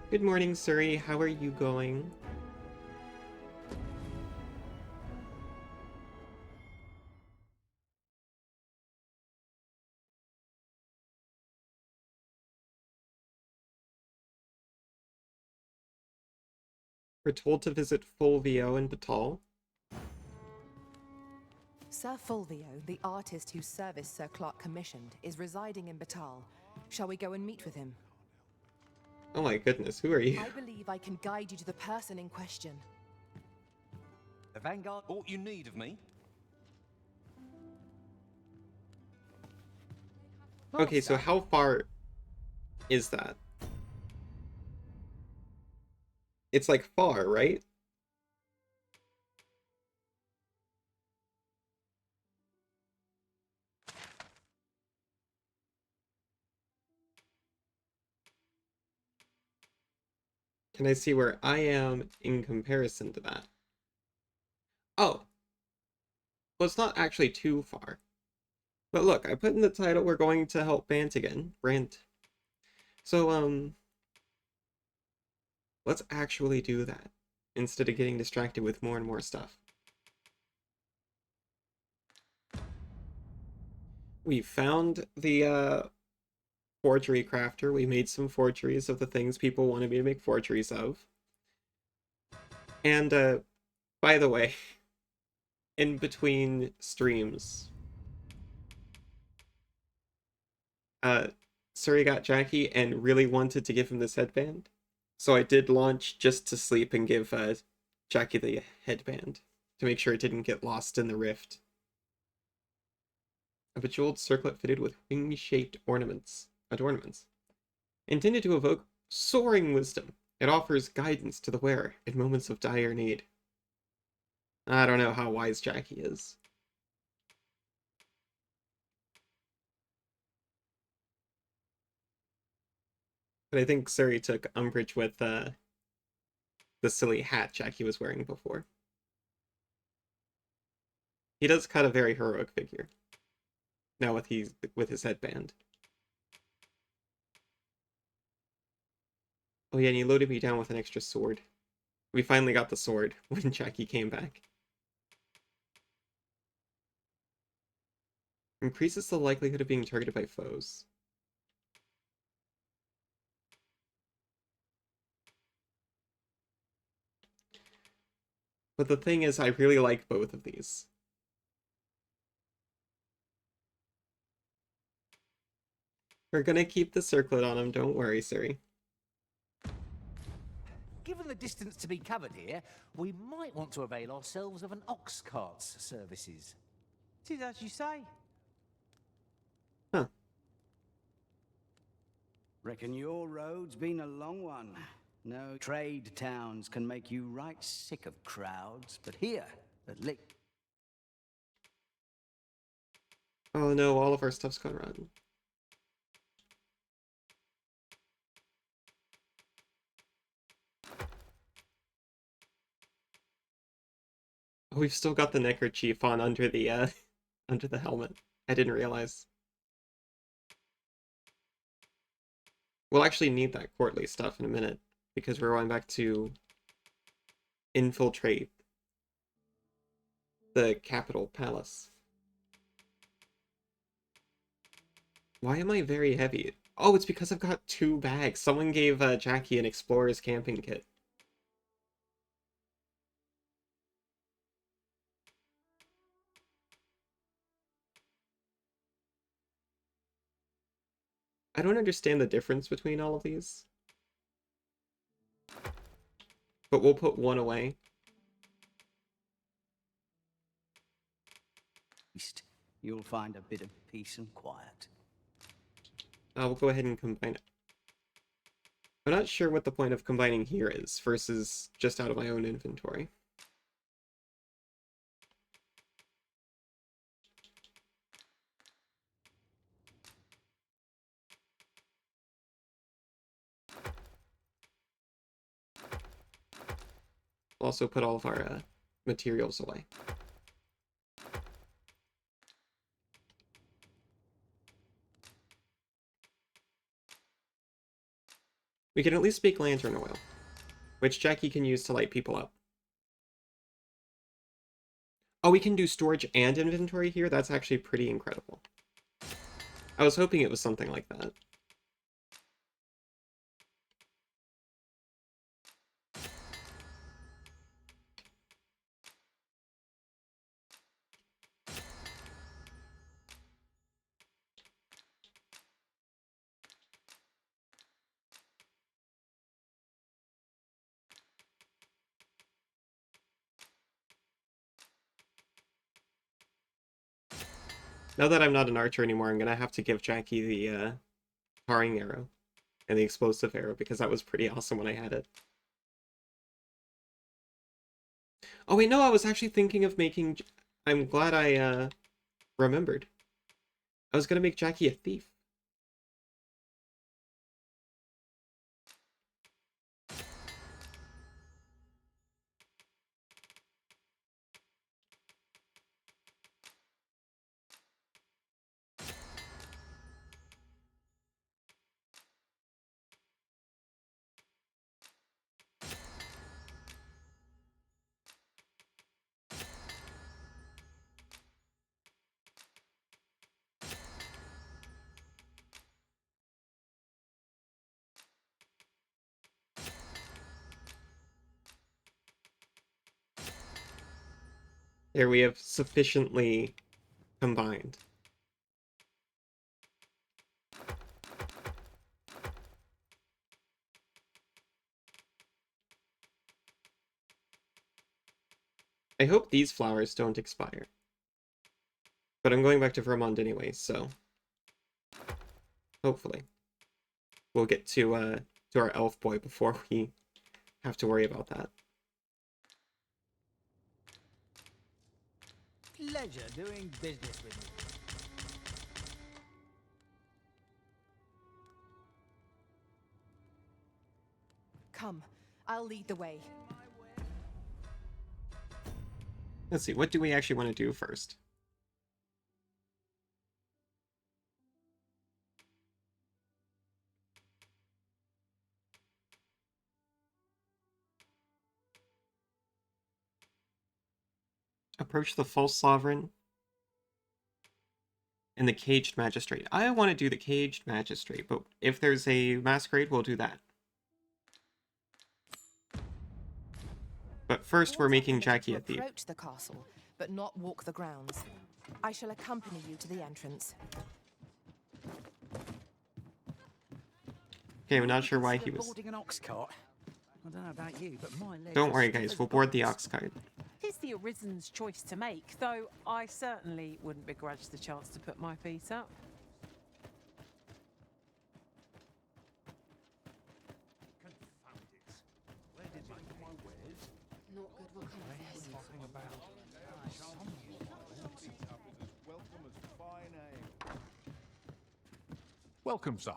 Good morning, Suri. How are you going? We're told to visit Fulvio and Batal. Sir Fulvio, the artist whose service Sir Clark commissioned, is residing in Batal. Shall we go and meet with him? Oh my goodness, who are you? I believe I can guide you to the person in question. The Vanguard, aught you need of me? Okay, so how far is that? It's like far, right? Can I see where I am in comparison to that? Oh, well, it's not actually too far. But look, I put in the title, we're going to help Brant again. Brant. So, let's actually do that instead of getting distracted with more and more stuff. We found the forgery crafter. We made some forgeries of the things people wanted me to make forgeries of. And by the way, in between streams, Suri got Jackie and really wanted to give him this headband. So I did launch just to sleep and give Jackie the headband to make sure it didn't get lost in the rift. A bejeweled circlet fitted with wing-shaped adornments. Intended to evoke soaring wisdom, it offers guidance to the wearer in moments of dire need. I don't know how wise Jackie is. But I think Suri took umbrage with the silly hat Jackie was wearing before. He does cut a very heroic figure. Now with his headband. Oh yeah, and he loaded me down with an extra sword. We finally got the sword when Jackie came back. Increases the likelihood of being targeted by foes. But the thing is, I really like both of these. We're gonna keep the circlet on him, don't worry, Suri. Given the distance to be covered here, we might want to avail ourselves of an ox cart's services. Tis as you say. Huh. Reckon your road's been a long one. No trade towns can make you right sick of crowds, but here, at least... Oh no, all of our stuff's gone rotten. Oh, we've still got the neckerchief on under the under the helmet. I didn't realize. We'll actually need that courtly stuff in a minute, because we're going back to infiltrate the capital palace. Why am I very heavy? Oh, it's because I've got 2 bags. Someone gave Jackie an explorer's camping kit. I don't understand the difference between all of these. But we'll put one away. You'll find a bit of peace and quiet. We'll go ahead and combine it. I'm not sure what the point of combining here is versus just out of my own inventory. We'll also put all of our materials away. We can at least make lantern oil, which Jackie can use to light people up. Oh, we can do storage and inventory here? That's actually pretty incredible. I was hoping it was something like that. Now that I'm not an archer anymore, I'm gonna have to give Jackie the tarring arrow and the explosive arrow, because that was pretty awesome when I had it. Oh wait, no, I was actually thinking of making... I'm glad I remembered. I was gonna make Jackie a thief. There we have sufficiently combined. I hope these flowers don't expire. But I'm going back to Vermont anyway, so hopefully we'll get to our elf boy before we have to worry about that. Pleasure doing business with you. Come, I'll lead the way. Let's see, what do we actually want to do first? Approach the false sovereign and the caged magistrate. I want to do the caged magistrate, but if there's a masquerade, we'll do that. But first, we're making Jackie a thief. Approach the castle, but not walk the grounds. I shall accompany you to the entrance. Okay, I'm not sure why he was... Boarding an ox cart. I don't know about you, but my legs Don't are worry, stiff guys, as we'll board the bolts. ox cart. It's the Arisen's choice to make, though I certainly wouldn't begrudge the chance to put my feet up. Welcome, sir.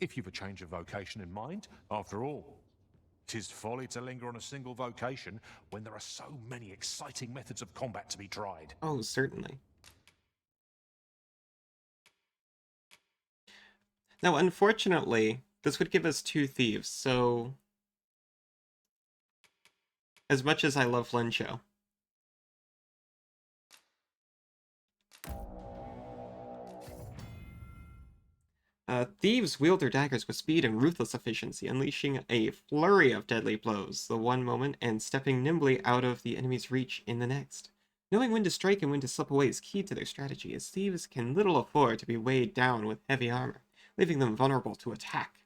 If you've a change of vocation in mind, after all, 'tis folly to linger on a single vocation when there are so many exciting methods of combat to be tried. Oh, certainly. Now, unfortunately, this would give us 2 thieves, so... As much as I love Lencho. Thieves wield their daggers with speed and ruthless efficiency, unleashing a flurry of deadly blows the one moment and stepping nimbly out of the enemy's reach in the next. Knowing when to strike and when to slip away is key to their strategy, as thieves can little afford to be weighed down with heavy armor, leaving them vulnerable to attack.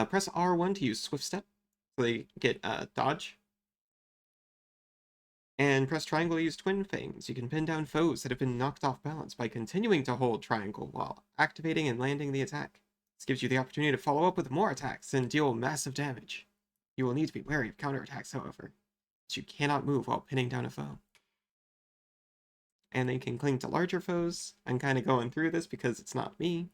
Press R1 to use Swift Step, so they get dodge. And press triangle to use Twin Fangs. You can pin down foes that have been knocked off balance by continuing to hold triangle while activating and landing the attack. This gives you the opportunity to follow up with more attacks and deal massive damage. You will need to be wary of counterattacks, however, as you cannot move while pinning down a foe. And they can cling to larger foes. I'm kind of going through this because it's not me.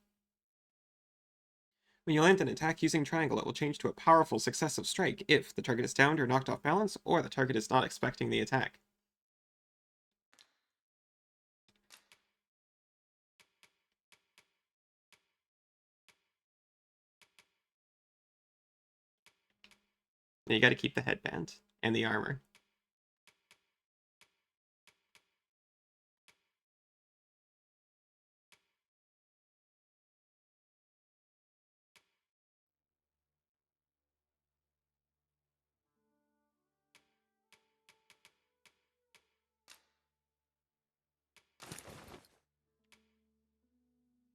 When you land an attack using triangle, it will change to a powerful successive strike if the target is downed or knocked off balance, or the target is not expecting the attack. You gotta keep the headband and the armor.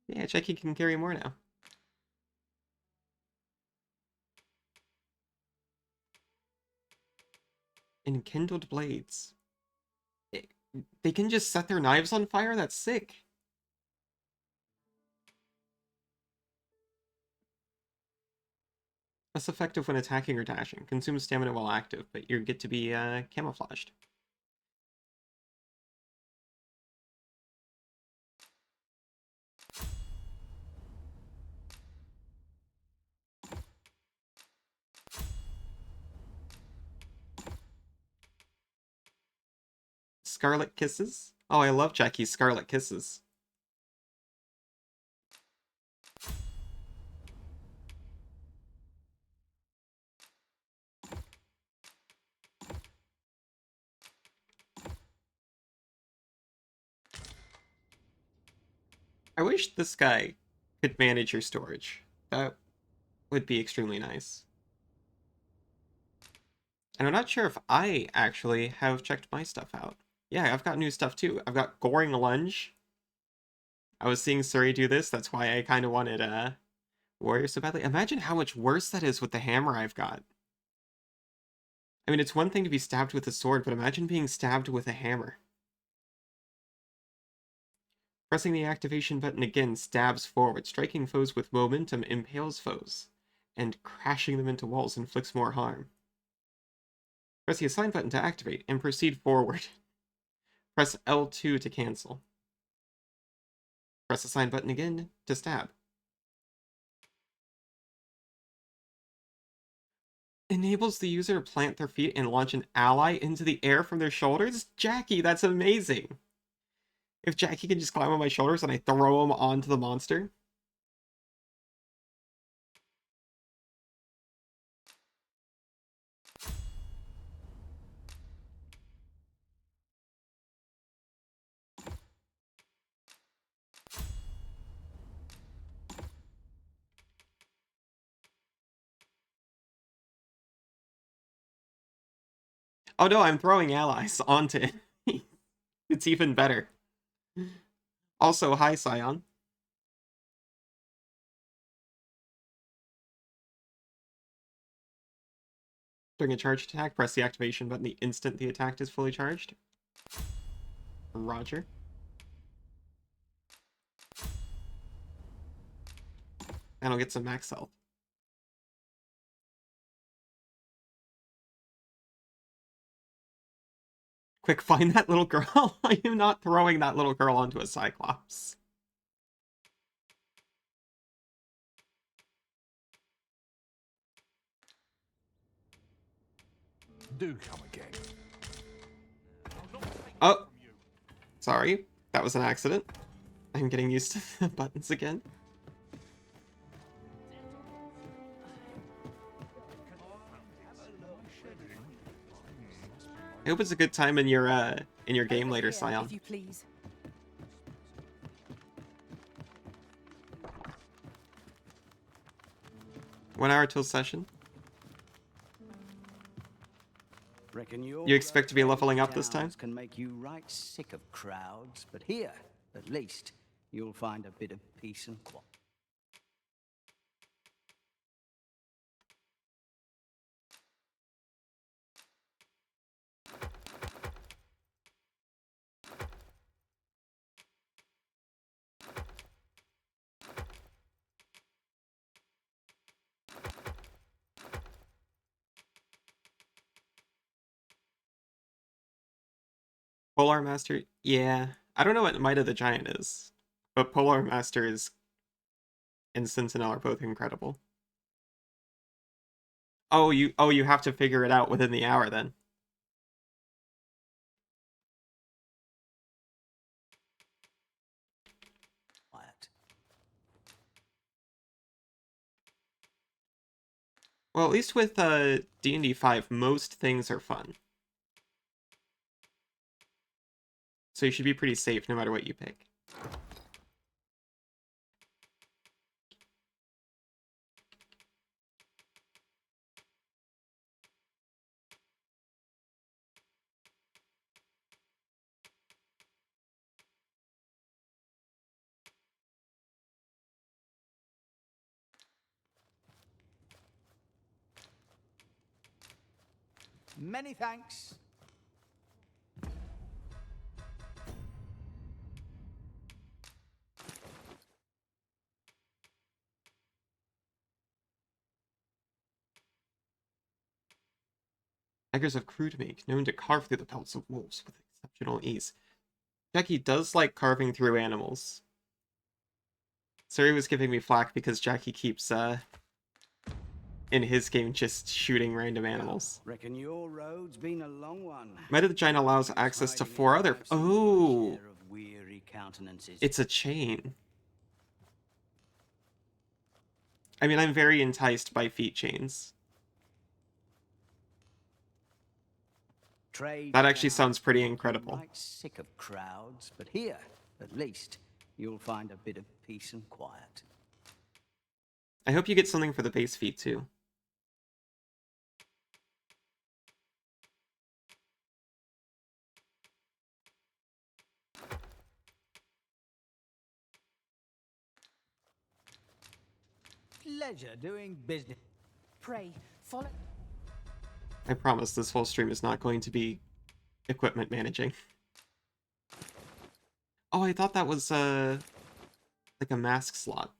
Yeah, Jackie can carry more now. Enkindled blades. They can just set their knives on fire? That's sick. Less effective when attacking or dashing. Consumes stamina while active, but you get to be camouflaged. Scarlet Kisses? Oh, I love Jackie's Scarlet Kisses. I wish this guy could manage your storage. That would be extremely nice. And I'm not sure if I actually have checked my stuff out. Yeah, I've got new stuff too. I've got Goring Lunge. I was seeing Suri do this. That's why I kind of wanted Warrior so badly. Imagine how much worse that is with the hammer I've got. I mean, it's one thing to be stabbed with a sword, but imagine being stabbed with a hammer. Pressing the activation button again stabs forward, striking foes with momentum impales foes, and crashing them into walls inflicts more harm. Press the assign button to activate, and proceed forward. Press L2 to cancel. Press assign button again to stab. Enables the user to plant their feet and launch an ally into the air from their shoulders? Jackie, that's amazing! If Jackie can just climb on my shoulders and I throw him onto the monster. Oh no, I'm throwing allies onto it. It's even better. Also, hi, Scion. During a charged attack, press the activation button the instant the attack is fully charged. Roger. And I'll get some max health. Quick, find that little girl. I am not throwing that little girl onto a Cyclops. Do come again. Oh, sorry. That was an accident. I'm getting used to the buttons again. I hope it's a good time in your game Over later, here, Scion. if you please. 1 hour till session. Reckon your You expect to be road leveling up this time? towns can make you right sick of crowds, but here, at least, you'll find a bit of peace and quiet. Polar Master, yeah. I don't know what Might of the Giant is, but Polar Master is and Sentinel are both incredible. Oh, you have to figure it out within the hour then. Well, at least with D&D 5, most things are fun. So you should be pretty safe no matter what you pick. Many thanks. Daggers of crude make, known to carve through the pelts of wolves with exceptional ease. Jackie does like carving through animals. Suri was giving me flack because Jackie keeps, in his game, just shooting random animals. Reckon your road's been a long one. Might of the Giant allows access to 4 other... Oh! It's a chain. I mean, I'm very enticed by feet chains. That actually sounds pretty incredible. Right sick of crowds, but here, at least, you'll find a bit of peace and quiet. I hope you get something for the base feet, too. Pleasure doing business. Pray, follow. I promise this whole stream is not going to be equipment managing. Oh, I thought that was, like a mask slot.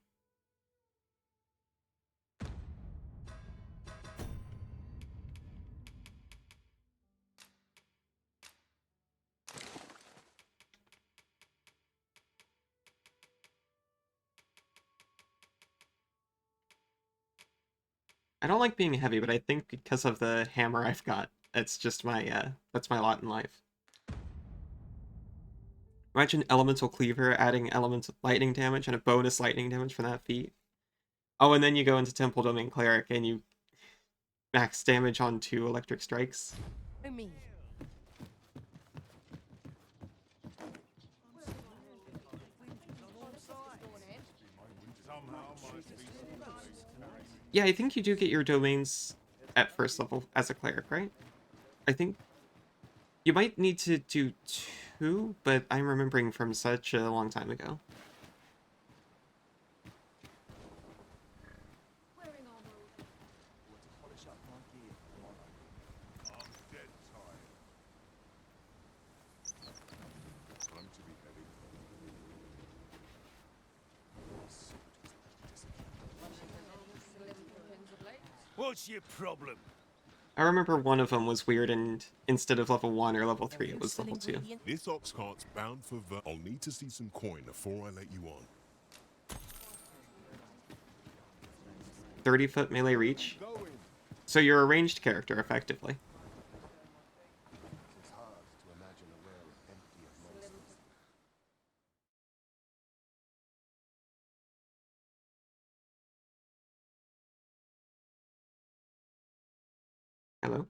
I don't like being heavy, but I think because of the hammer I've got, it's just my, that's my lot in life. Imagine Elemental Cleaver adding elemental lightning damage and a bonus lightning damage from that feat. Oh, and then you go into Temple Domain Cleric and you max damage on 2 electric strikes. Me. Yeah, I think you do get your domains at first level as a cleric, right? I think you might need to do 2, but I'm remembering from such a long time ago. What's your problem? I remember one of them was weird, and instead of level 1 or level 3, it was level 2. This ox cart's bound for I'll need to see some coin before I let you on. 30-foot melee reach. So you're a ranged character, effectively. Hello?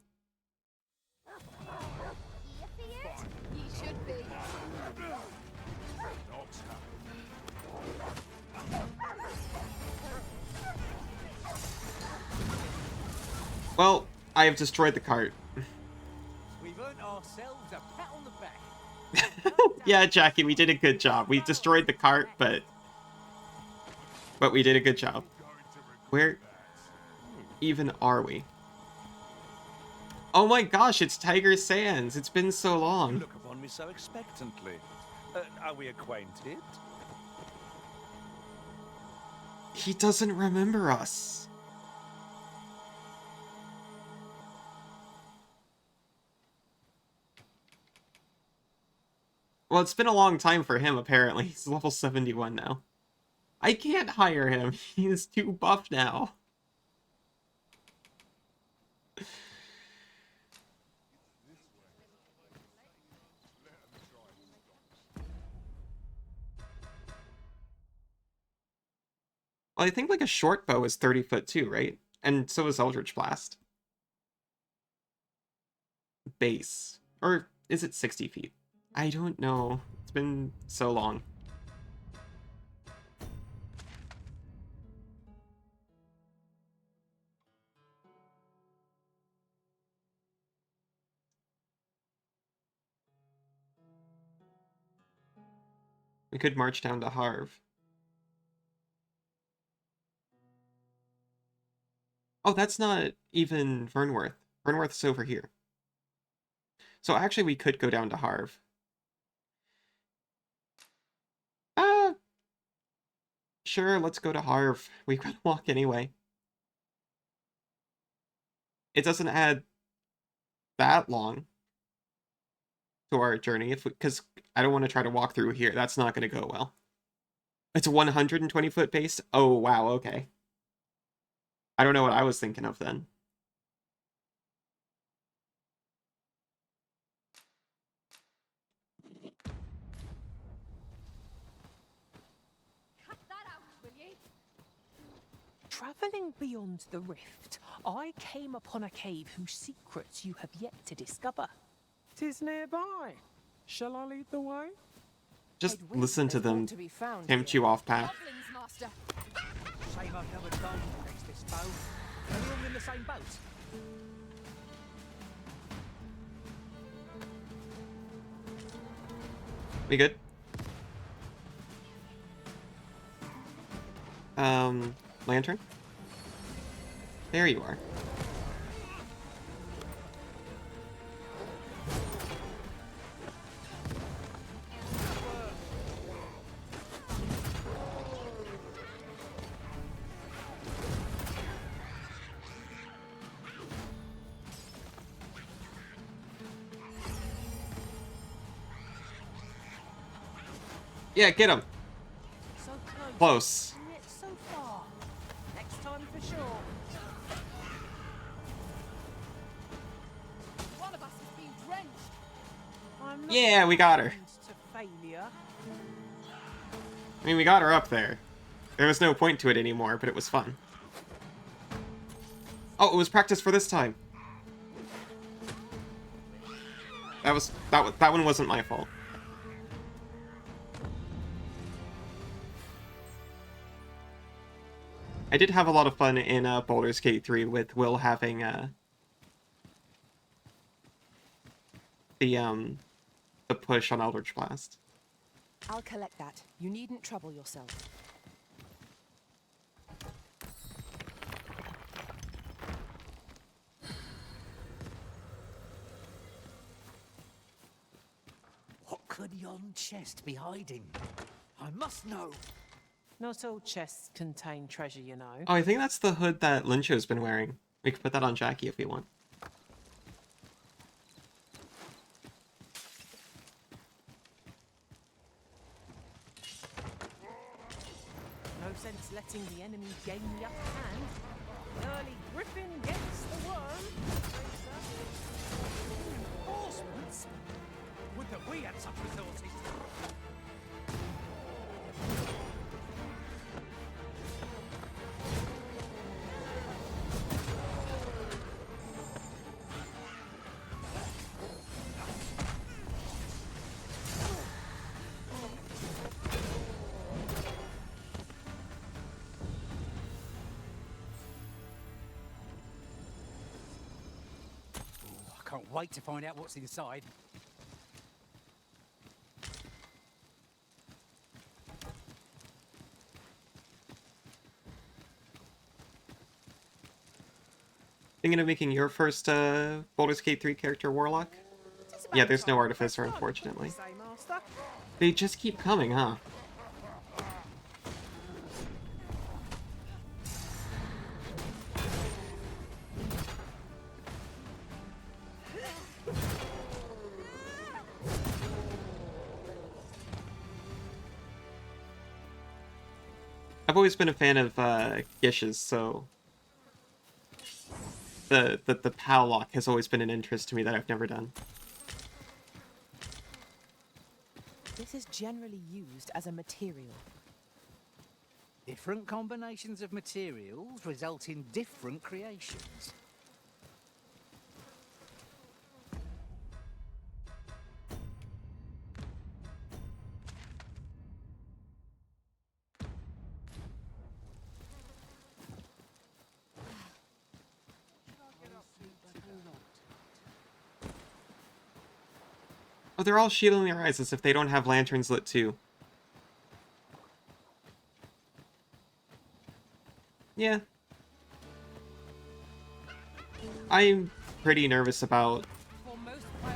Well, I have destroyed the cart. We've earned ourselves a pat on the back. Yeah, Jackie, we did a good job. We destroyed the cart, but we did a good job. Where even are we? Oh my gosh, it's Tiger Sands. It's been so You long. look upon me so expectantly. Are we acquainted? He doesn't remember us. Well, it's been a long time for him, apparently. He's level 71 now. I can't hire him. He is too buff now. Well, I think like a short bow is 30 foot too, right? And so is Eldritch Blast. Base. Or is it 60 feet? I don't know. It's been so long. We could march down to Harv. Oh, that's not even Vernworth. Vernworth's over here. So actually we could go down to Harv. Sure, let's go to Harv. We've got to walk anyway. It doesn't add that long to our journey, because I don't want to try to walk through here. That's not going to go well. It's a 120-foot base? Oh, wow, okay. I don't know what I was thinking of then. Travelling beyond the rift, I came upon a cave whose secrets you have yet to discover. 'Tis nearby. Shall I lead the way? Just I'd wish listen to there's more them to be found tempt here. you off path. Goblins, master. Shame I've never done next this bow. Are we all in the same boat? We good? Lantern? There you are. Yeah, get him. So Close. and yet so far. Next time for sure. One of us has been drenched. I'm not Yeah, we got her. accustomed to failure. I mean, we got her up there. There was no point to it anymore, but it was fun. Oh, it was practice for this time. That one wasn't my fault. I did have a lot of fun in Baldur's Gate 3 with Will having the push on Eldritch Blast. I'll collect that. You needn't trouble yourself. What could yon chest be hiding? I must know. Not all chests contain treasure, you know. Oh, I think that's the hood that Lyncho's been wearing. We could put that on Jackie if we want. No sense letting the enemy gain the upper hand. Early griffin gets the worm. Horsemen? Would that we had such resources. I can't wait to find out what's inside. Thinking of making your first Baldur's Gate 3 character Warlock? Yeah, there's no Artificer, unfortunately. Say, master. They just keep coming, huh? I've always been a fan of Gish's, so the Powlock has always been an interest to me that I've never done. This is generally used as a material. Different combinations of materials result in different creations. Oh, they're all shielding their eyes as if they don't have lanterns lit too. Yeah. I'm pretty nervous about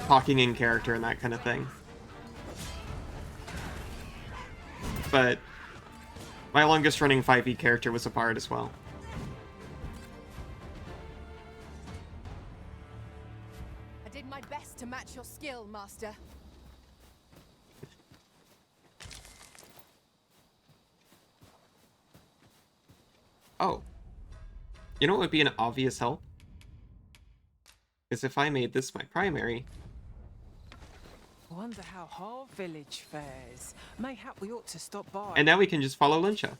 talking in character and that kind of thing. But my longest running 5e character was a bard as well. I did my best to match your skill, Master. Oh. You know what would be an obvious help? Is if I made this my primary. Wonder how Harv Village fares. Mayhap we ought to stop by. And now we can just follow Lincha.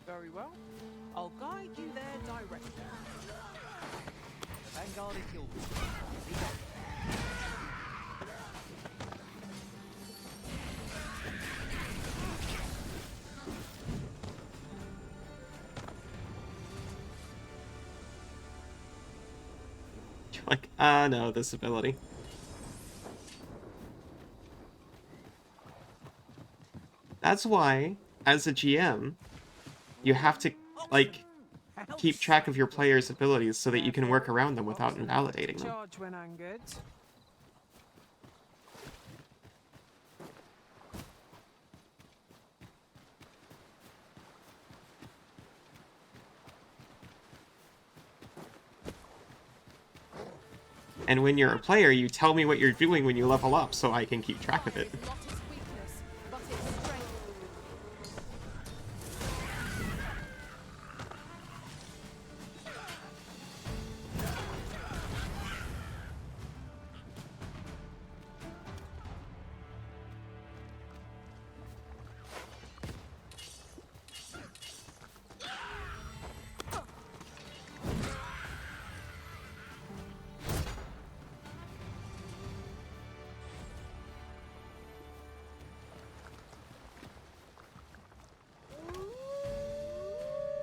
Very well. I'll guide you there directly. Vanguard is yours. You're like, no, this ability. That's why, as a GM, you have to, like, keep track of your players' abilities so that you can work around them without invalidating them. Charge when angered. And when you're a player, you tell me what you're doing when you level up so I can keep track of it. It's not its weakness, but its strength.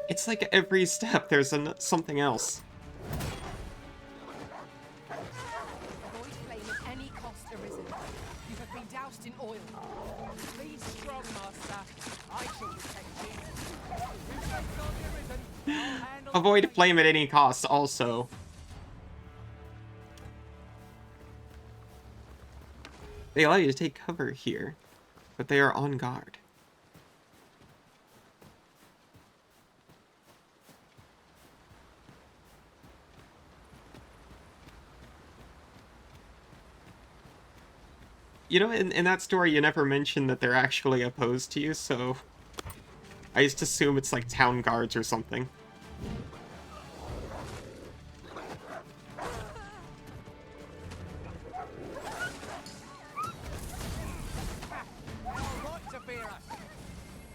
It's like every step there's something else. Avoid flame at any cost arisen. You have been doused in oil. Be strong, Master. I shall protect you. If they've not arisen, I'll handle Avoid the flame at any cost also. They allow you to take cover here, but they are on guard. You know, in that story, you never mentioned that they're actually opposed to you, so I just assume it's like town guards or something. right to fear us.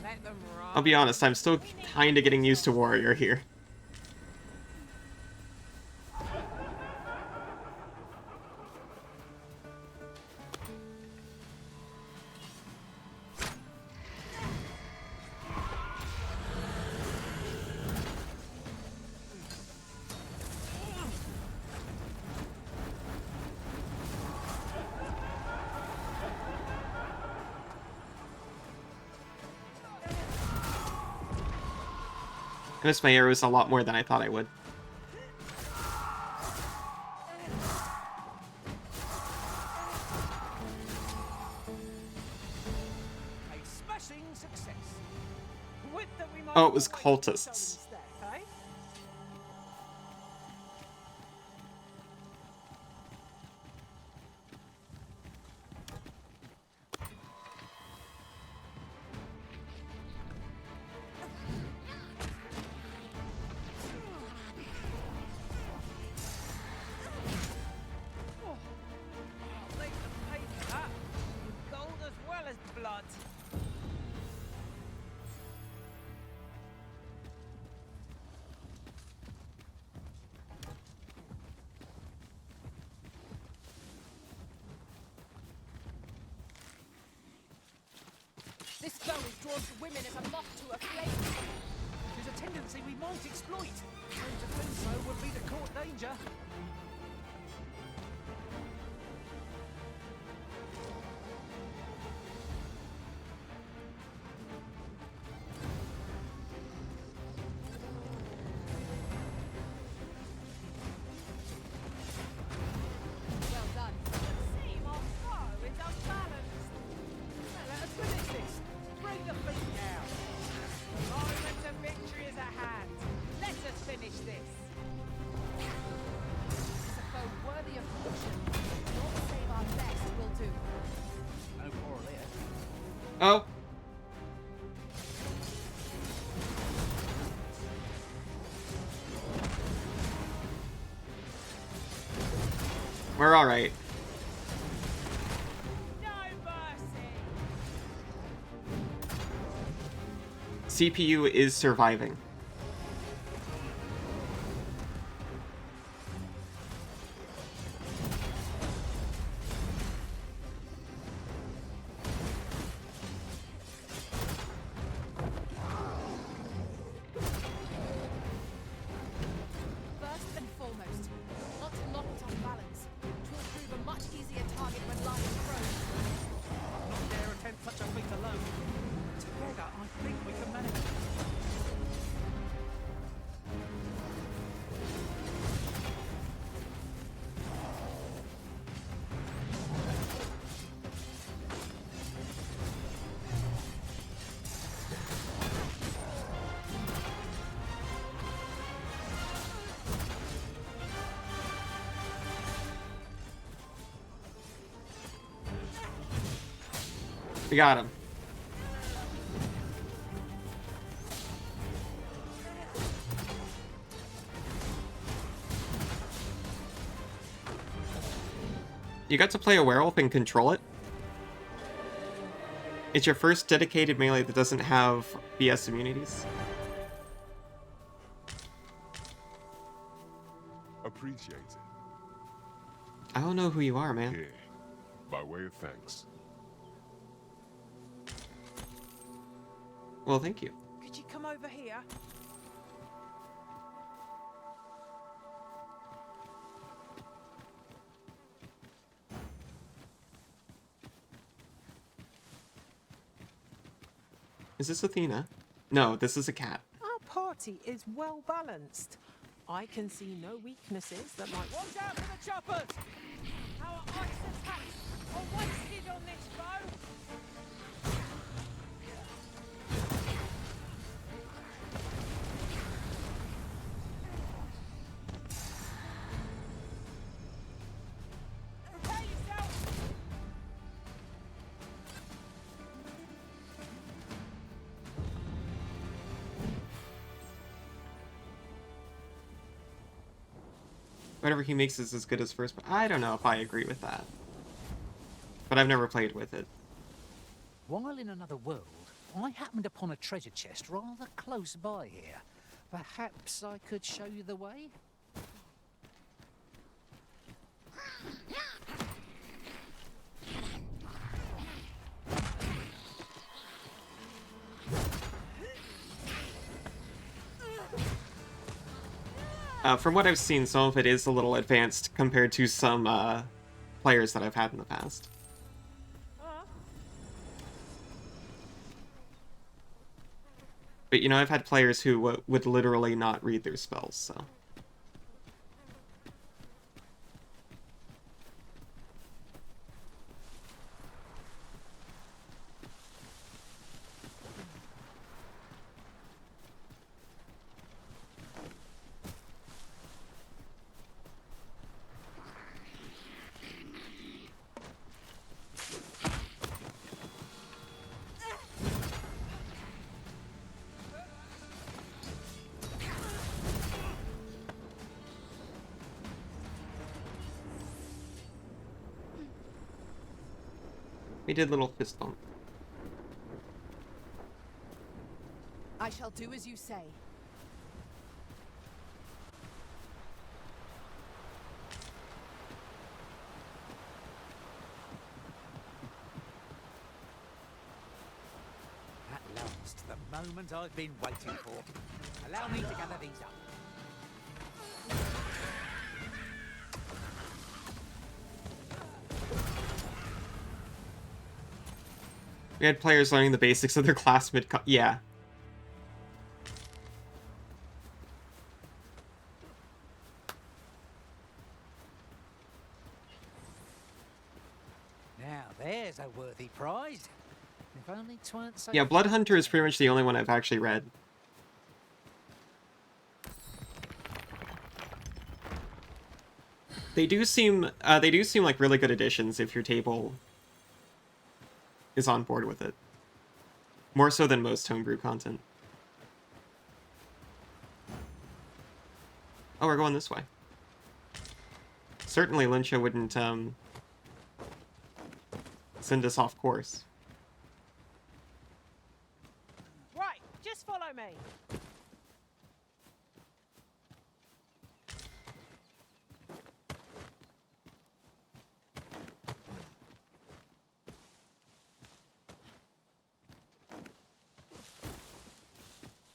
Let them run. I'll be honest, I'm still kinda getting used to Warrior here. I miss my arrows a lot more than I thought I would. A smashing success. Would that we might Oh, it was always do cultists. some step, eh? I'll make them pay for that. Gold as well as blood. This bow is drawn to women as a moth to a flame. There's a tendency we might exploit. And to do so would be to court danger. Well done. See, my bow is unbalanced. Now, let us finish this. Bring the feet down. The moment of victory is at hand. Let us finish this. This is a foe worthy of caution. Not save our best will do. No quarrel here. Oh. We're alright. No mercy. CPU is surviving. First and foremost, not to knock it off balance. Twill prove a much easier target when lying prone. Not dare attempt such a feat alone. Together, I think we can manage it. We got him. You got to play a werewolf and control it? It's your first dedicated melee that doesn't have BS immunities. Appreciate it. I don't know who you are, man. Here, by way of thanks. Well, thank you. Could you come over here? Is this Athena? No, this is a cat. Our party is well balanced. I can see no weaknesses that might. Watch out for the choppers! Our ice attacks are wasted on this bow. Prepare yourself! Whatever he makes is as good as first, but I don't know if I agree with that. But I've never played with it. While in another world, I happened upon a treasure chest rather close by here. Perhaps I could show you the way? From what I've seen, some of it is a little advanced compared to some players that I've had in the past. But, you know, I've had players who would literally not read their spells, so... We did little fist bump. I shall do as you say. moment I've been waiting for. Allow me to gather these up. We had players learning the basics of their class mid. Yeah. Now there's a worthy prize. If only 'tweren't so. Yeah, Blood Hunter is pretty much the only one I've actually read. They do seem like really good additions if your table is on board with it. More so than most homebrew content. Oh, we're going this way. Certainly Lyncha wouldn't send us off course. Right, just follow me.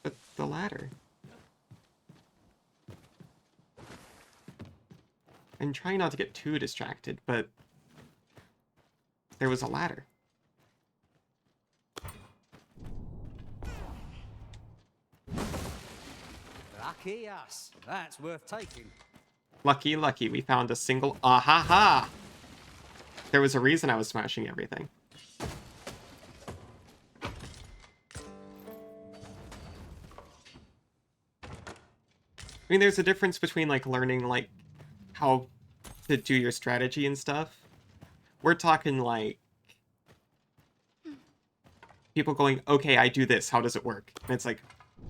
But the ladder. I'm trying not to get too distracted, but there was a ladder. Lucky us. That's worth taking. Lucky, lucky, we found a single... Ah ha ha! There was a reason I was smashing everything. I mean, there's a difference between, like, learning, like, how to do your strategy and stuff. We're talking, like, people going, okay, I do this, how does it work? And it's like,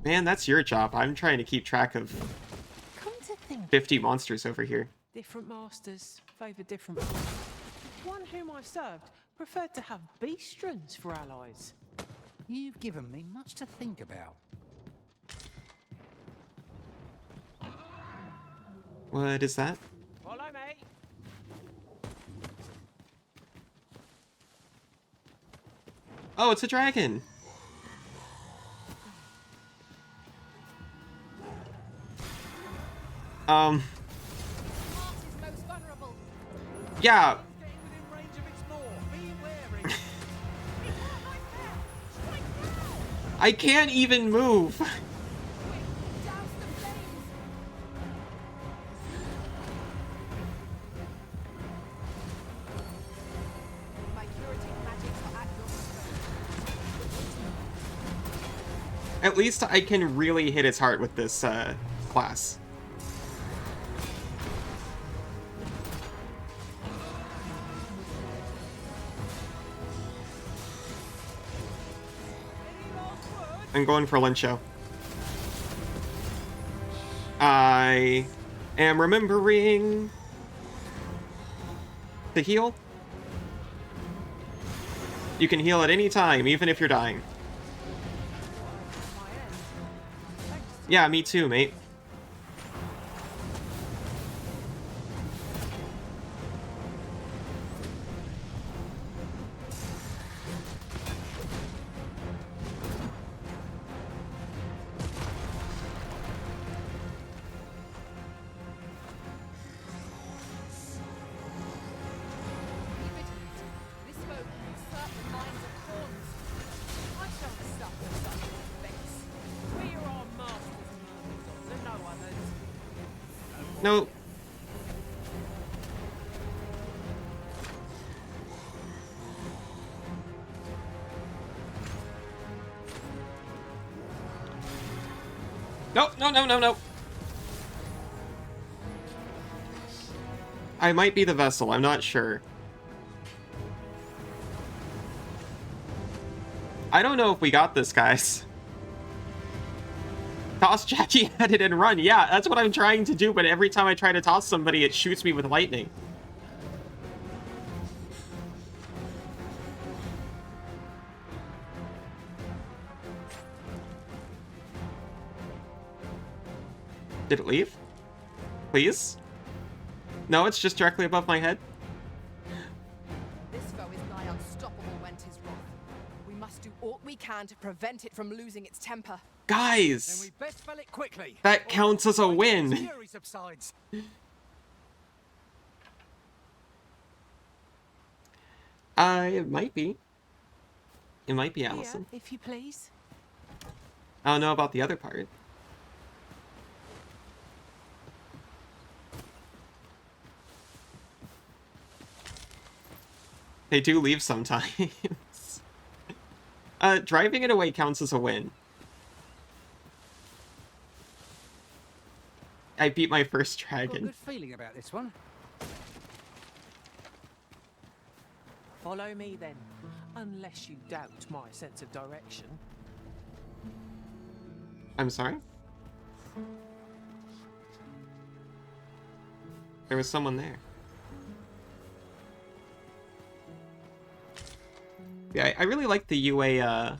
man, that's your job. I'm trying to keep track of Come to think, 50 monsters over here. different masters favour different ones. One whom I served preferred to have beastrons for allies. You've given me much to think about. What is that? Follow me. Oh, it's a dragon! Yeah. I can't even move. At least I can really hit its heart with this class. I'm going for Lyncho. I am remembering to heal. You can heal at any time, even if you're dying. Yeah, me too, mate. No. No, no, no, no, no. I might be the vessel, I'm not sure. I don't know if we got this, guys. Toss Jackie at it and run. Yeah, that's what I'm trying to do, but every time I try to toss somebody, it shoots me with lightning. Did it leave? Please? No, it's just directly above my head. This foe is nigh unstoppable when 'tis wrath. We must do aught we we can to prevent it from losing its temper. Then Guys, we best spell it quickly. that counts as a Its win. fury subsides. It might be. It might be Allison. Here, if you please. I don't know about the other part. They do leave sometimes. Driving it away counts as a win. I beat my first Got a dragon. good feeling about this one. Follow me then, unless you doubt my sense of direction. I'm sorry? There was someone there. Yeah, I really like the UA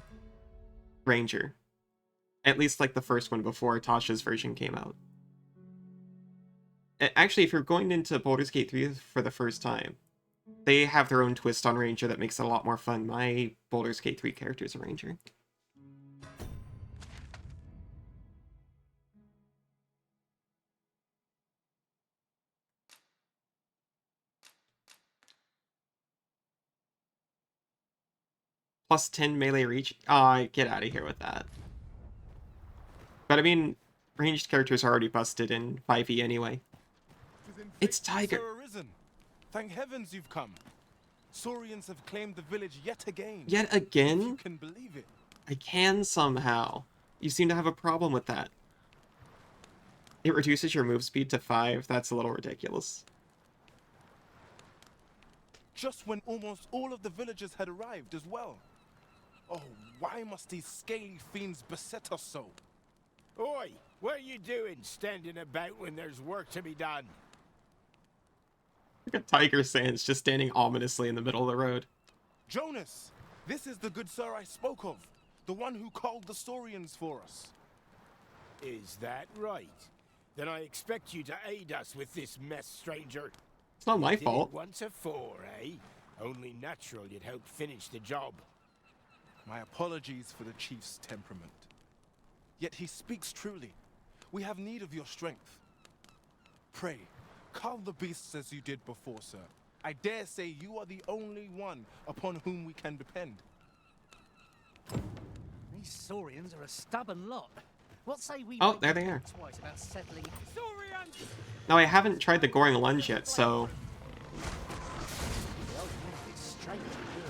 Ranger. At least like the first one before Tasha's version came out. Actually, if you're going into Baldur's Gate 3 for the first time, they have their own twist on Ranger that makes it a lot more fun. My Baldur's Gate 3 character is a Ranger. Plus 10 melee reach. Aw, get out of here with that. But I mean, ranged characters are already busted in 5e anyway. It's Tiger. Sir Arisen. Thank heavens you've come. Saurians have claimed the village yet again. Yet If you again? can believe it. I can somehow. You seem to have a problem with that. It reduces your move speed to 5. That's a little ridiculous. Just when almost all of the villagers had arrived as well. Oh, why must these scaly fiends beset us so? Oi, what are you doing standing about when there's work to be done? Look at Tiger Sands just standing ominously in the middle of the road. Jonas, this is the good sir I spoke of. The one who called the Saurians for us. Is that right? Then I expect you to aid us with this mess, stranger. It's not my Did fault. it once afore, eh? Only natural you'd help finish the job. My apologies for the chief's temperament. Yet he speaks truly. We have need of your strength. Pray, cull the beasts as you did before, sir. I dare say you are the only one upon whom we can depend. These Saurians are a stubborn lot. What say we Oh, make there them they are. think twice about settling? Saurians! Now, I haven't tried the Goring Lunge yet, so... The old man is straight to here.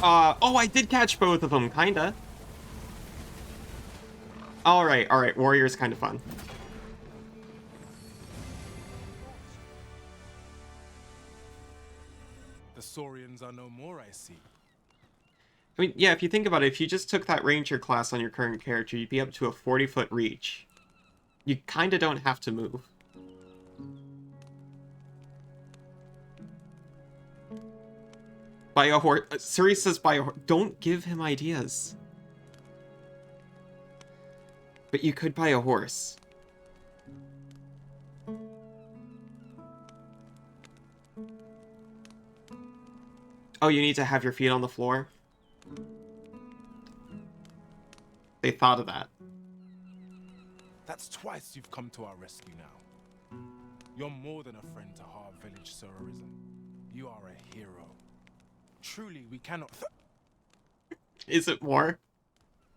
Oh, I did catch both of them, kinda. Alright, Warrior's kind of fun. The Saurians are no more, I see. I mean, yeah, if you think about it, if you just took that Ranger class on your current character, you'd be up to a 40-foot reach. You kinda don't have to move. Buy a horse. Suri says buy a horse. Don't give him ideas. But you could buy a horse. Oh, you need to have your feet on the floor? They thought of that. That's twice you've come to our rescue now. You're more than a friend to our village, Sir Arisen. You are a hero. Truly, we cannot... Is it more?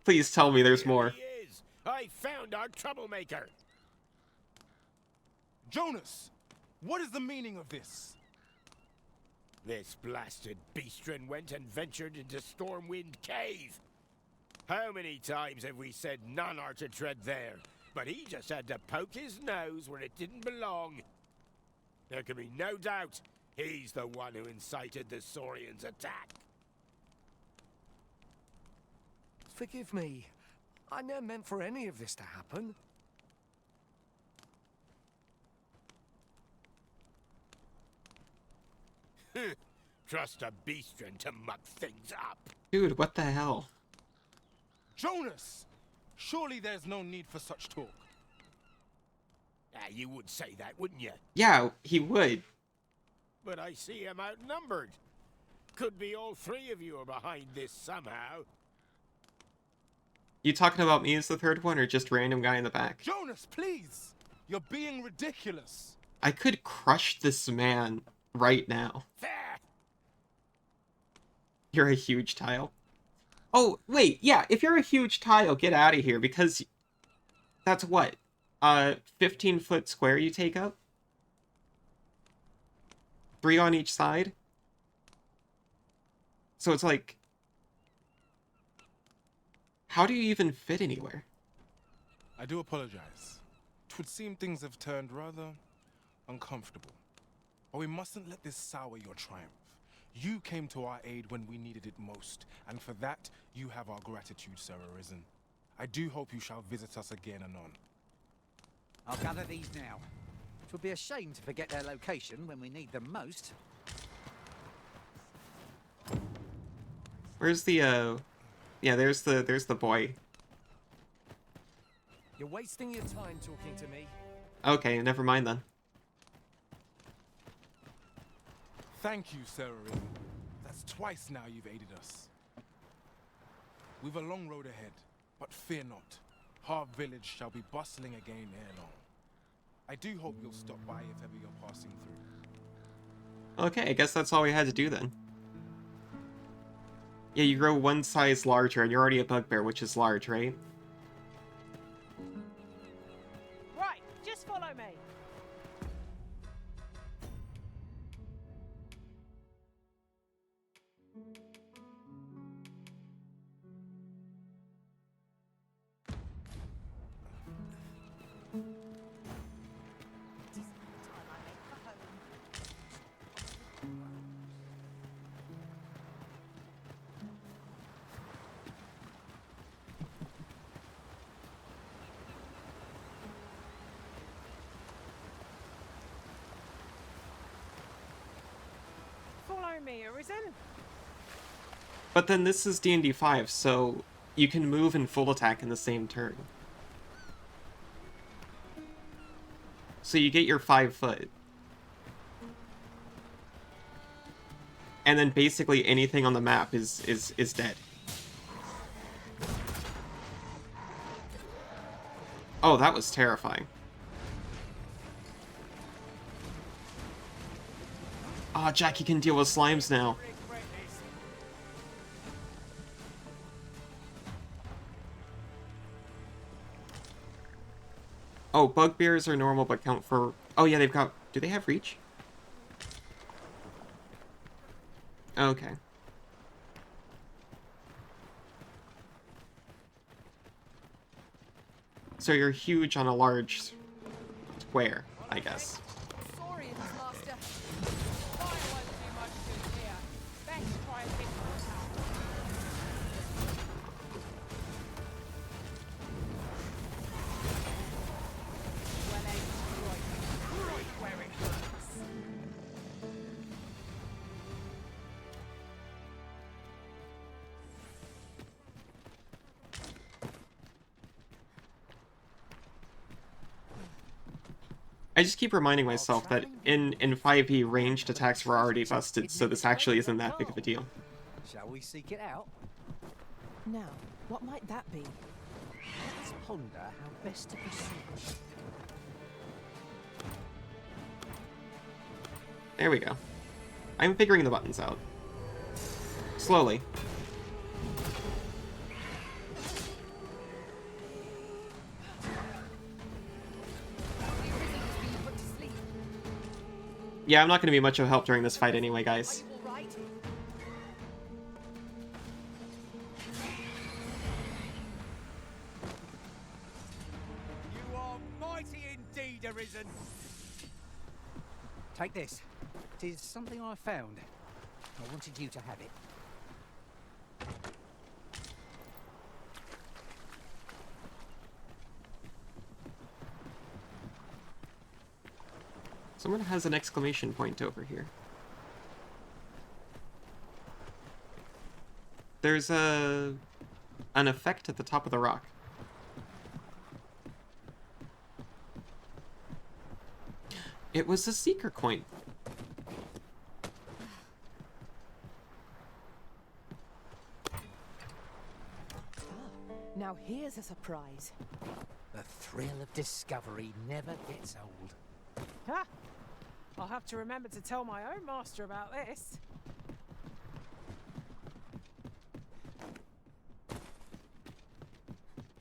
Please tell me there's more. He is. I found our troublemaker. Jonas! What is the meaning of this? This blasted beastren went and ventured into Stormwind Cave. How many times have we said none are to tread there? But he just had to poke his nose where it didn't belong. There can be no doubt he's the one who incited the Saurians' attack. Forgive me. I never meant for any of this to happen. Trust a beastren to muck things up. Dude, what the hell? Jonas! Surely there's no need for such talk. You would say that, wouldn't you? Yeah, he would. But I see him outnumbered. Could be all three of you are behind this somehow. You talking about me as the third one, or just random guy in the back? Jonas, please! You're being ridiculous. I could crush this man right now. There! You're a huge tile. Oh, wait, yeah, if you're a huge tile, get out of here, because that's what? 15-foot square you take up? 3 on each side? So it's like, how do you even fit anywhere? I do apologize. It would seem things have turned rather uncomfortable. But we mustn't let this sour your triumph. You came to our aid when we needed it most, and for that, you have our gratitude, Sir Arisen. I do hope you shall visit us again anon. I'll gather these now. It would be a shame to forget their location when we need them most. Where's the, yeah, there's the boy. You're wasting your time talking to me. Okay, never mind then. Thank you, Sir Arisen. That's twice now you've aided us. We've a long road ahead, but fear not. Harv Village shall be bustling again ere long. I do hope you'll stop by if ever you're passing through. Okay, I guess that's all we had to do then. Yeah, you grow one size larger, and you're already a bugbear, which is large, right? Right, just follow me. Follow me, Arisen. But then this is D&D 5, so you can move and full attack in the same turn. So you get your 5 foot. And then basically anything on the map is dead. Oh, that was terrifying. Ah, Jackie can deal with slimes now. Oh, bugbears are normal but count for... Oh yeah, they've got... Do they have reach? Okay. So you're huge on a large square, I guess. Sorry, Master. Fire won't do much good here. Best try a different attack. Well aimed, right where it hurts. I just keep reminding myself that in 5e, ranged attacks were already busted, so this actually isn't that big of a deal. Shall we seek it out? Now, what might that be? Let's ponder how best to proceed. There we go. I'm figuring the buttons out. Slowly. Yeah, I'm not going to be much of help during this fight anyway, guys. You are mighty indeed, Arisen. Take this. It is something I found. I wanted you to have it. Someone has an exclamation point over here. There's an effect at the top of the rock. It was a seeker coin. Now here's a surprise. The thrill of discovery never gets old. Ha! I'll have to remember to tell my own master about this.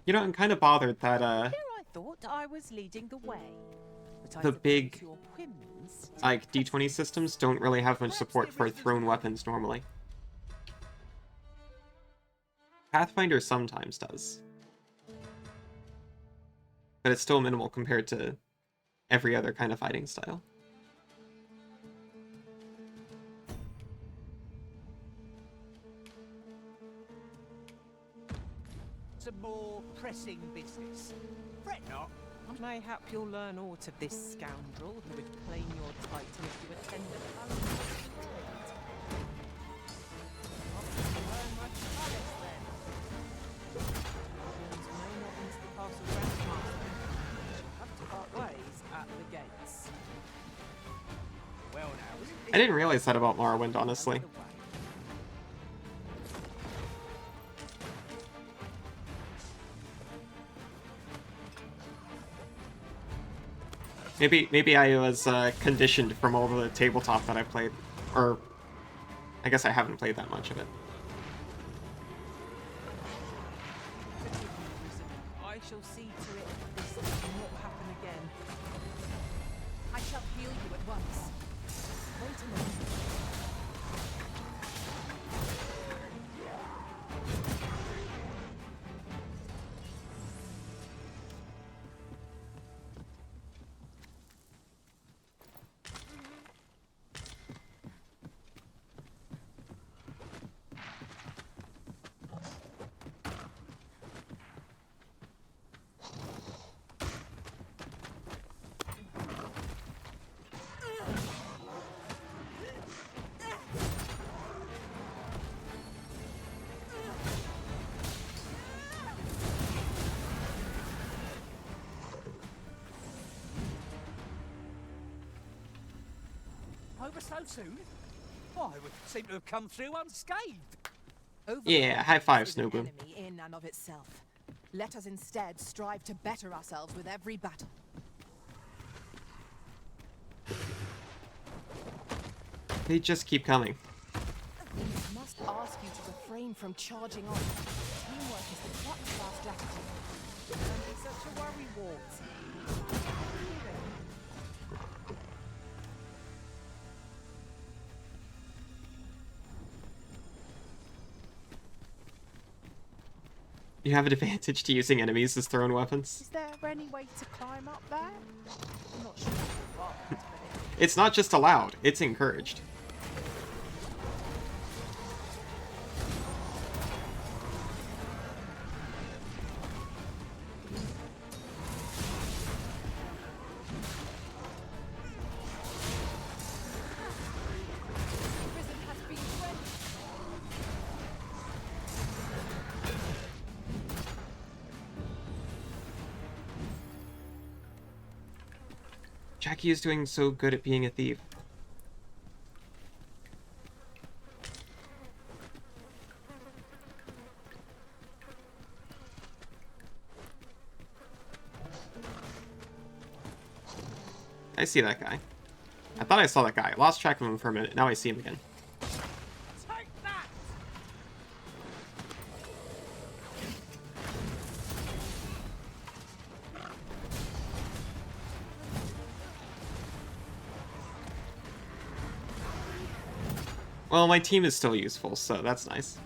You know, I'm kind of bothered that, Here I thought I was leading the way. But I the suppose big, your whims like, D20 systems don't really have much support for thrown weapons normally. Pathfinder sometimes does. But it's still minimal compared to every other kind of fighting style. Some more pressing business. Fret not. Mayhap you'll learn aught of this scoundrel who would claim your title if you attend the palace. Learn much palace then. Goblins may not enter the castle grounds, master. You'll have to part ways at the gates. Well now, I didn't realize that about Morrowind, honestly. Maybe I was conditioned from all the tabletop that I played. Or, I guess I haven't played that much of it. I shall see to it that this does not happen again. I shall heal you at once. Wait a minute. over so soon? I would seem to have come through unscathed. Yeah, high five, Is an Snowboom. enemy in and of itself. Let us instead strive to better ourselves with every battle. They just keep coming. We must ask you to refrain from charging on. Teamwork is the crux of our strategy. Don't be such a worry, Walt. You have an advantage to using enemies as thrown weapons. Is there any way to climb up there? I'm not sure. But It's not just allowed, it's encouraged. Prison has been ready. Jackie is doing so good at being a thief. I see that guy. I thought I saw that guy. I lost track of him for a minute. Now I see him again. take that! Well, my team is still useful, so that's nice.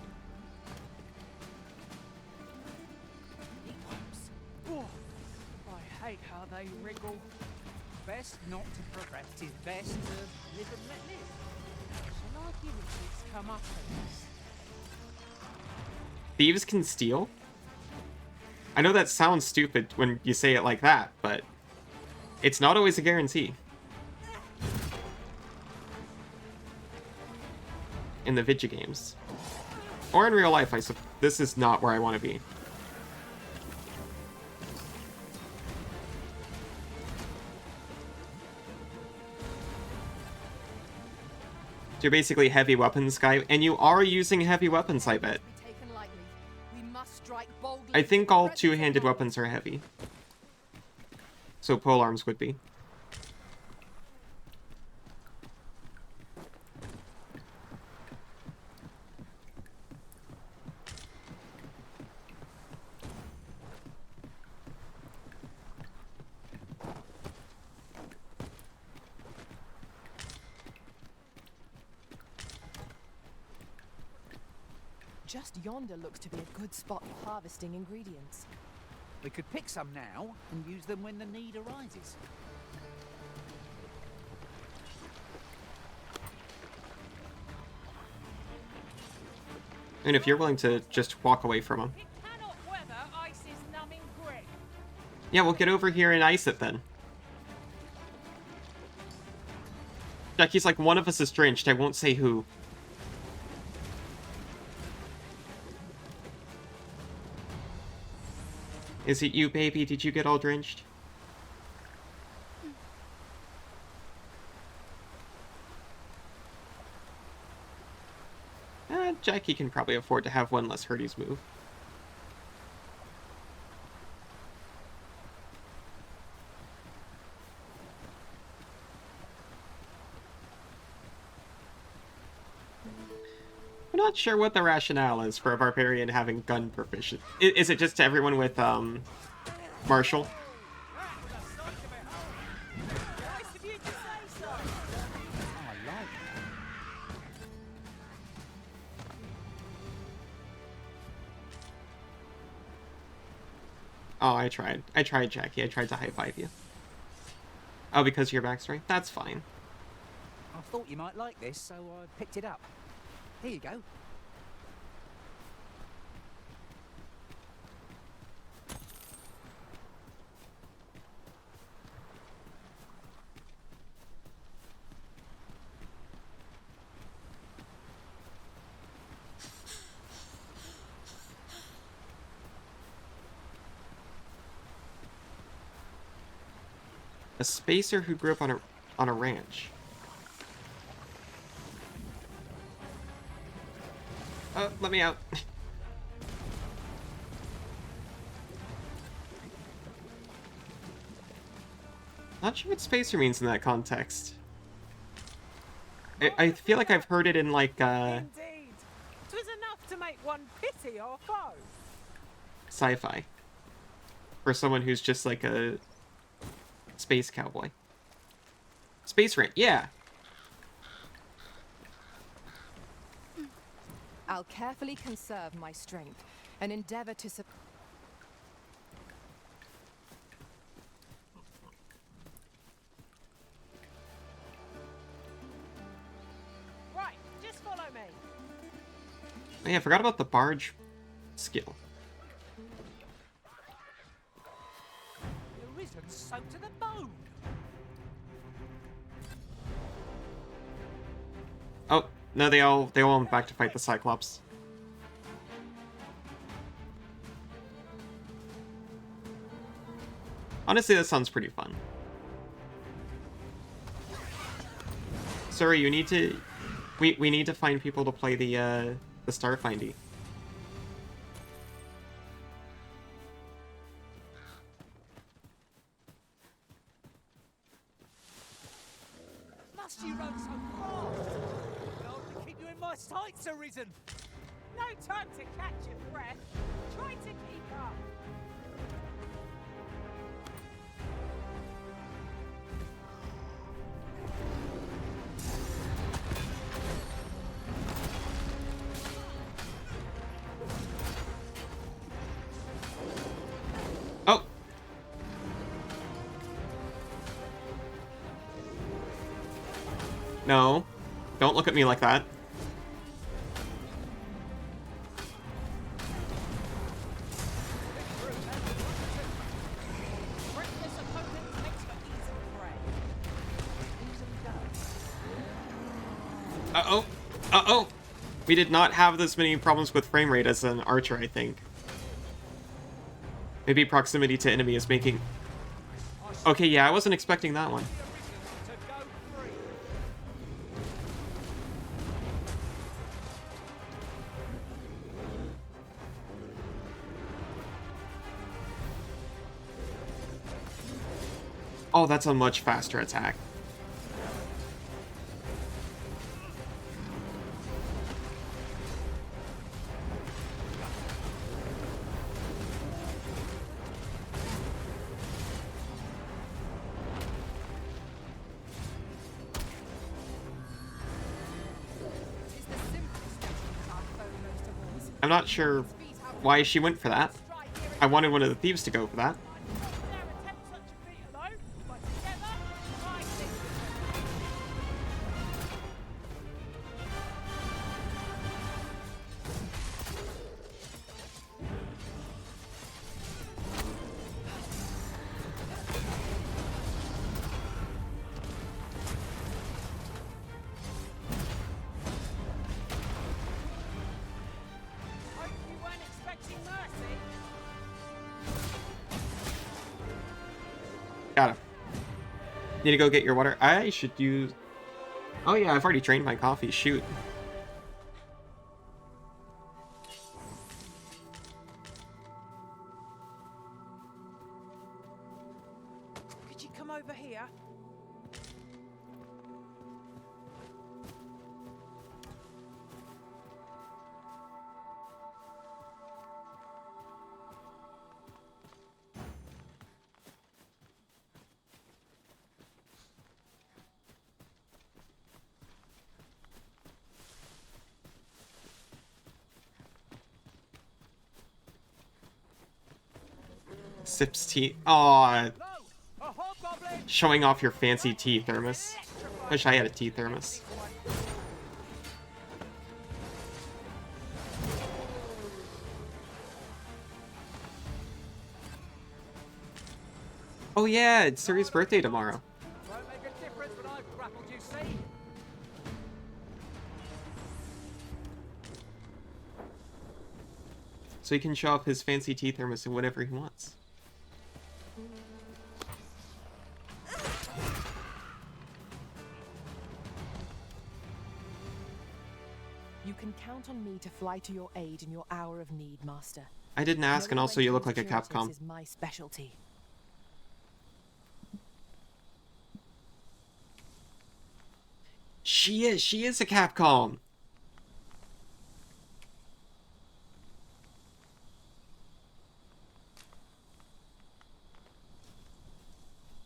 Oh, I hate how they wriggle. Best not to progress. Tis best to live and let live. Shall I give it its come up Thieves can steal? I know that sounds stupid when you say it like that, but it's not always a guarantee. In the video games. Or in real life, this is not where I want to be. So you're basically heavy weapons guy, and you are using heavy weapons, I bet. I think all two-handed weapons are heavy. So polearms would be. Just yonder looks to be a good spot for harvesting ingredients. We could pick some now and use them when the need arises. And if you're willing to just walk away from him. Yeah, we'll get over here and ice it then. Jackie's like, one of us is drenched, I won't say who. Is it you, baby? Did you get all drenched? Jackie can probably afford to have one less Hurdy's move. I'm not sure what the rationale is for a barbarian having gun proficiency. Is it just to everyone with, martial? Oh, I tried. I tried, Jackie. I tried to high-five you. Oh, because of your backstory? That's fine. I thought you might like this, so I picked it up. Here you go. A spacer who grew up on a ranch. Let me out. Not sure what spacer means in that context. I feel like I've heard it in like Indeed. 'Twas enough to make one pity our foe. Sci-fi. For someone who's just like a space cowboy. Space ranch, yeah. I'll carefully conserve my strength and endeavor to Right, just follow me. Oh yeah, I forgot about the barge skill. You're risen soaked to the bone. Oh, no, they all went back to fight the Cyclops. Honestly, that sounds pretty fun. Sorry, you need to... We need to find people to play the Starfindy. Must you run so fast? I'll keep you in my sights, Arisen. No time to catch your breath. Try to keep up. Oh! No. Don't look at me like that. Uh-oh. Uh-oh. We did not have this many problems with frame rate as an archer, I think. Maybe proximity to enemy is making... Okay, yeah, I wasn't expecting that one. Oh, that's a much faster attack. I'm not sure why she went for that. I wanted one of the thieves to go for that. Got him. Need to go get your water. I should use... Oh yeah, I've already drained my coffee. Shoot. Could you come over here? Sips tea. Aw. Showing off your fancy tea thermos. Wish I had a tea thermos. Oh yeah, it's Suri's birthday tomorrow. Won't make a difference when I've grappled you, see? So he can show off his fancy tea thermos and whatever he wants. You can count on me to fly to your aid in your hour of need, Master. I didn't ask, and also you look like a Capcom. Is my specialty. She is a Capcom.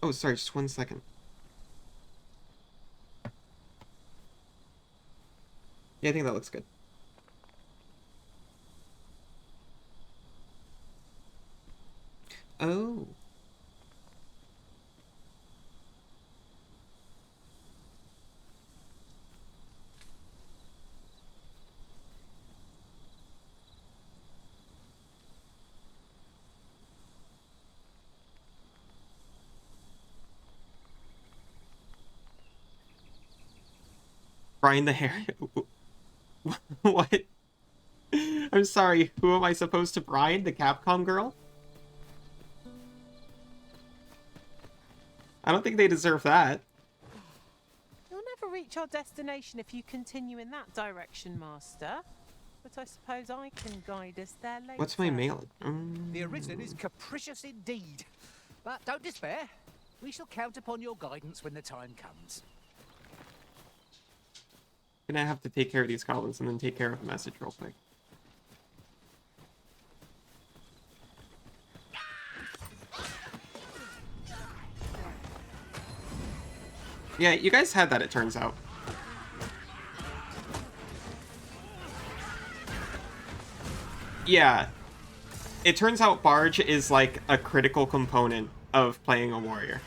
Oh, sorry, just 1 second. Yeah, I think that looks good. Oh. Brian the hair. What? I'm sorry, who am I supposed to brine? The Capcom girl? I don't think they deserve that. You'll never reach our destination if you continue in that direction, Master. But I suppose I can guide us there later. What's my mail? The Arisen is capricious indeed. But don't despair. We shall count upon your guidance when the time comes. Gonna have to take care of these goblins and then take care of the message real quick. Yeah, you guys had that, it turns out. Yeah. It turns out Barge is like a critical component of playing a warrior.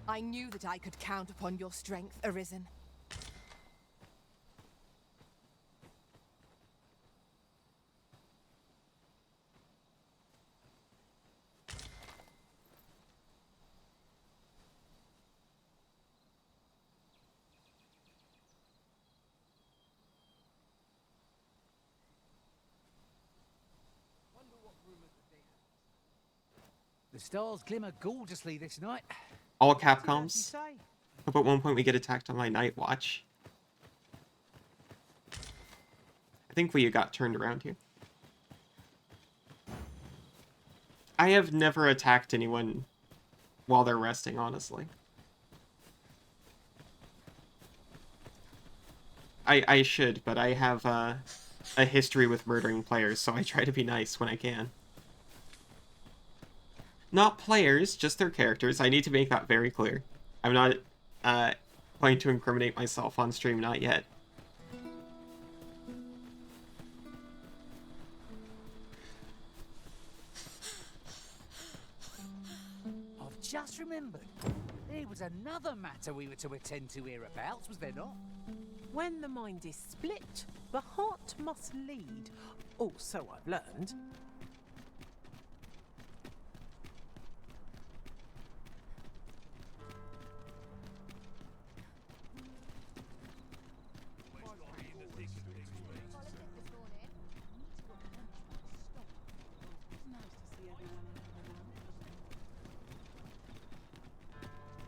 I knew that I could count upon your strength, Arisen. The stars glimmer gorgeously this night. All Capcoms. Hope at one point we get attacked on my night watch. I think we got turned around here. I have never attacked anyone while they're resting, honestly. I should, but I have a history with murdering players, so I try to be nice when I can. Not players, just their characters. I need to make that very clear. I'm not going to incriminate myself on stream, not yet. I've just remembered. There was another matter we were to attend to hereabouts, was there not? When the mind is split, the heart must lead. Oh, so I've learned.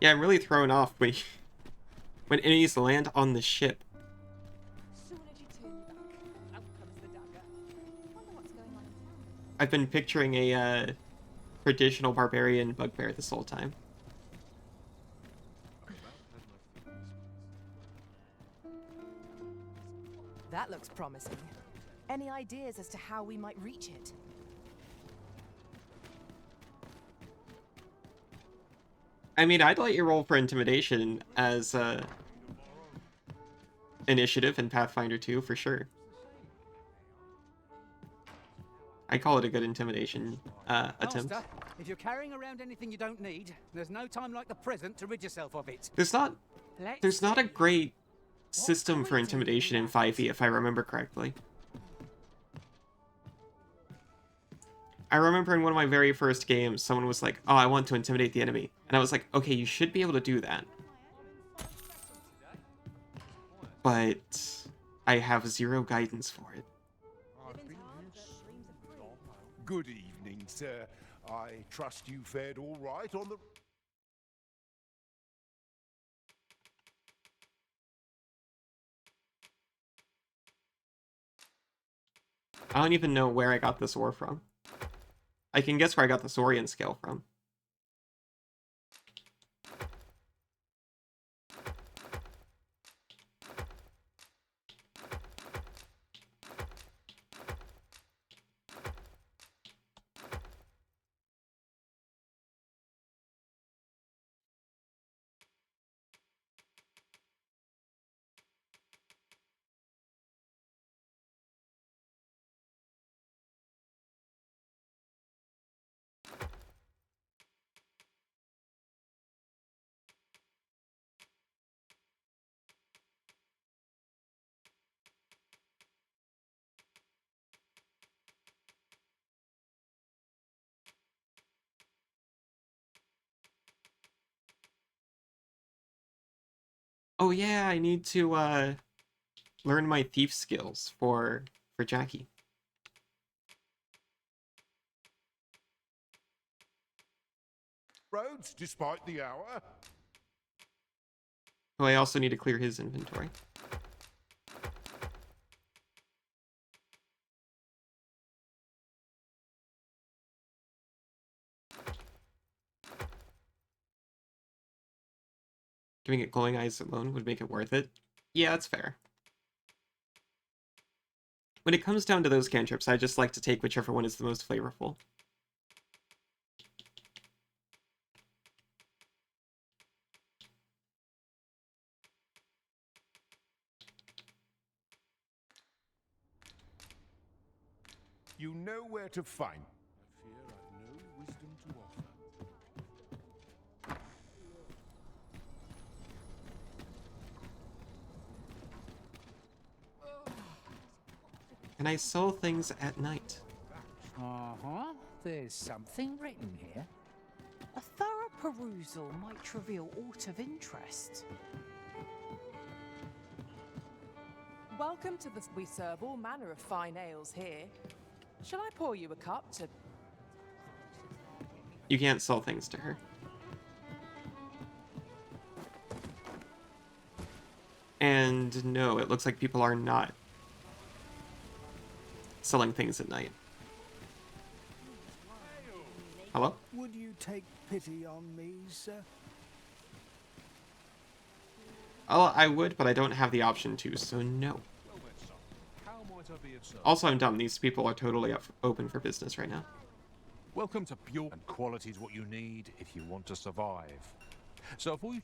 Yeah, I'm really thrown off when enemies land on the ship. I've been picturing a traditional barbarian bugbear this whole time. That looks promising. Any ideas as to how we might reach it? I mean, I'd let you roll for intimidation as initiative in Pathfinder 2 for sure. I call it a good intimidation attempt. Master, if you're carrying around anything you don't need, there's no time like the present to rid yourself of it. There's not a great system for intimidation in 5e, if I remember correctly. I remember in one of my very first games, someone was like, "Oh, I want to intimidate the enemy," and I was like, "Okay, you should be able to do that, but I have zero guidance for it." Good evening, sir. I trust you fared all right on the... I don't even know where I got this ore from. I can guess where I got the Saurian scale from. Oh yeah, I need to learn my thief skills for Jackie. Roads, despite the hour. Oh, I also need to clear his inventory. Giving it glowing eyes alone would make it worth it. Yeah, that's fair. When it comes down to those cantrips, I just like to take whichever one is the most flavorful. You know where to find. I fear I've no wisdom to offer. Can I sell things at night? Uh-huh. There's something written here. A thorough perusal might reveal aught of interest. Welcome to the... We serve all manner of fine ales here. Shall I pour you a cup to... You can't sell things to her. And no, it looks like people are not selling things at night. Hello? Would you take pity on me, sir? Oh, I would, but I don't have the option to, so no. Also, I'm dumb. These people are totally open for business right now. Welcome to Pure, and quality is what you need if you want to survive. So if we...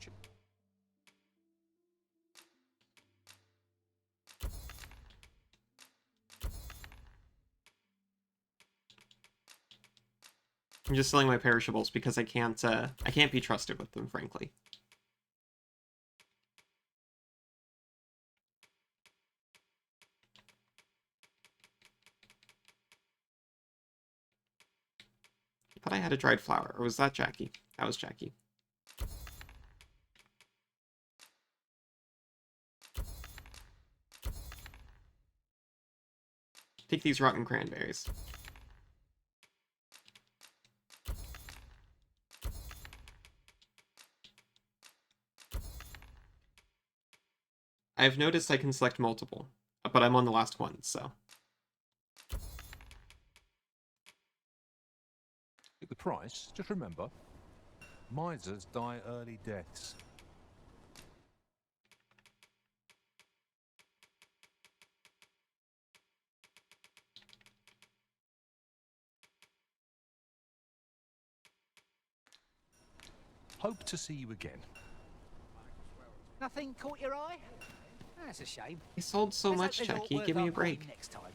I'm just selling my perishables because I can't be trusted with them, frankly. I thought I had a dried flower, or was that Jackie? That was Jackie. Take these rotten cranberries. I've noticed I can select multiple, but I'm on the last one, so. The price, just remember, misers die early deaths. Hope to see you again. Nothing caught your eye? That's a shame. I sold so much, Jackie. Give me a break. Next time.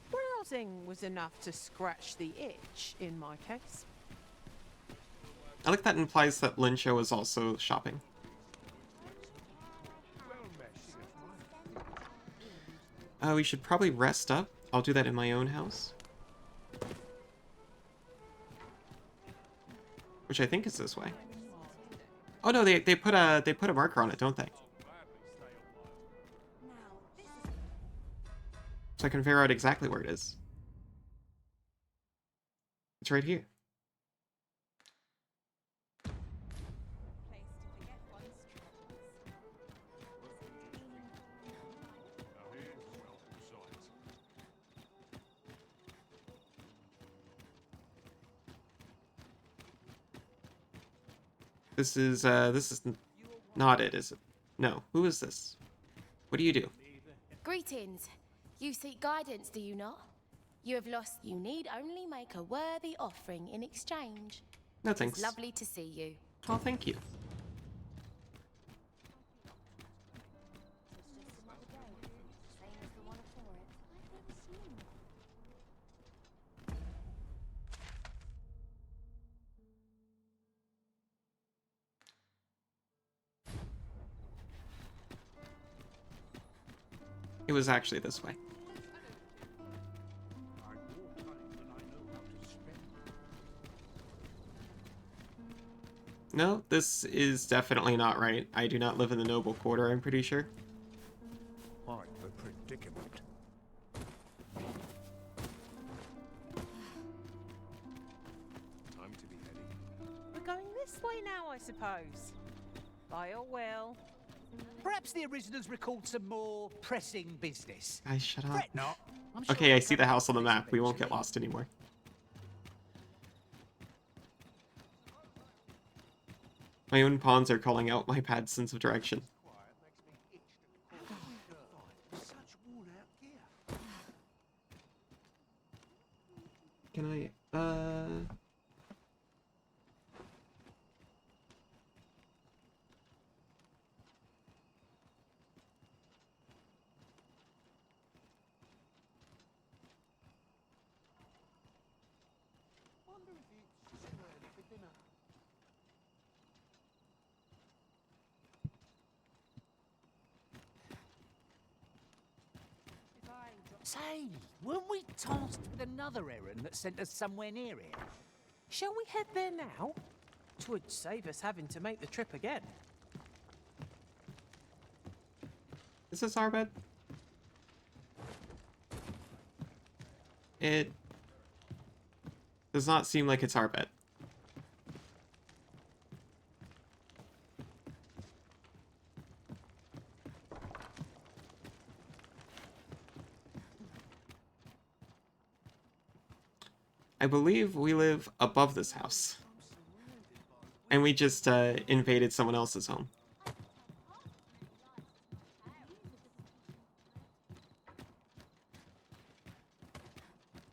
Browsing was enough to scratch the itch in my case. I like that implies that Lincho is also shopping. We should probably rest up. I'll do that in my own house. Which I think is this way. Oh no, they put a marker on it, don't they? So I can figure out exactly where it is. It's right here. This is not it, is it? No. Who is this? What do you do? Greetings. You seek guidance, do you not? You have lost. You need only make a worthy offering in exchange. No thanks. It's lovely to see you. Oh, thank you. It was actually this way. No, this is definitely not right. I do not live in the noble quarter, I'm pretty sure. Quite the predicament. Time to be heading. We're going this way now, I suppose. By your will. Perhaps the originals recalled some more pressing business. Guys, shut up. Fret not. I'm sure Okay, I we'll see the come house on the across map. We won't get eventually. lost anymore. My own pawns are calling out my bad sense of direction. Can I, Say, weren't we tasked with another errand that sent us somewhere near here? Shall we head there now? 'Twould save us having to make the trip again. Is this our bed? It does not seem like it's our bed. I believe we live above this house. And we just invaded someone else's home.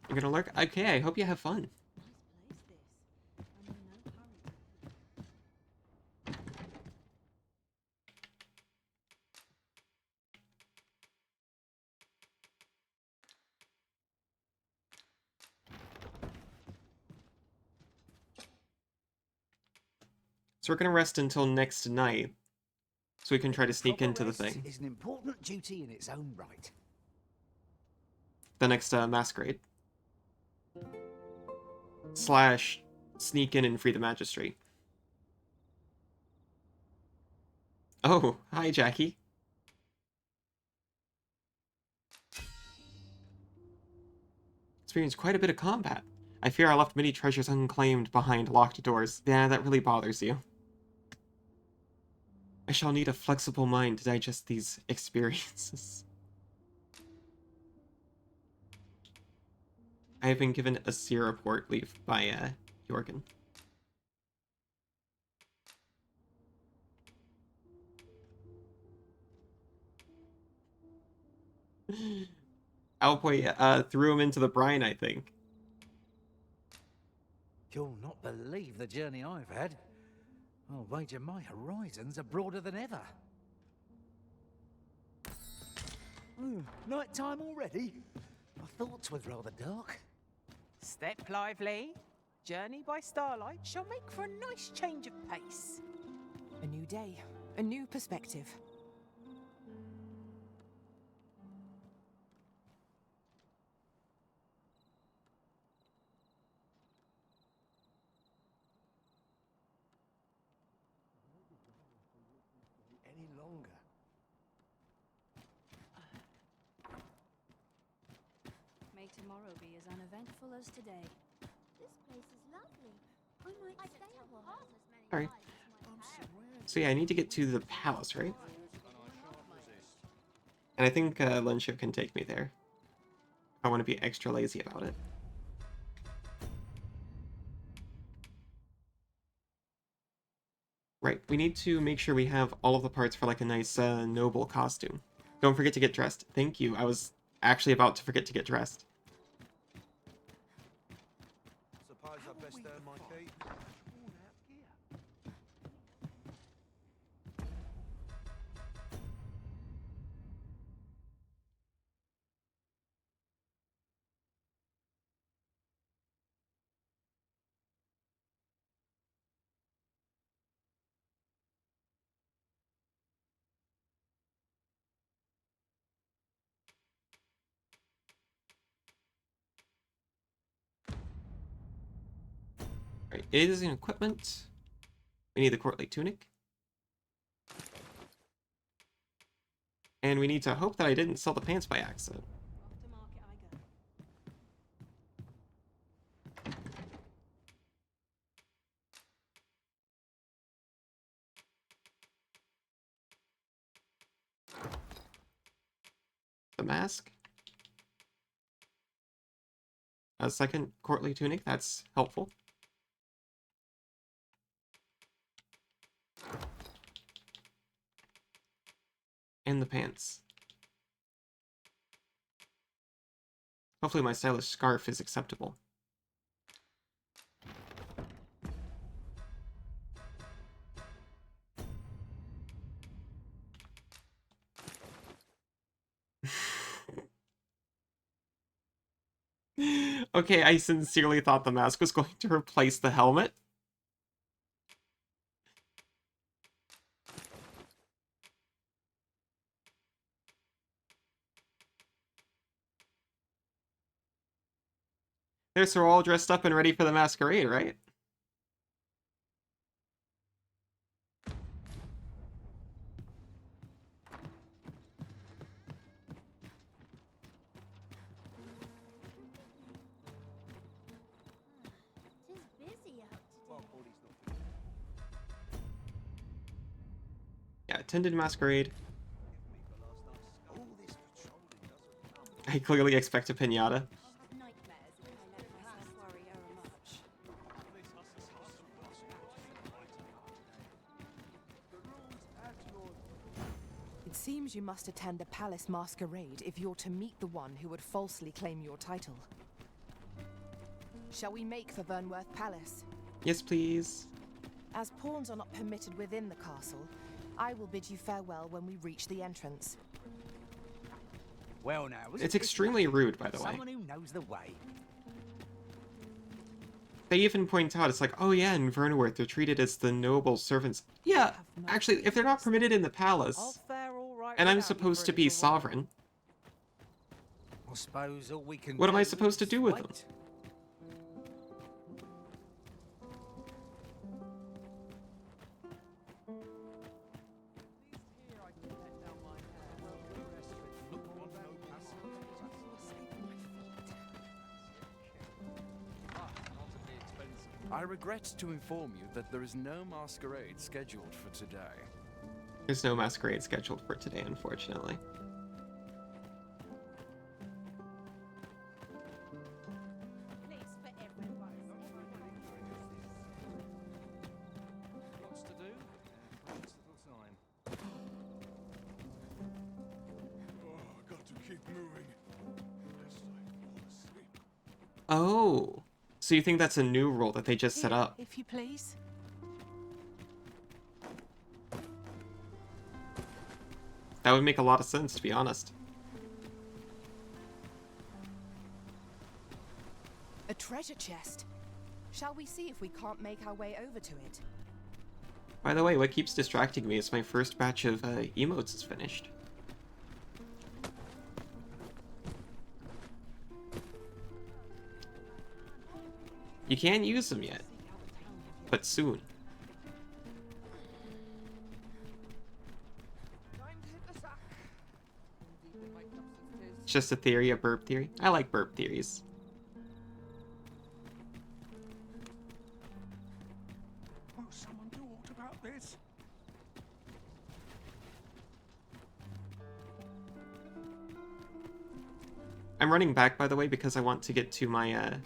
You're gonna lurk? Okay, I hope you have fun. So we're gonna rest until next night, so we can try to sneak into the thing. Is an important duty in its own right. The next masquerade. Slash sneak in and free the magistrate. Oh, hi Jackie. Experienced quite a bit of combat. I fear I left many treasures unclaimed behind locked doors. Yeah, that really bothers you. I shall need a flexible mind to digest these experiences. I have been given a seer report leaf by Jorgen. Owlboy threw him into the brine, I think. You'll not believe the journey I've had. I'll wager my horizons are broader than ever. Night time already? My thoughts was rather dark. Step lively. Journey by starlight shall make for a nice change of pace. A new day, a new perspective. Any longer. May tomorrow be as uneventful as today. This place is lovely. I might stay a while. Alright. So yeah, I need to get to the palace, right? And I think Lenshiv can take me there. I want to be extra lazy about it. Right, we need to make sure we have all of the parts for like a nice noble costume. Don't forget to get dressed. Thank you. I was actually about to forget to get dressed. Suppose I best earn my keep. Right, it is an equipment. We need the courtly tunic. And we need to hope that I didn't sell the pants by accident. The mask. A second courtly tunic, that's helpful. And the pants. Hopefully my stylish scarf is acceptable. Okay, I sincerely thought the mask was going to replace the helmet. There, so we're all dressed up and ready for the masquerade, right? Yeah, attended masquerade. I clearly expect a pinata. Nightmares if I let myself worry over seems you must attend a palace masquerade if you're to meet the one who would falsely claim your title. Shall we make for Vernworth Palace? Yes, please. As pawns are not permitted within the castle, I will bid you farewell when we reach the entrance. Well, now, It's extremely rude, by the way. Someone who knows the way. They even point out, it's like, oh yeah, in Vernworth, they're treated as the noble servants. Yeah, actually, if they're not permitted in the palace, and I'm supposed to be sovereign, I suppose all we can what am I do supposed to is do with wait. them? I regret to inform you that there is no masquerade scheduled for today. There's no masquerade scheduled for today, unfortunately. Lots to do, lots little time. Oh, I got to keep moving. Lest I fall asleep. Oh, so you think that's a new rule that they just set up? If you please. That would make a lot of sense, to be honest. A treasure chest. Shall we see if we can't make our way over to it? By the way, what keeps distracting me is my first batch of emotes is finished. You can't use them yet, but soon. It's just a theory, a burp theory. I like burp theories. Will someone do aught about this? I'm running back, by the way, because I want to get to my, I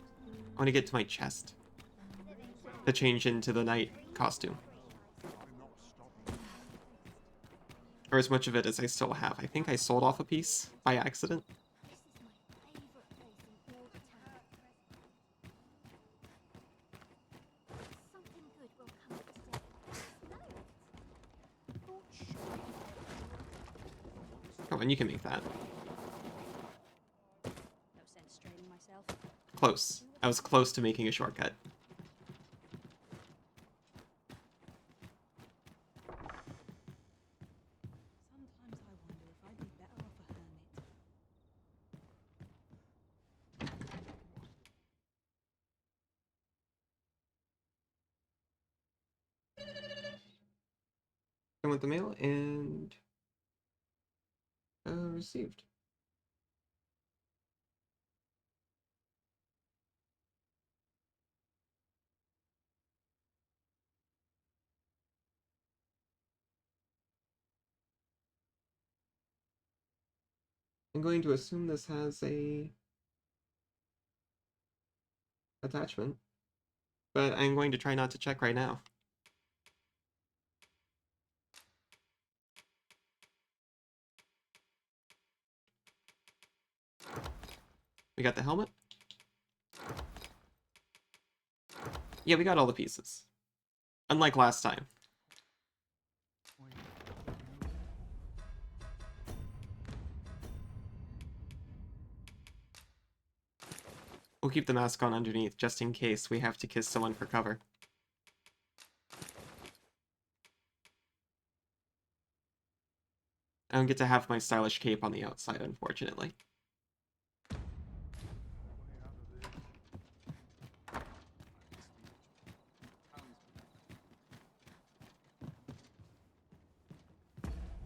want to get to my chest. To change into the knight costume. Or as much of it as I still have. I think I sold off a piece by accident. Come on, you can make that. No sense straining myself. Close. I was close to making a shortcut. Sometimes I wonder if I'd be better off a hermit. I went the mail and received. I'm going to assume this has a attachment, but I'm going to try not to check right now. We got the helmet. Yeah, we got all the pieces. Unlike last time. We'll keep the mask on underneath, just in case we have to kiss someone for cover. I don't get to have my stylish cape on the outside, unfortunately.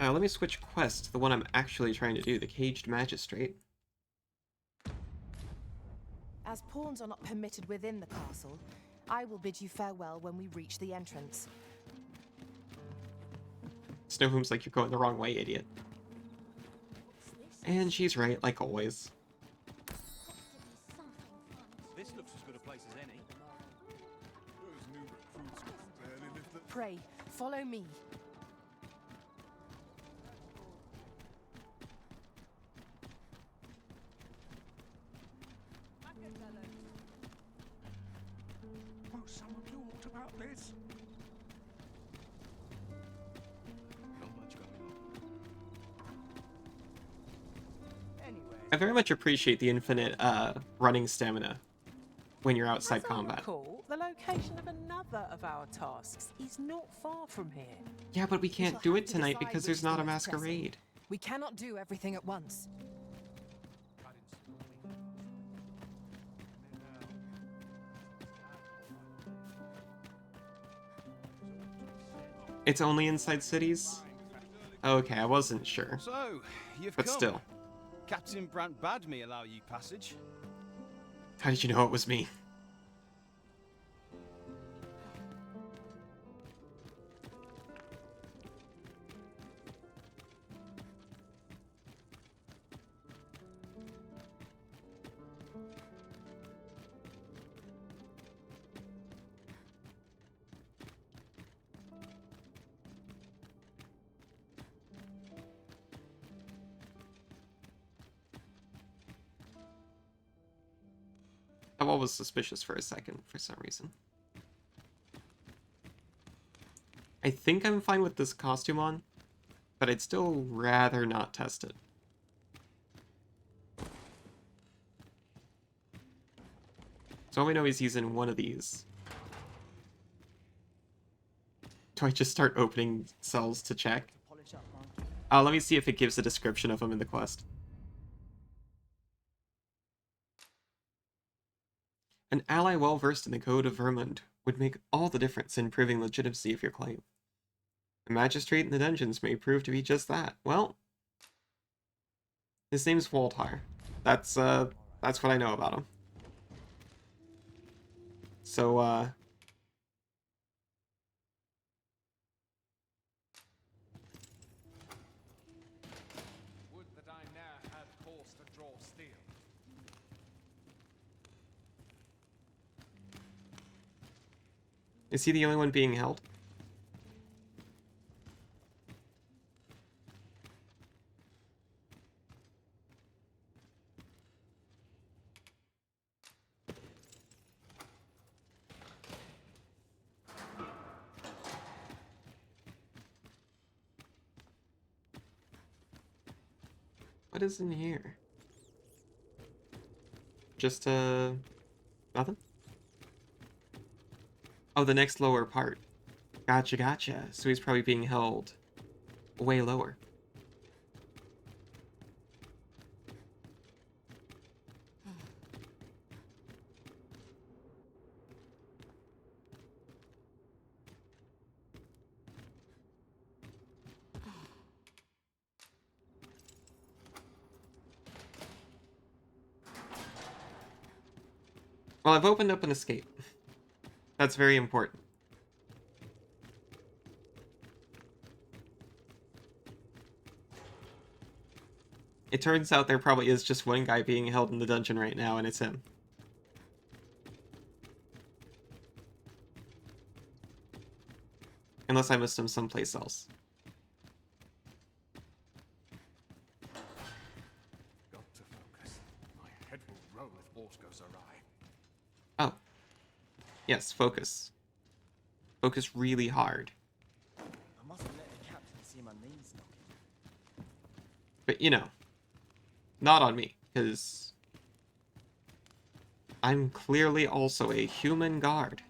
Let me switch quest to the one I'm actually trying to do, the Caged Magistrate. As pawns are not permitted within the castle, I will bid you farewell when we reach the entrance. Snowhoom's like, you're going the wrong way, idiot. And she's right, like always. This looks as good a place as any. Those new recruits can barely lift the... Pray, follow me. about this? Not much going on. Anyway, I very much appreciate the infinite running stamina when you're outside As I combat. recall, the location of another of our tasks is not far from here. Yeah, but we can't shall do have it to tonight decide because which there's is not the a most pressing. masquerade. We cannot do everything at once. It's only inside cities? Okay, I wasn't sure. So, you've But come. still. Captain Brant bade me allow you passage. How did you know it was me? I was suspicious for a second, for some reason. I think I'm fine with this costume on, but I'd still rather not test it. So all we know is he's in one of these. Do I just start opening cells to check? Let me see if it gives a description of him in the quest. An ally well versed in the code of Vermund would make all the difference in proving legitimacy of your claim. The magistrate in the dungeons may prove to be just that. Well, his name's Waldhar. That's what I know about him. So, Would that I now had force to draw steel. is he the only one being held? What is in here? Just, nothing? Oh, the next lower part. Gotcha, gotcha. So he's probably being held way lower. Well, I've opened up an escape. That's very important. It turns out there probably is just one guy being held in the dungeon right now, and it's him. Unless I missed him someplace else. Got to focus. My head will roll if aught goes awry. Oh. Yes, focus. Focus really hard. I mustn't let the captain see my knees knocking. But, you know, not on me, because I'm clearly also a human guard.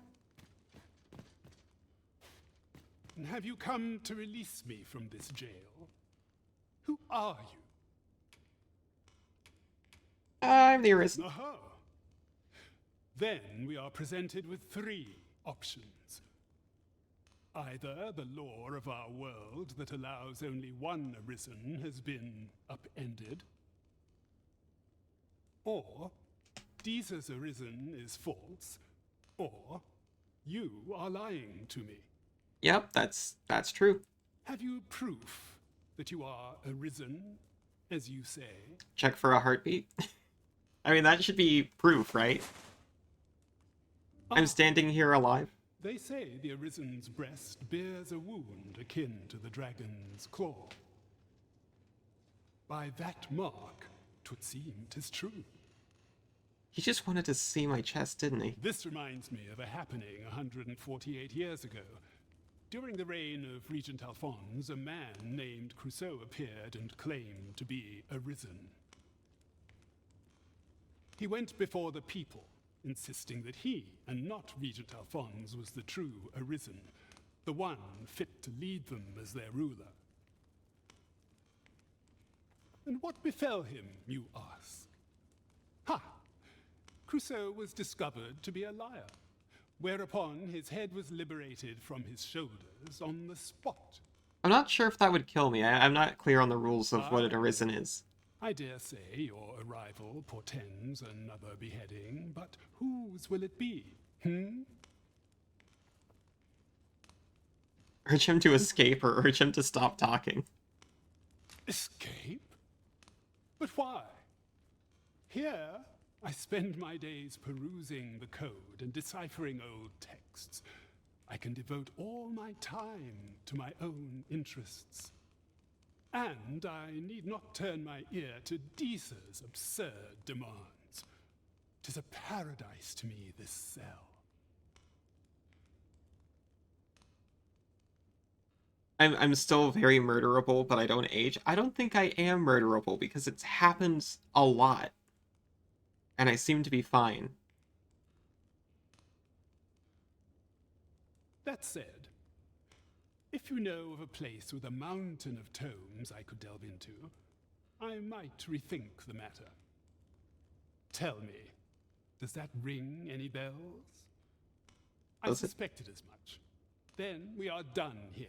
And have you come to release me from this jail? Who are you? I'm the Arisen. Aha! Then we are presented with three options. Either the law of our world that allows only one Arisen has been upended, or Deeza's Arisen is false, or you are lying to me. Yep, that's true. Have you proof that you are Arisen, as you say? Check for a heartbeat. I mean, that should be proof, right? I'm standing here alive. They say the Arisen's breast bears a wound akin to the dragon's claw. By that mark, 'twould seem 'tis true. He just wanted to see my chest, didn't he? This reminds me of a happening 148 years ago. During the reign of Regent Alphonse, a man named Crusoe appeared and claimed to be arisen. He went before the people, insisting that he, and not Regent Alphonse, was the true arisen, the one fit to lead them as their ruler. And what befell him, you ask? Ha! Crusoe was discovered to be a liar, whereupon his head was liberated from his shoulders on the spot. I'm not sure if that would kill me. I'm not clear on the rules of what an arisen is. I dare say your arrival portends another beheading, but whose will it be? Urge him to escape or urge him to stop talking. Escape? But why? Here, I spend my days perusing the code and deciphering old texts. I can devote all my time to my own interests. And I need not turn my ear to Deesa's absurd demands. 'Tis a paradise to me, this cell. I'm still very murderable, but I don't age. I don't think I am murderable because it's happened a lot. And I seem to be fine. That said, if you know of a place with a mountain of tomes I could delve into, I might rethink the matter. Tell me, does that ring any bells? I suspected as much. Then we are done here.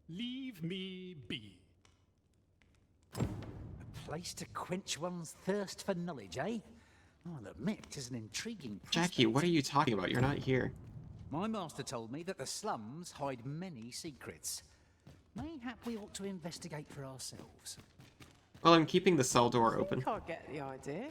Leave me be. A place to quench one's thirst for knowledge, eh? I'll admit, 'tis an intriguing prospect. Jackie, what are you talking about? You're not here. My master told me that the slums hide many secrets. Mayhap we ought to investigate for ourselves. Well, I'm keeping the cell door open. I can't get the idea.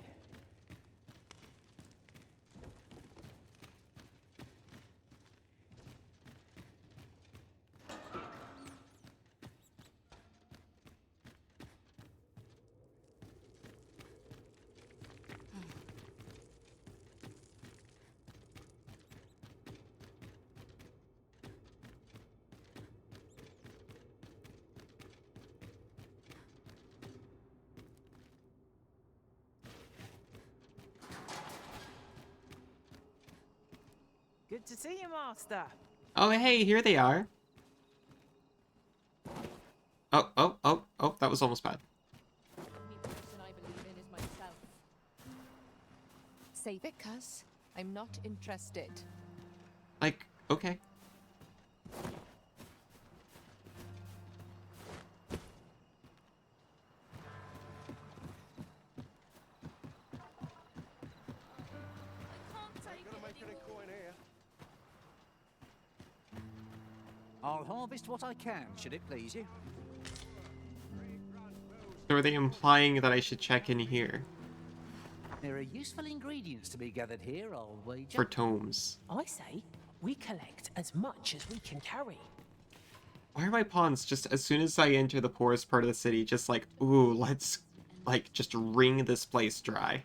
Good to see you, Master. Oh, hey, here they are. Oh, that was almost bad. Save it, cuz. I'm not interested. Like, okay. I'll harvest what I can, should it please you. So are they implying that I should check in here? There are useful ingredients to be gathered here, I'll wager. For tomes. I say we collect as much as we can carry. Why are my pawns just as soon as I enter the poorest part of the city, just like, ooh, let's, like, just wring this place dry?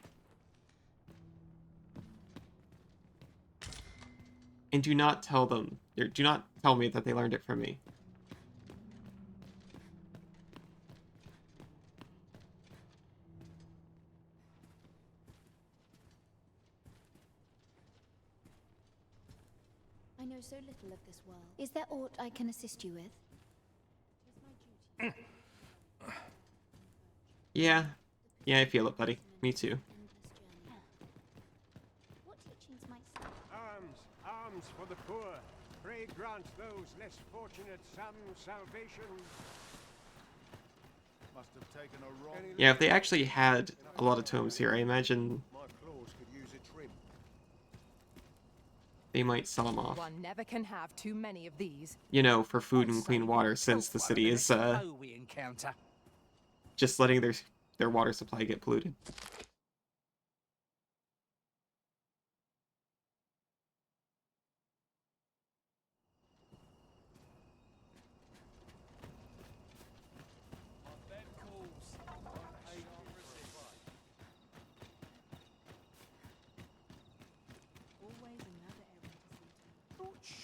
And do not tell them, or do not tell me that they learned it from me. I know so little of this world. Is there aught I can assist you with? Yeah, I feel it, buddy. Me too. What teachings might Arms for the poor. Pray grant those less fortunate some salvation. Must have taken a wrong. Yeah, if they actually had a lot of tomes here, I imagine My claws could use a trim. they might sell them off. One never can have too many of these. You know, for food and clean water, since the city is, we encounter. just letting their water supply get polluted.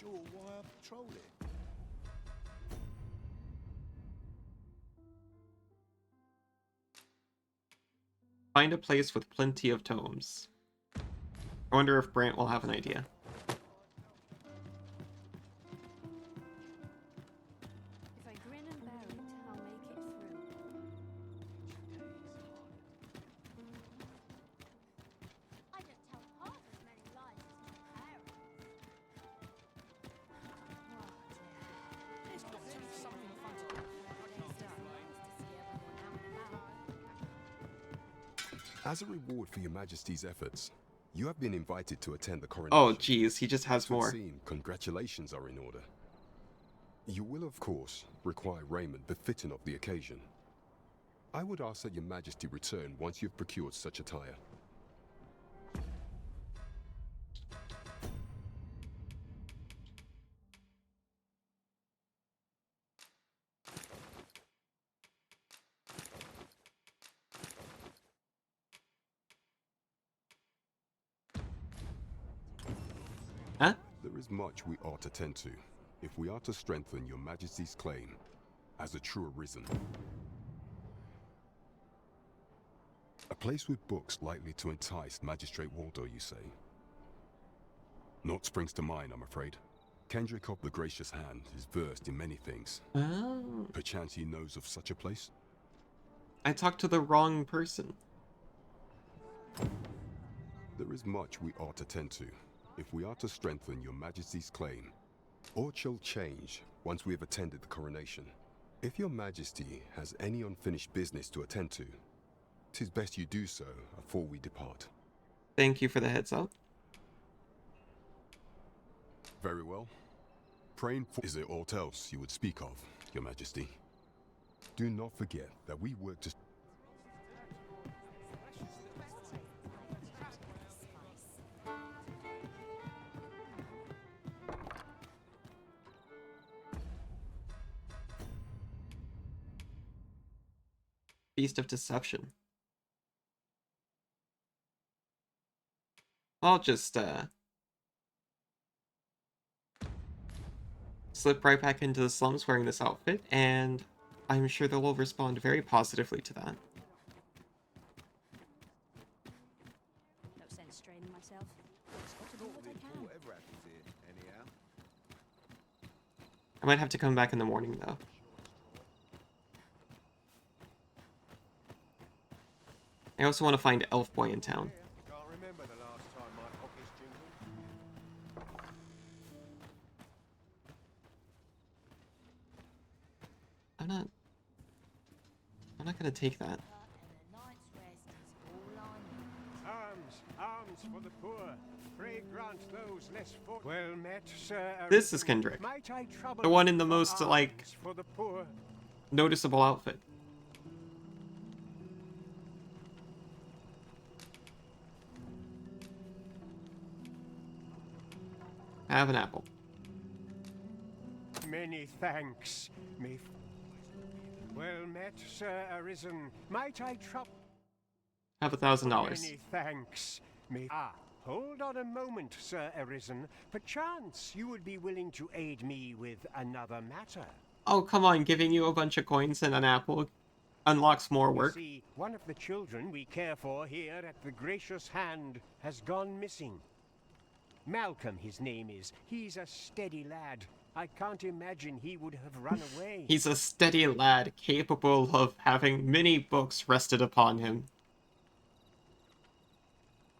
sure why I patrol it. Find a place with plenty of tomes. I wonder if Brant will have an idea. If I grin and bear it, I'll make it through. I don't tell half as many lies as my parents. There's got to be something fun to do. As a reward for your Majesty's efforts, you have been invited to attend the coronation. Oh, geez, he just has It would more. seem congratulations are in order. You will, of course, require raiment befitting of the occasion. I would ask that your Majesty return once you've procured such attire. Huh? There is much we ought to tend to, if we are to strengthen your Majesty's claim as a true Arisen. A place with books likely to entice Magistrate Waldo, you say? Naught springs to mind, I'm afraid. Kendrick of the Gracious Hand is versed in many things. Oh. Perchance he knows of such a place? I talked to the wrong person. There is much we ought to tend to, if we are to strengthen your Majesty's claim. Aught shall change once we have attended the coronation. If your Majesty has any unfinished business to attend to, 'tis best you do so afore we depart. Thank you for the heads up. Very well. Praying for... Is there aught else you would speak of, your Majesty? Do not forget that we work to... Beast of Deception. I'll just, slip right back into the slums wearing this outfit, and I'm sure they'll all respond very positively to that. No sense straining myself. Just got to do what I can. Whatever happens here, anyhow. I might have to come back in the morning, though. I also want to find Elf Boy in town. Can't remember the last time my pockets jingled. I'm not gonna take that. Arms for the poor. Pray grant those less fortunate. Well met, sir. This is Kendrick. Might I trouble The one in the you most, for like, alms for the poor? noticeable outfit. Have an apple. Many thanks. Well met, Sir Arisen. Might I trouble? Have $1,000. Many thanks. Hold on a moment, Sir Arisen. Perchance you would be willing to aid me with another matter. Oh, come on, giving you a bunch of coins and an apple unlocks more work. You see, one of the children we care for here at the Gracious Hand has gone missing. Malcolm, his name is. He's a steady lad. I can't imagine he would have run away. He's a steady lad, capable of having many books rested upon him.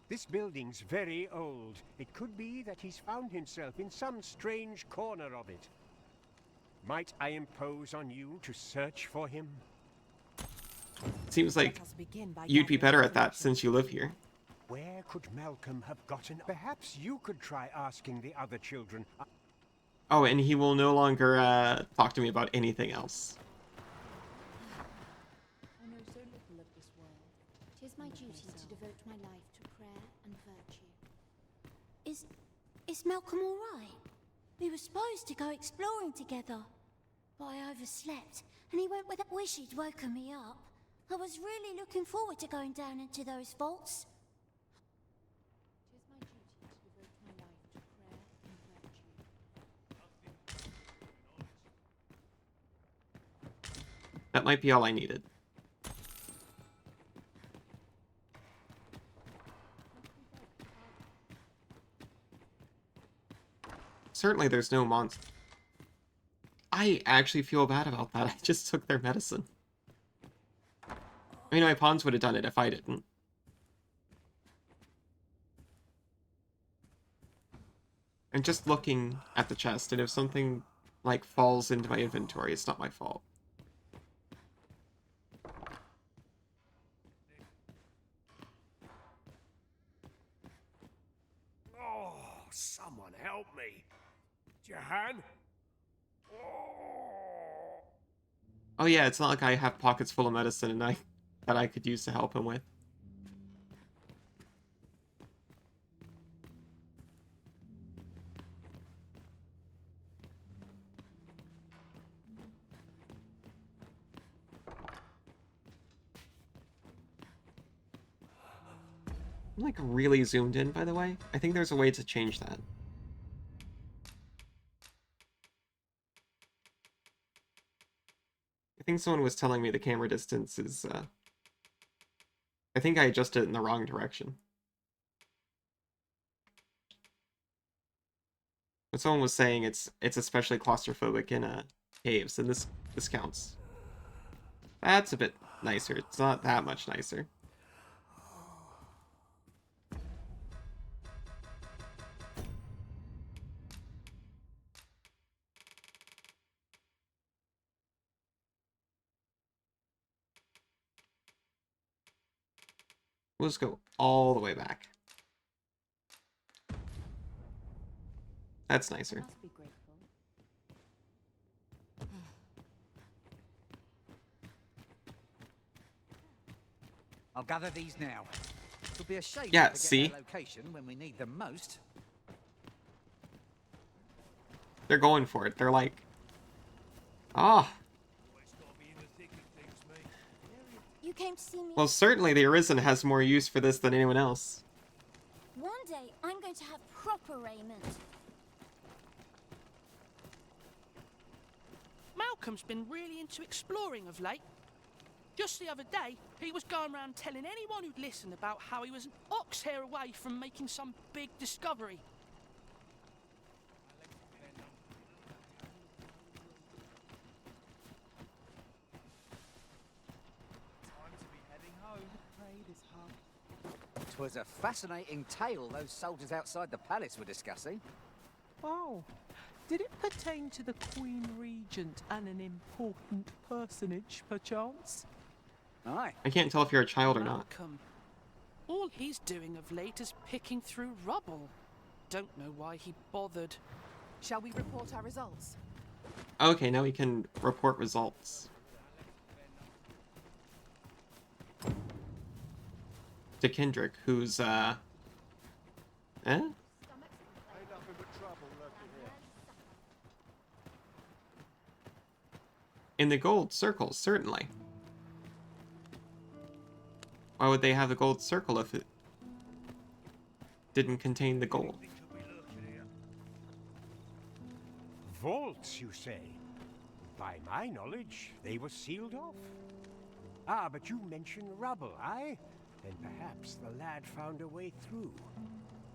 This building's very old. It could be that he's found himself in some strange corner of it. Might I impose on you to search for him? Seems like you'd be better at that since you live here. Where could Malcolm have gotten? Perhaps you could try asking the other children. Oh, and he will no longer talk to me about anything else. I know so little of this world. 'Tis my duty to devote my life to prayer and virtue. Is Malcolm all right? We were supposed to go exploring together, but I overslept, and he went with that wish he'd woken me up. I was really looking forward to going down into those vaults. That might be all I needed. Certainly there's no monster. I actually feel bad about that. I just took their medicine. I mean, my pawns would have done it if I didn't. I'm just looking at the chest, and if something, like, falls into my inventory, it's not my fault. Oh, someone help me. Jahan? Oh yeah, it's not like I have pockets full of medicine and that I could use to help him with. I'm like really zoomed in, by the way. I think there's a way to change that. I think someone was telling me the camera distance is, I think I adjusted it in the wrong direction. But someone was saying it's especially claustrophobic in caves, and this counts. That's a bit nicer. It's not that much nicer. We'll just go all the way back. That's nicer. I'll gather these now. It'll be a shame Yeah, to forget see? their location when we need them most. They're going for it. They're like, ah. You came to see me? Well, certainly the Arisen has more use for this than anyone else. One day, I'm going to have proper raiment. Malcolm's been really into exploring of late. Just the other day, he was going around telling anyone who'd listen about how he was an ox hair away from making some big discovery. Twas a fascinating tale those soldiers outside the palace were discussing. Oh, did it pertain to the Queen Regent and an important personage, perchance? Aye. I can't tell if you're a child or not. Malcolm. All he's doing of late is picking through rubble. Don't know why he bothered. Shall we report our results? Okay, now we can report results. To Kendrick, who's, Eh? In the gold circle, certainly. Why would they have the gold circle if it didn't contain the gold? Vaults, you say? By my knowledge, they were sealed off. Ah, but you mention rubble, aye? Then perhaps the lad found a way through.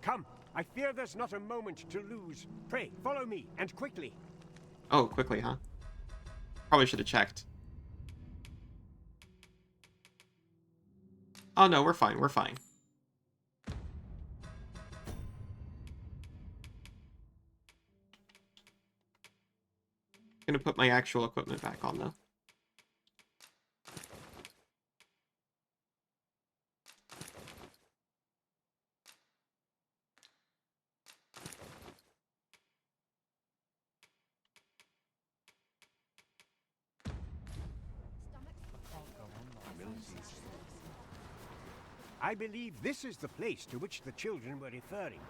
Come, I fear there's not a moment to lose. Pray, follow me, and quickly. Oh, quickly, huh? Probably should have checked. Oh no, we're fine, we're fine. Gonna put my actual equipment back on though. I believe this is the place to which the children were referring.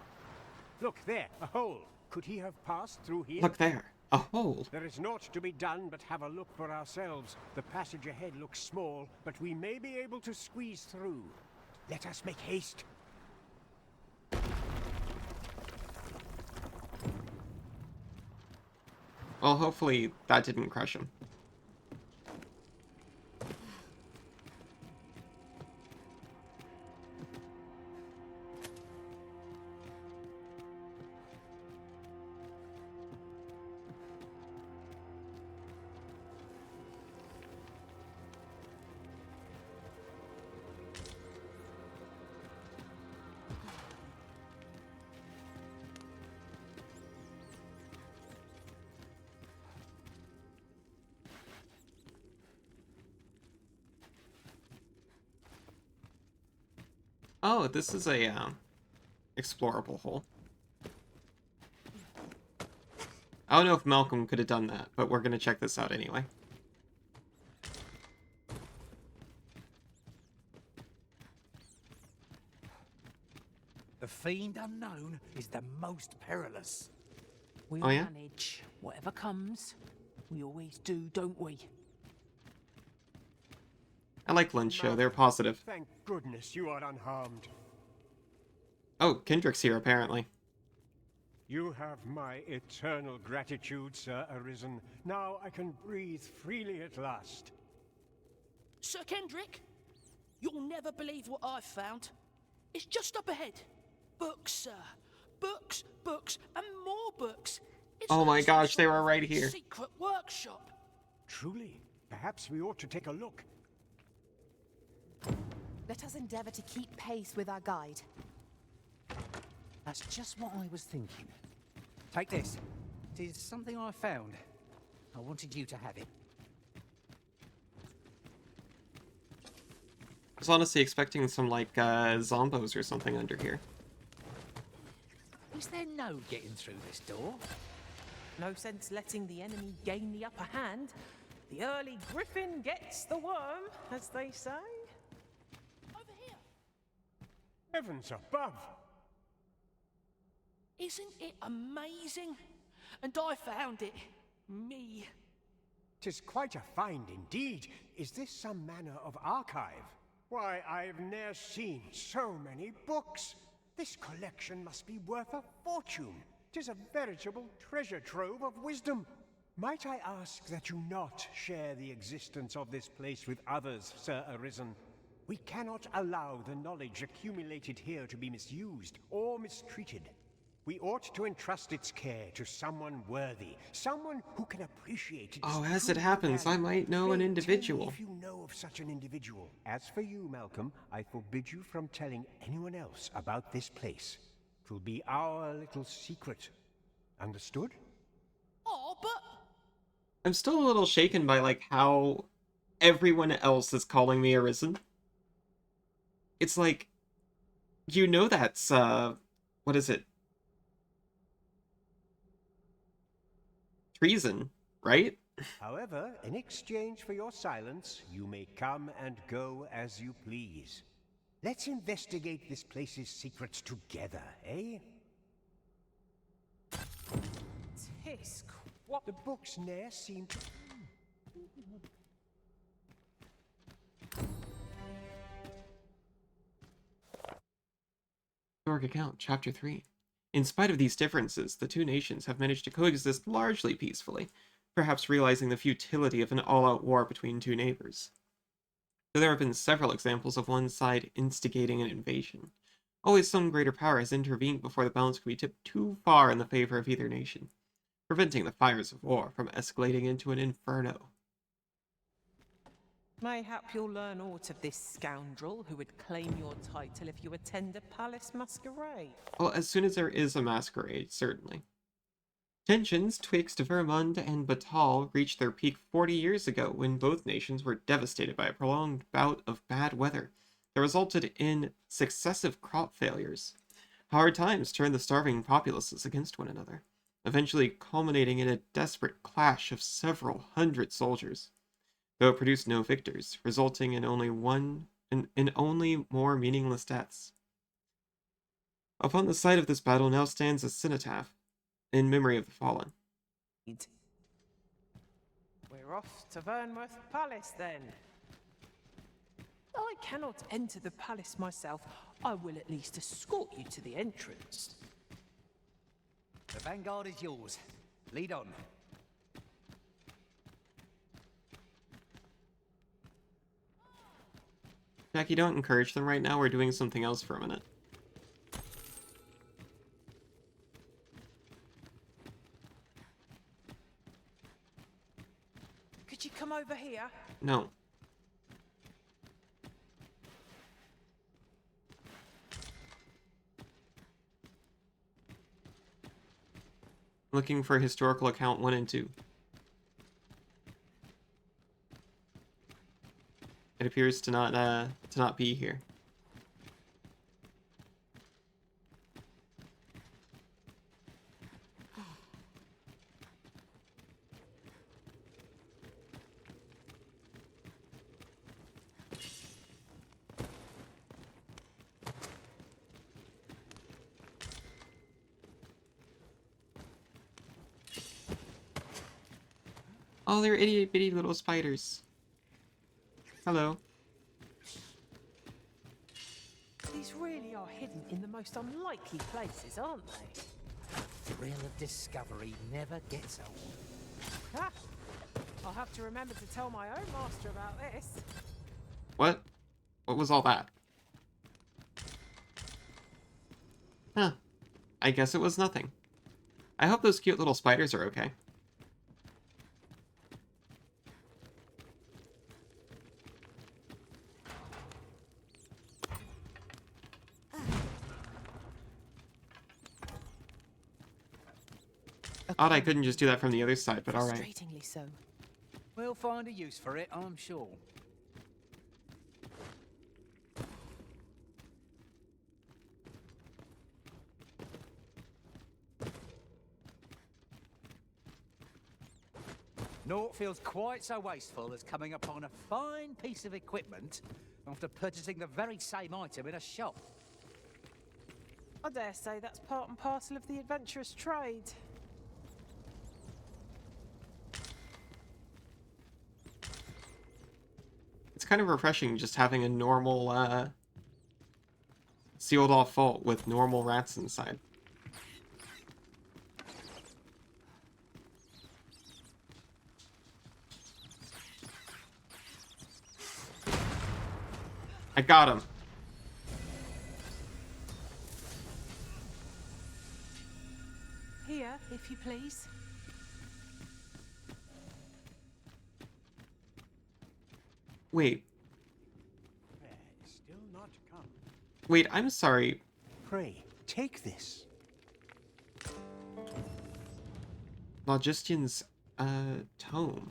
Look there, a hole. Could he have passed through here? Look there, a hole. There is naught to be done but have a look for ourselves. The passage ahead looks small, but we may be able to squeeze through. Let us make haste. Well, hopefully that didn't crush him. Oh, this is a explorable hole. I don't know if Malcolm could have done that, but we're gonna check this out anyway. The Fiend Unknown is the most perilous. We'll Oh, yeah? manage. Whatever comes, we always do, don't we? I like Lynn's show. They're positive. Thank goodness you are unharmed. Oh, Kendrick's here, apparently. You have my eternal gratitude, Sir Arisen. Now I can breathe freely at last. Sir Kendrick, you'll never believe what I've found. It's just up ahead. Books, sir. Books, books, and more books. It's Oh my like gosh, some they sort were of right here. Secret workshop. Truly, perhaps we ought to take a look. Let us endeavour to keep pace with our guide. That's just what I was thinking. Take this. It is something I found. I wanted you to have it. I was honestly expecting some, like, zombos or something under here. Is there no getting through this door? No sense letting the enemy gain the upper hand. The early griffin gets the worm, as they say. Over here. Heavens above! Isn't it amazing? And I found it. Me. 'Tis quite a find indeed. Is this some manner of archive? Why, I've ne'er seen so many books. This collection must be worth a fortune. 'Tis a veritable treasure trove of wisdom. Might I ask that you not share the existence of this place with others, Sir Arisen? We cannot allow the knowledge accumulated here to be misused or mistreated. We ought to entrust its care to someone worthy, someone who can appreciate its Oh, as true it happens, I value. might know an Pray, individual. tell me if you know of such an individual. As for you, Malcolm, I forbid you from telling anyone else about this place. 'Twill be our little secret. Understood? Oh, but... I'm still a little shaken by, like, how everyone else is calling me Arisen. It's like, you know that's, what is it? Treason, right? However, in exchange for your silence, you may come and go as you please. Let's investigate this place's secrets together, eh? Tisk, what? The books ne'er seem to... Historic account, Chapter 3. In spite of these differences, the two nations have managed to coexist largely peacefully, perhaps realizing the futility of an all-out war between two neighbors. Though there have been several examples of one side instigating an invasion, always some greater power has intervened before the balance can be tipped too far in the favor of either nation, preventing the fires of war from escalating into an inferno. Mayhap you'll learn aught of this scoundrel who would claim your title if you attend a palace masquerade. Well, as soon as there is a masquerade, certainly. Tensions twixt Vermund and Batal reached their peak 40 years ago when both nations were devastated by a prolonged bout of bad weather that resulted in successive crop failures. Hard times turned the starving populaces against one another, eventually culminating in a desperate clash of several hundred soldiers, though it produced no victors, resulting in only more meaningless deaths. Upon the site of this battle now stands a cenotaph in memory of the fallen. We're off to Vernworth Palace then. I cannot enter the palace myself. I will at least escort you to the entrance. The vanguard is yours. Lead on. Jackie, don't encourage them right now. We're doing something else for a minute. Could you come over here? No. Looking for historical account 1 and 2. It appears to not be here. Oh, they're itty bitty little spiders. Hello. These really are hidden in the most unlikely places, aren't they? The thrill of discovery never gets old. Ha! I'll have to remember to tell my own master about this. What? What was all that? Huh. I guess it was nothing. I hope those cute little spiders are okay. Odd I couldn't just do that from the other side, but alright. Frustratingly so. We'll find a use for it, I'm sure. Naught feels quite so wasteful as coming upon a fine piece of equipment after purchasing the very same item in a shop. I dare say that's part and parcel of the adventurous trade. It's kind of refreshing just having a normal, sealed off vault with normal rats inside. I got him. Here, if you please. Wait. Still not come. Wait, I'm sorry. Pray, take this. Logistian's, tome.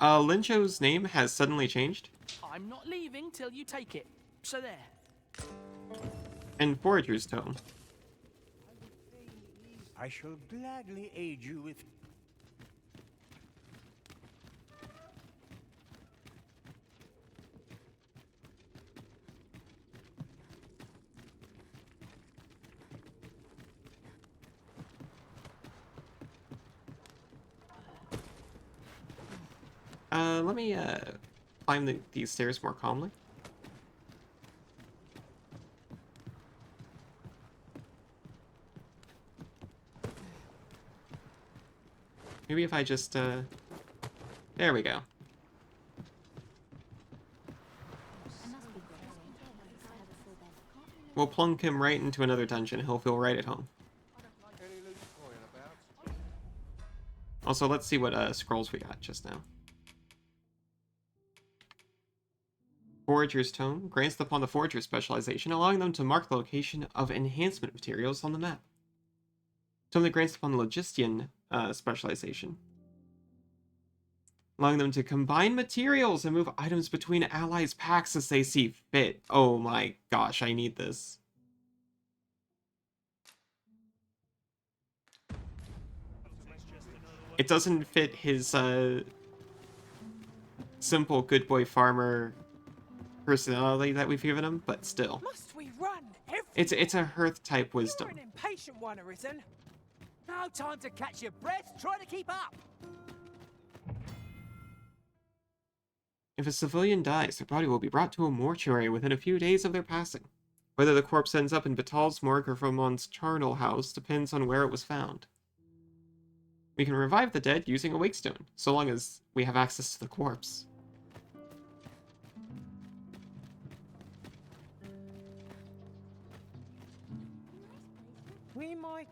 Lincho's name has suddenly changed. I'm not leaving till you take it. So there. And Forager's tome. I shall gladly aid you with... Let me, climb these stairs more calmly. Maybe if I just, there we go. We'll plunk him right into another dungeon. He'll feel right at home. Also, let's see what, scrolls we got just now. Forager's Tome grants upon the Forager specialization, allowing them to mark the location of enhancement materials on the map. Tome that grants upon the Logistian specialization, allowing them to combine materials and move items between allies' packs as they see fit. Oh my gosh, I need this. It doesn't fit his simple good boy farmer personality that we've given him, but still. Must we run? It's a Hearth type wisdom. You're an impatient one, Arisen. No time to catch your breath. Try to keep up. If a civilian dies, their body will be brought to a mortuary within a few days of their passing. Whether the corpse ends up in Batal's morgue or Vermont's charnel house depends on where it was found. We can revive the dead using a wakestone, so long as we have access to the corpse. We might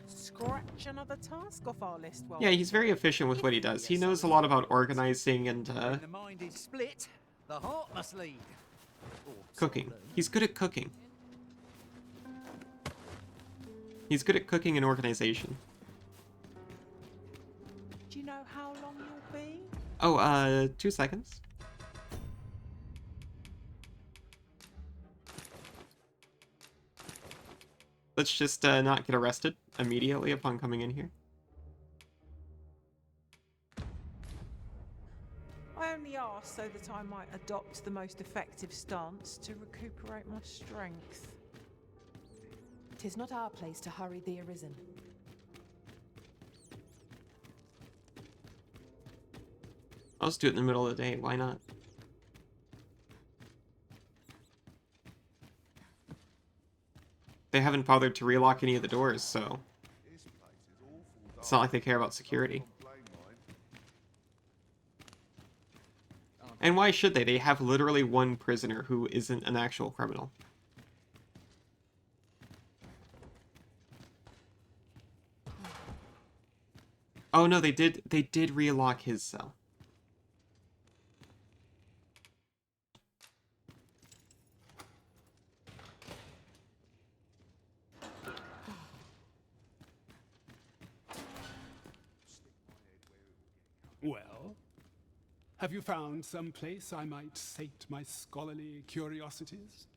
scratch another task off our list. Yeah, he's very efficient with what he does. He knows a lot about organizing and When the mind is split, the heart must lead. cooking. He's good at cooking. He's good at cooking and organization. Do you know how long you'll be? Oh, 2 seconds. Let's just not get arrested immediately upon coming in here. I only asked so that I might adopt the most effective stance to recuperate my strength. 'Tis not our place to hurry the Arisen. I'll just do it in the middle of the day. Why not? They haven't bothered to relock any of the doors, so it's not like they care about security. And why should they? They have literally one prisoner who isn't an actual criminal. Oh no, they did relock his cell. Well, have you found some place I might sate my scholarly curiosities?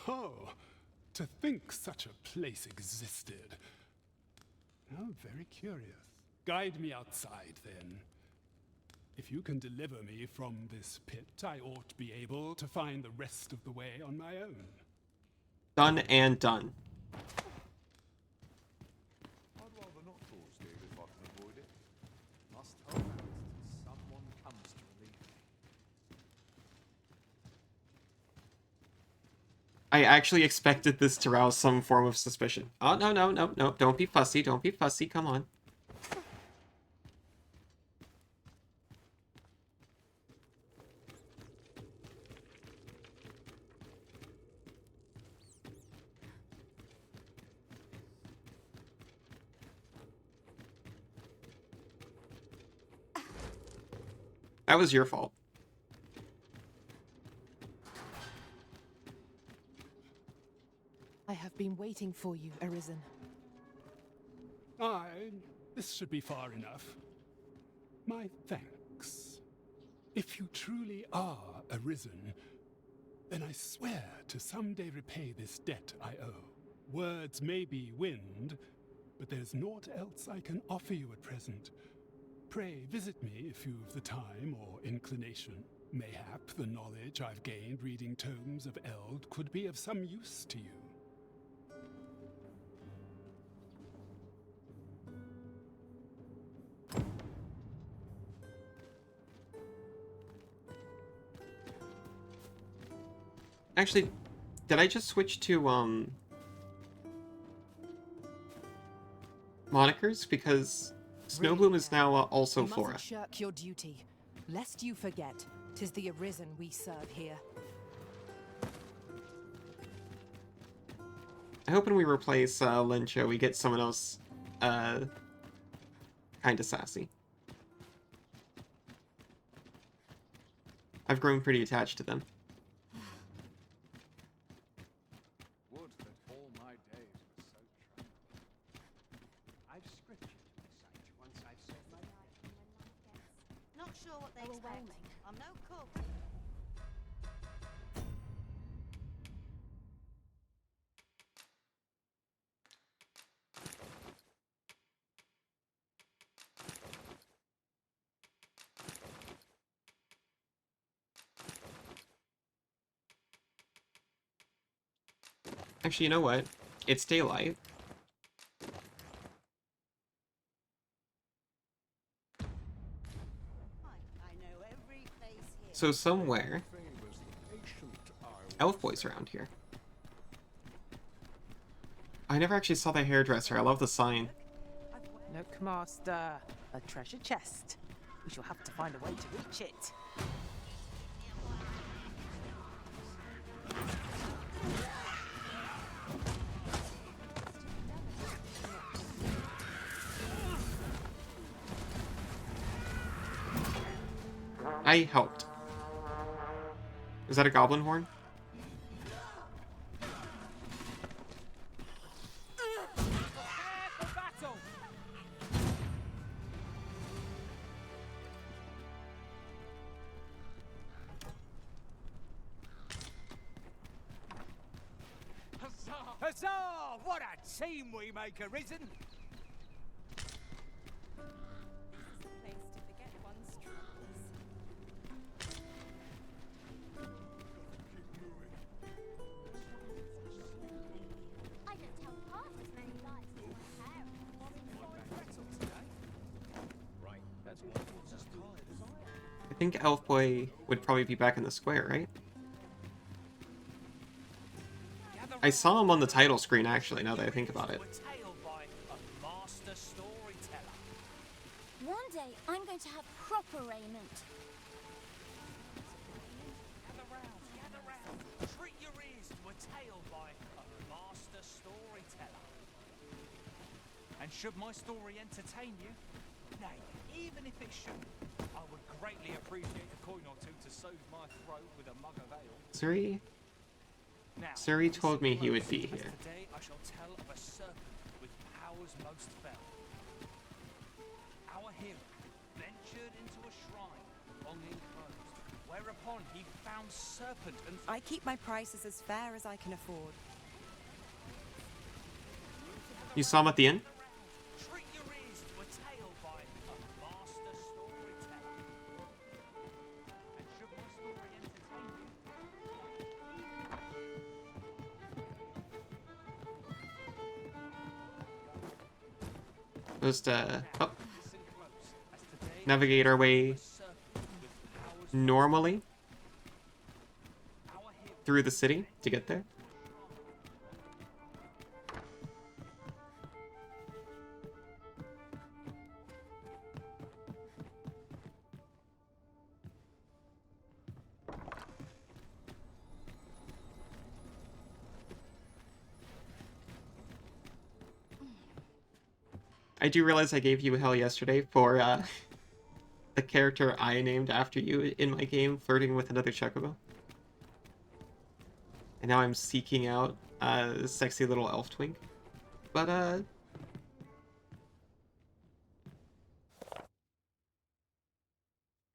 Oh, to think such a place existed. Oh, very curious. Guide me outside, then. If you can deliver me from this pit, I ought to be able to find the rest of the way on my own. Done and done. I'd rather not cause Steve if I can avoid it. Must hold out till someone comes to relieve me. I actually expected this to rouse some form of suspicion. Oh, no, no, no, no. Don't be fussy. Don't be fussy. Come on. That was your fault. I have been waiting for you, Arisen. This should be far enough. My thanks. If you truly are Arisen, then I swear to someday repay this debt I owe. Words may be wind, but there's naught else I can offer you at present. Pray visit me if you've the time or inclination. Mayhap the knowledge I've gained reading tomes of Eld could be of some use to you. Actually, did I just switch to, monikers? Because Snowbloom is now also You Flora. mustn't shirk your duty, lest you forget 'tis the Arisen we serve here. I hope when we replace Lencho, we get someone else kind of sassy. I've grown pretty attached to them. Would that all my days were so tranquil. I've scriptured my sight once I've set my Not sure what they expect. I'm no cook. Actually, you know what? It's daylight. So somewhere, Elf Boy's around here. I never actually saw the hairdresser. I love the sign. Look, Master, a treasure chest. We shall have to find a way to reach it. I helped. Is that a goblin horn? Huzzah! What a team we make, Arisen! I don't tell half as many lies as my parents. Right, that's one. think Elf Boy would probably be back in the square, right? I saw him on the title screen, actually, now that I think about it. One day, I'm going to have proper raiment. Gather round. Treat your ears to a tale by a master storyteller. And should my story entertain you, nay, even if it shouldn't, I would greatly appreciate a coin or two to soothe my throat with a mug of ale. Suri? Now, Suri told me he would be as here. today I shall tell of a serpent with powers most fell. Our hero ventured into a shrine long enclosed, whereupon he found serpent and... I keep my prices as fair as I can afford. You saw him at the end? Treat your ears to a tale by a master storyteller. And should my story entertain you, Just, navigate our way normally through the city to get there. I do realize I gave you hell yesterday for the character I named after you in my game flirting with another chocobo. And now I'm seeking out a sexy little elf twink. But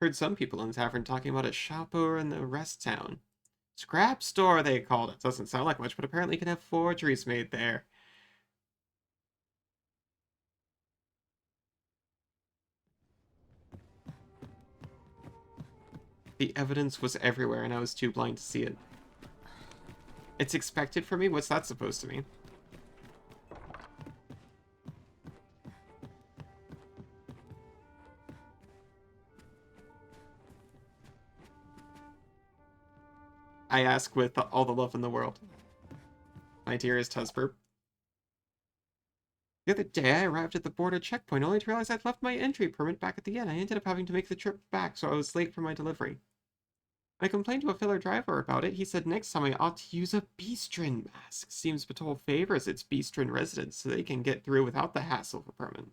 heard some people in the tavern talking about a shop over in the rest town. Scrap store, they called it. Doesn't sound like much, but apparently you can have forgeries made there. The evidence was everywhere and I was too blind to see it. It's expected for me? What's that supposed to mean? I ask with all the love in the world. My dearest husband. The other day, I arrived at the border checkpoint only to realize I'd left my entry permit back at the inn. I ended up having to make the trip back, so I was late for my delivery. I complained to a fellow driver about it. He said next time I ought to use a Beastrin mask. Seems Batol favors its Beastrin residents, so they can get through without the hassle of a permit.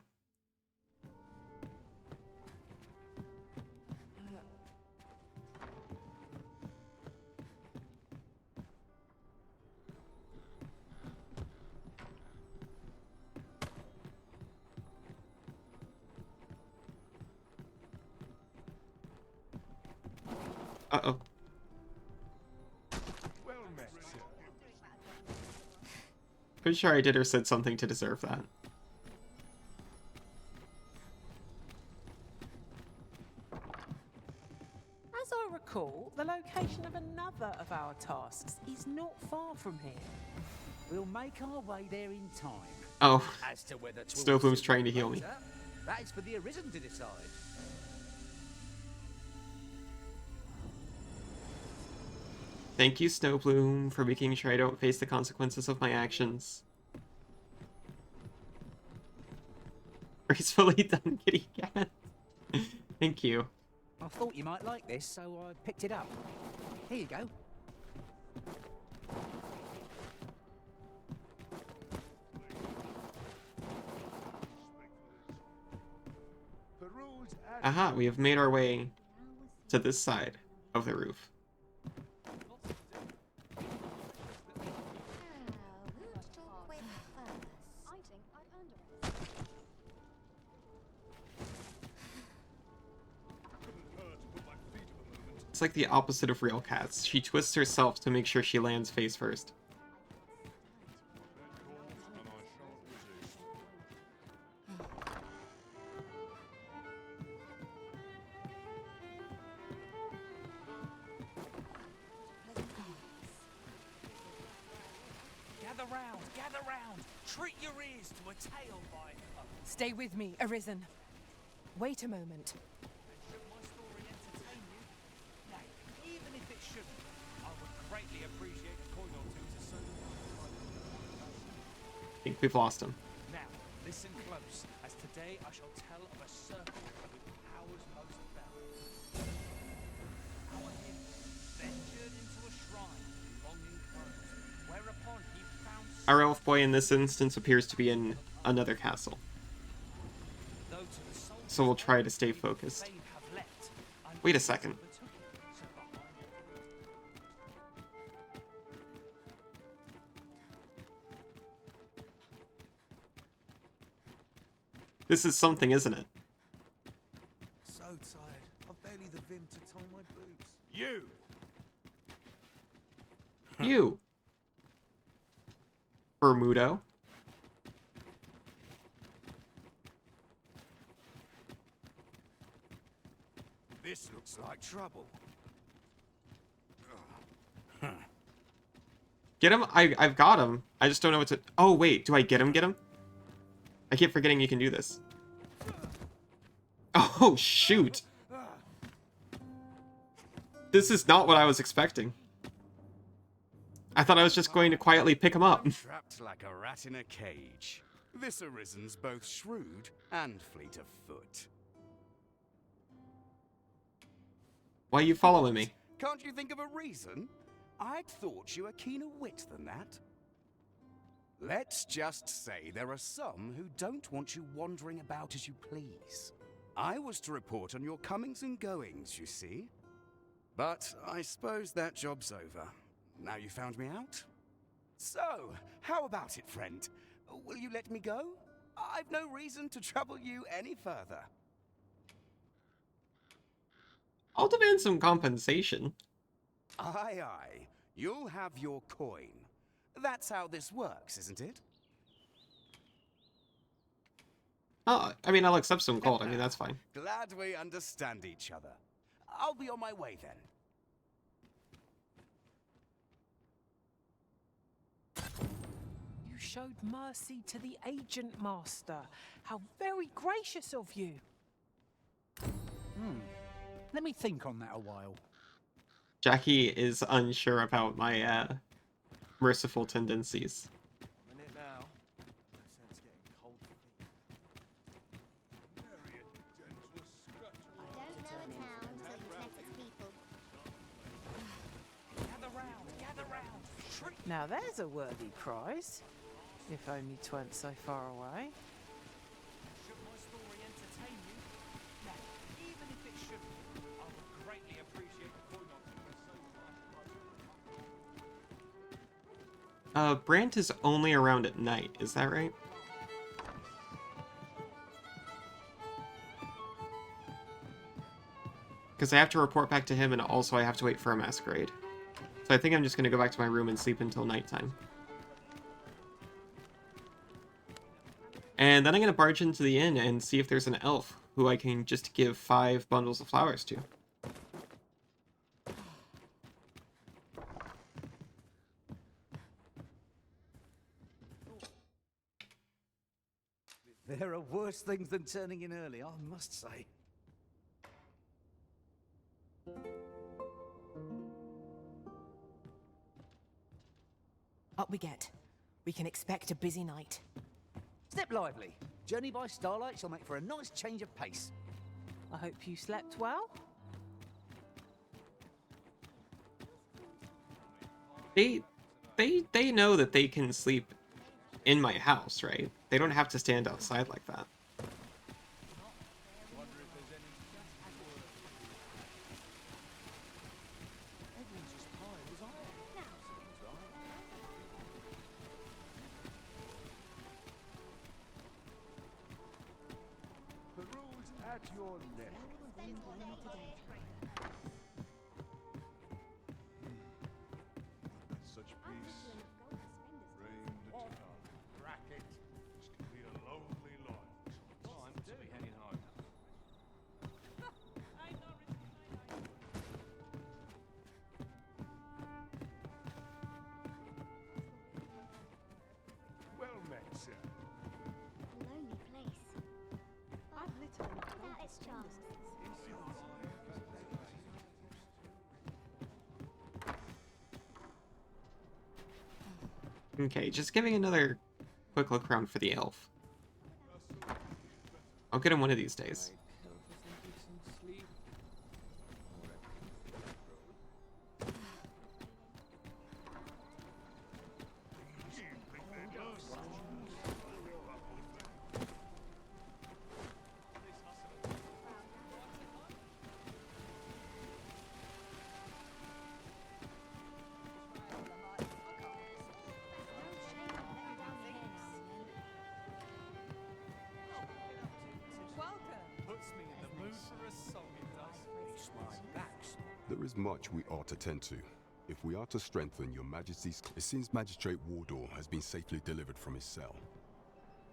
Uh-oh. Well met, sir. Pretty sure I did or said something to deserve that. As I recall, the location of another of our tasks is not far from here. we'll make our way there in time. Oh. As to whether Snowbloom's trying to heal me. That is for the Arisen to decide. Thank you, Snowbloom, for making sure I don't face the consequences of my actions. Gracefully done, kitty cat. Thank you. I thought you might like this, so I picked it up. Here you go. Aha, we have made our way to this side of the roof. It's like the opposite of real cats. She twists herself to make sure she lands face first. Gather round. Treat your ears to a tale by... Stay with me, Arisen. Wait a moment. Should my story entertain greatly appreciate a coin or two to soon. I think we've lost him. Now, listen close, as today I shall tell of a circle with powers most felt. Our hero ventured into a shrine longing closed, whereupon he found Our elf boy in this instance appears to be in another castle. So we'll try to stay focused. Wait a second. This is something, isn't it? So tired. I've barely the vim to tie my boots. You! You! Bermudo. This looks like trouble. Get him? I've got him. I just don't know what to... Oh, wait. Do I get him? I keep forgetting you can do this. Oh, shoot. This is not what I was expecting. I thought I was just going to quietly pick him up. Trapped like a rat in a cage. This Arisen's both shrewd and fleet of foot. Why are you following me? Can't you think of a reason? I'd thought you were keener wit than that. Let's just say there are some who don't want you wandering about as you please. I was to report on your comings and goings, you see. But I suppose that job's over. Now you found me out? So, how about it, friend? Will you let me go? I've no reason to trouble you any further. I'll demand some compensation. Aye, aye. You'll have your coin. That's how this works, isn't it? Oh, I mean, I'll accept some gold. I mean, that's fine. Glad we understand each other. I'll be on my way then. You showed mercy to the agent master. How very gracious of you. Let me think on that a while. Jackie is unsure about my merciful tendencies. I'm in it now. No sense getting cold feet. Very gentle scratch. I don't know a town until you've met its people. Gather round. Shriek. Now there's a worthy prize. If only 'tweren't so far away. Should my story entertain you? Now, even if it shouldn't, I would greatly appreciate a coin or two. Brant is only around at night, is that right? Because I have to report back to him, and also I have to wait for a masquerade. So I think I'm just going to go back to my room and sleep until nighttime. And then I'm going to barge into the inn and see if there's an elf who I can just give 5 bundles of flowers to. There are worse things than turning in early, I must say. Up we get. We can expect a busy night. Step lively. Journey by starlight shall make for a nice change of pace. I hope you slept well. They know that they can sleep in my house, right? They don't have to stand outside like that. Peruse at your neck. Such peace reigned the town. Bracket. This could be a lonely life. Time to be heading home. Well met, sir. A lonely place. I've literally Without its charms. Okay, just giving another quick look around for the elf. I'll get him one of these days. There is much we ought to tend to. If we are to strengthen your majesty's... It seems Magistrate Wardor has been safely delivered from his cell.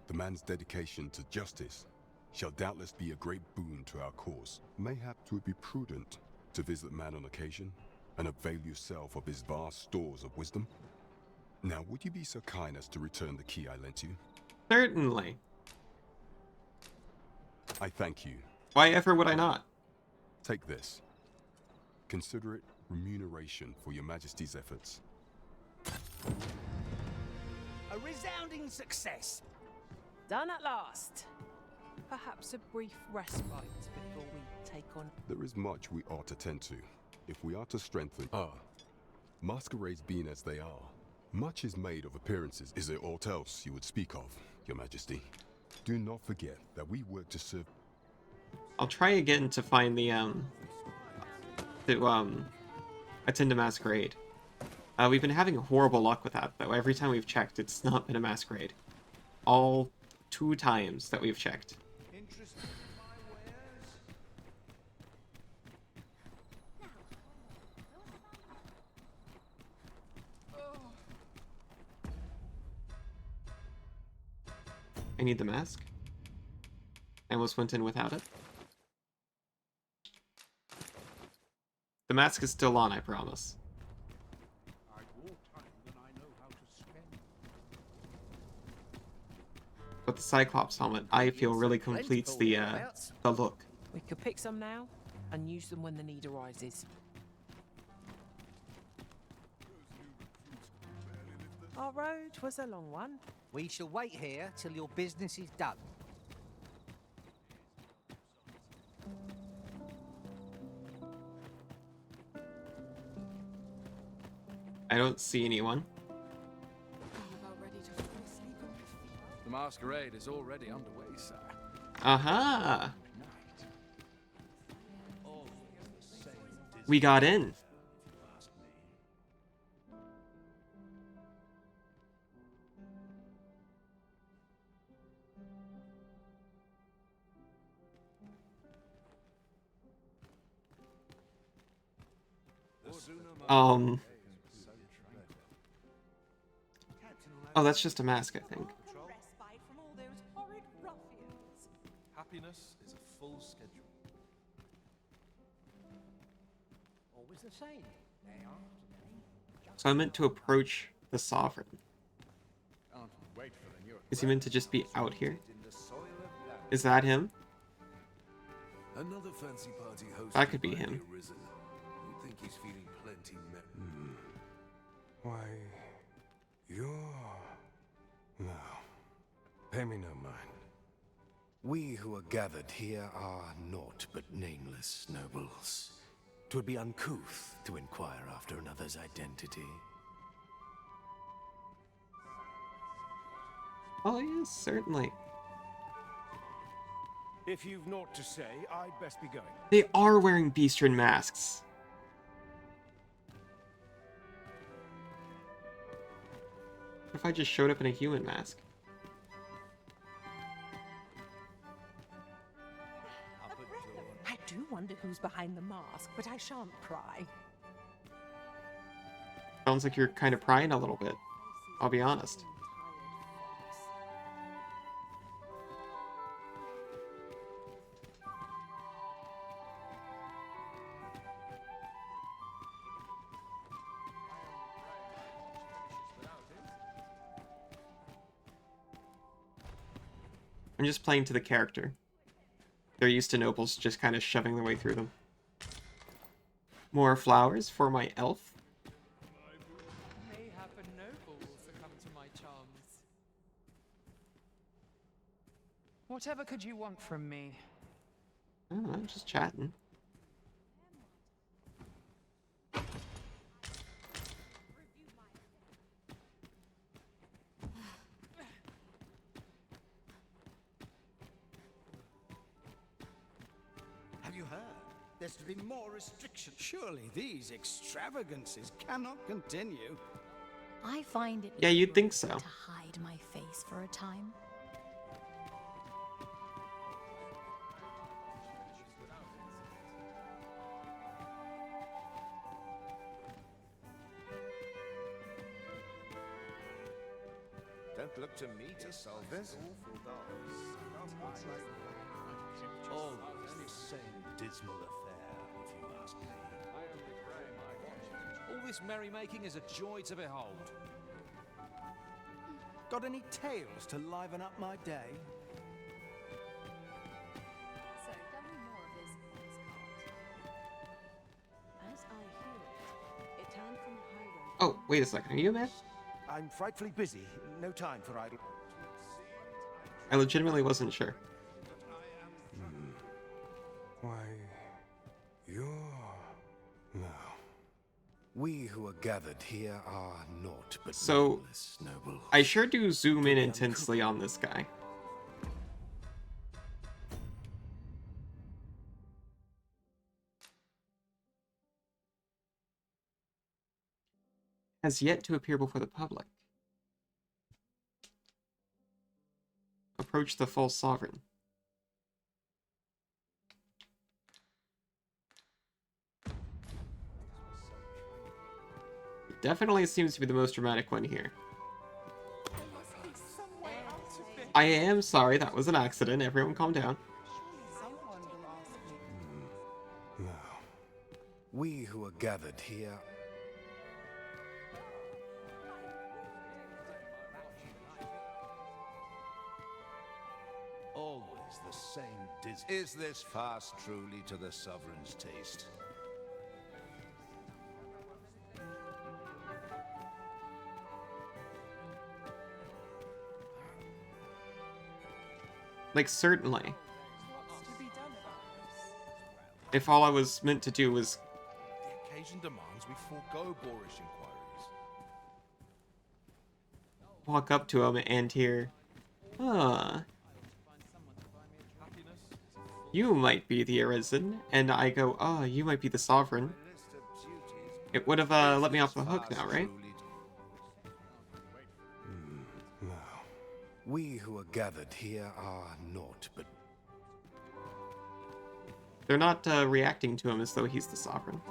The man's dedication to justice shall doubtless be a great boon to our cause. Mayhap 'twould be prudent to visit the man on occasion and avail yourself of his vast stores of wisdom. Now, would you be so kind as to return the key I lent you? Certainly. I thank you. Why ever would I not? Take this. Consider it remuneration for your majesty's efforts. A resounding success. Done at last. Perhaps a brief respite before we take on... There is much we ought to tend to. If we are to strengthen... masquerades being as they are, much is made of appearances. Is there aught else you would speak of, your majesty? Do not forget that we work to serve... I'll try again to find the, attend a masquerade. We've been having horrible luck with that, though. Every time we've checked, it's not been a masquerade. All 2 times that we've checked. I need the mask. I almost went in without it. The mask is still on, I promise. But the Cyclops helmet, I feel, really completes the look. We could pick some now and use them when the need arises. Our road was a long one. We shall wait here till your business is done. I don't see anyone. The masquerade is already underway, sir. Aha! We got in. Oh, that's just a mask, I think. Happiness is a full schedule. Always the same. They are today. So I meant to approach the Sovereign. Is he meant to just be out here? Is that him? Another fancy party hosted That could be by him. the Arisen. You think he's feeling plenty Why, you're... No. Pay me no mind. We who are gathered here are naught but nameless nobles. 'Twould be uncouth to inquire after another's identity. Oh, yes, certainly. If you've naught to say, I'd best be going. They are wearing Beastren masks. What if I just showed up in a human mask? I do wonder who's behind the mask, but I shan't pry. Sounds like you're kind of prying a little bit. I'll be honest. I'm just playing to the character. They're used to nobles just kind of shoving their way through them. More flowers for my elf. Mayhap a noble to come to my Whatever could you want from me? Oh, I'm just chatting. Have you heard? There's to be more restrictions. Surely these extravagances cannot continue. I find it Yeah, you'd think so. to hide my face for a time. Don't look to me to solve this. Always the same dismal affair, if you ask me. All this merrymaking is a joy to behold. Got any tales to liven up my day? So, tell me more of this card. As I hear it, it turned from the highway. Oh, wait a second. Are you a man? I'm frightfully busy. No time for idle. I legitimately wasn't sure. Why, you're... No. We who are gathered here are naught but So, nameless nobles. I sure do zoom in intensely on this guy. Has yet to appear before the public. Approach the false sovereign. It definitely seems to be the most dramatic one here. I am sorry, that was an accident. Everyone calm down. No. We who are gathered here... Always the same Is this fast truly to the sovereign's taste? Like, certainly. If all I was meant to do was... The occasion demands we forego boorish inquiries. walk up to him and hear, you might be the Arisen, and I go, you might be the Sovereign. It would have let me off the hook now, right? No. We who are gathered here are naught but... They're not reacting to him as though he's the Sovereign.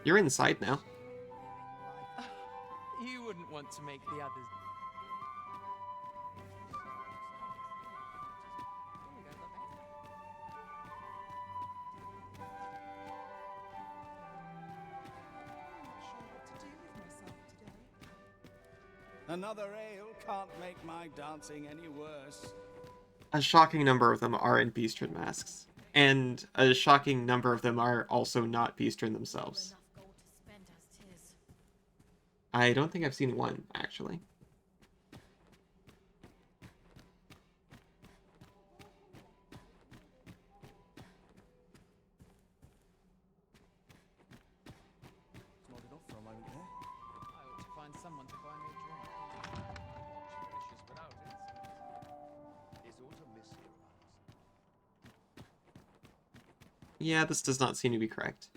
You're inside now. You wouldn't want to make the others... Another ale can't make my dancing any worse. A shocking number of them are in Beastren masks. And a shocking number of them are also not Beastren themselves. I don't think I've seen one, actually. Nodded off for a moment there. I ought to find someone to buy me a drink. Finishes without it. Is aught amiss hereabouts? Yeah, this does not seem to be correct.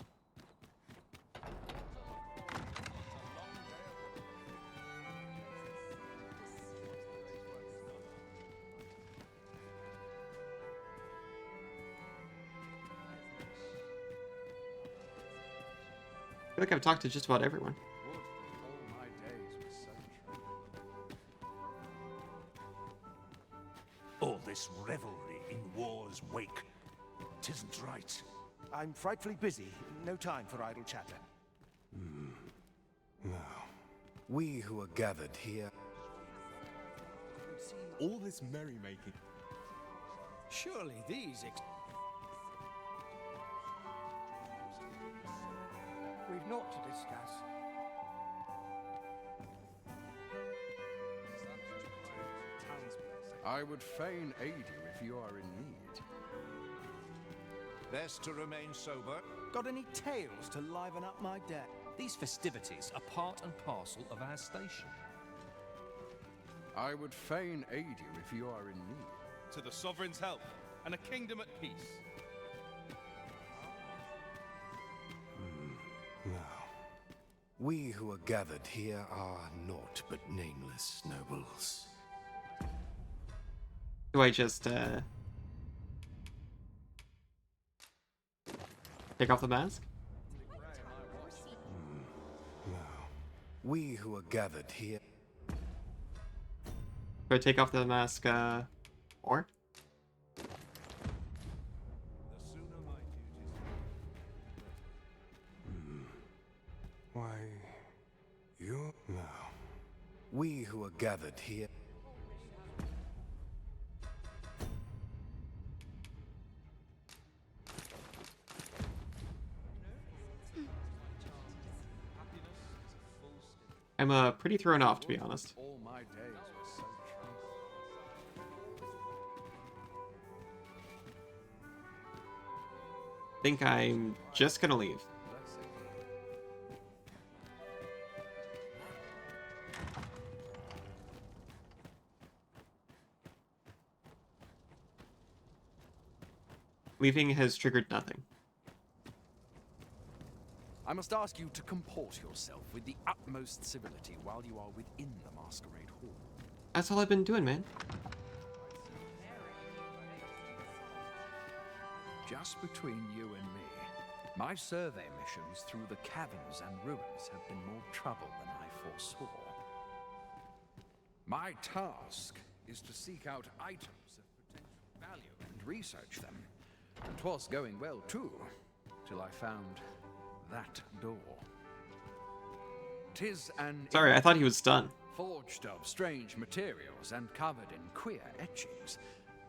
I feel like I've talked to just about everyone. Would that all my days were so tranquil. All this revelry in war's wake. 'Tisn't right. I'm frightfully busy. No time for idle chatter. No. We who are gathered here... All this merrymaking. Surely these We've naught to discuss. I would fain aid you if you are in need. Best to remain sober. Got any tales to liven up my day? These festivities are part and parcel of our station. I would fain aid you if you are in need. To the Sovereign's help, and a kingdom at peace. Now, we who are gathered here are naught but nameless nobles. Do I just, take off the mask? Now, we who are gathered here... Do I take off the mask, or? Why, you now. We who are gathered here. I'm pretty thrown off, to be honest. All my days were so Think I'm just gonna leave. Leaving has triggered nothing. I must ask you to comport yourself with the utmost civility while you are within the masquerade hall. That's all I've been doing, man. Just between you and me, my survey missions through the caverns and ruins have been more trouble than I foresaw. My task is to seek out items of potential value and research them. And 'twas going well too, till I found that door. 'Tis an... Sorry, I thought he was done. Forged of strange materials and covered in queer etchings,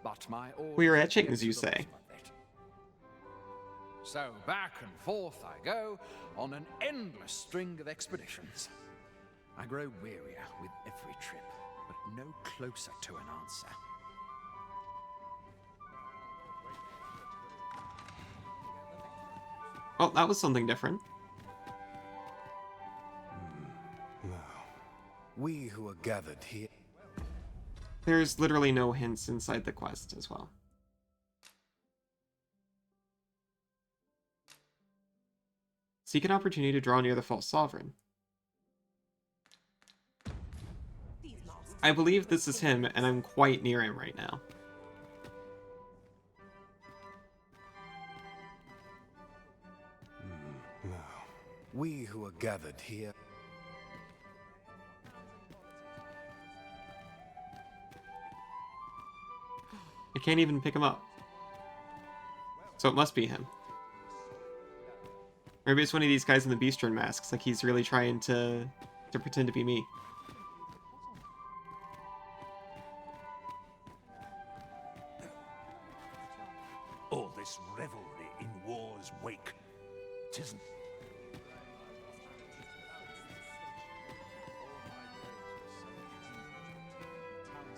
but my orders Queer etchings, you say? So back and forth I go on an endless string of expeditions. I grow wearier with every trip, but no closer to an answer. Oh, that was something different. Now, we who are gathered here... There's literally no hints inside the quest as well. Seek an opportunity to draw near the false sovereign. I believe this is him, and I'm quite near him right now. Now, we who are gathered here... I can't even pick him up. So it must be him. Maybe it's one of these guys in the Beastren masks, like he's really trying to pretend to be me. All this revelry in war's wake. 'Tisn't.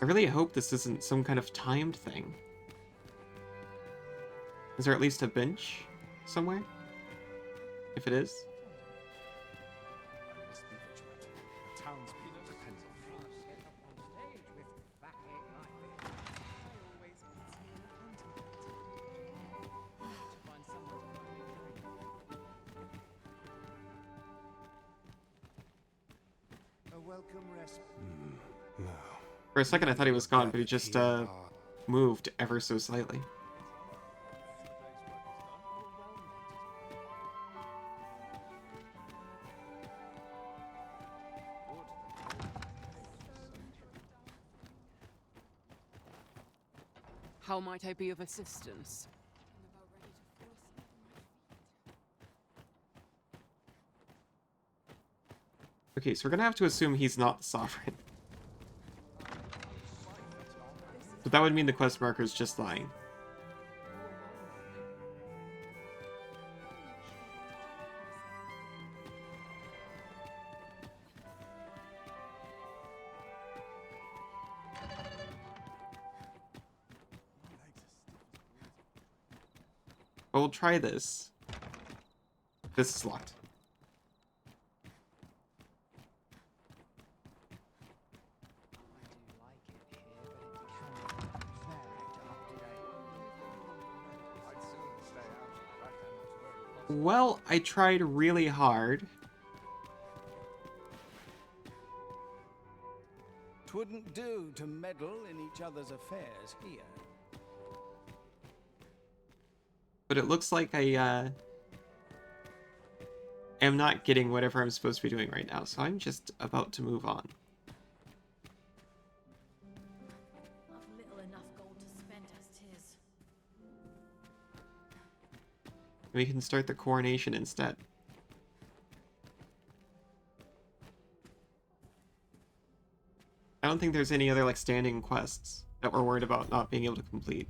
I really hope this isn't some kind of timed thing. Is there at least a bench somewhere? If it is. A welcome respite. For a second I thought he was gone, but he just moved ever so slightly. How might I be of assistance? Okay, so we're gonna have to assume he's not the sovereign. But that would mean the quest marker is just lying. But we'll try this. This is locked. Well, I tried really hard. Twouldn't do to meddle in each other's affairs here. But it looks like I am not getting whatever I'm supposed to be doing right now, so I'm just about to move on. I've little enough gold to spend as 'tis. We can start the coronation instead. I don't think there's any other like standing quests that we're worried about not being able to complete.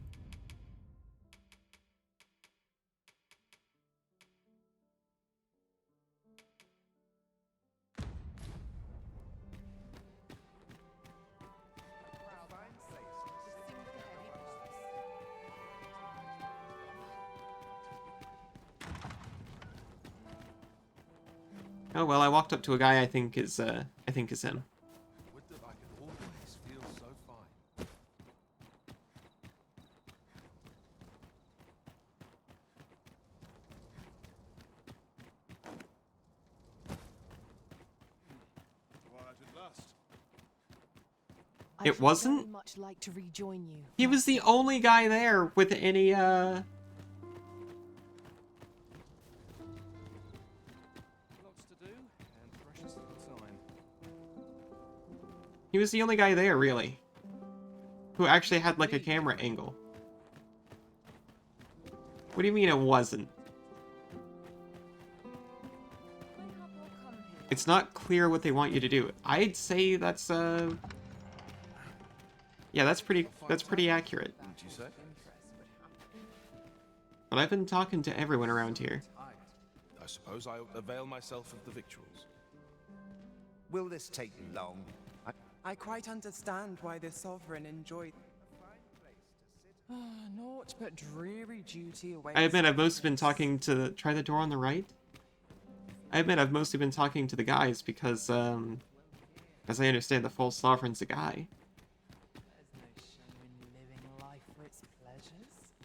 Oh well, I walked up to a guy I think is him. Would that I could always feel so fine. Quiet at last. It wasn't? Very much like to rejoin you. He was the only guy there with any Lots to do, and precious little time. He was the only guy there, really, who actually had like a camera angle. What do you mean it wasn't? It's not clear what they want you to do. I'd say that's yeah, that's pretty accurate. Did you say? But I've been talking to everyone around here. I suppose I ought to avail myself of the victuals. Will this take long? I quite understand why the Sovereign enjoyed... Naught but dreary duty awaits... I admit I've mostly been talking to the... Try the door on the right? I admit I've mostly been talking to the guys because, as I understand, the false Sovereign's a guy. There's no shame in living life for its pleasures.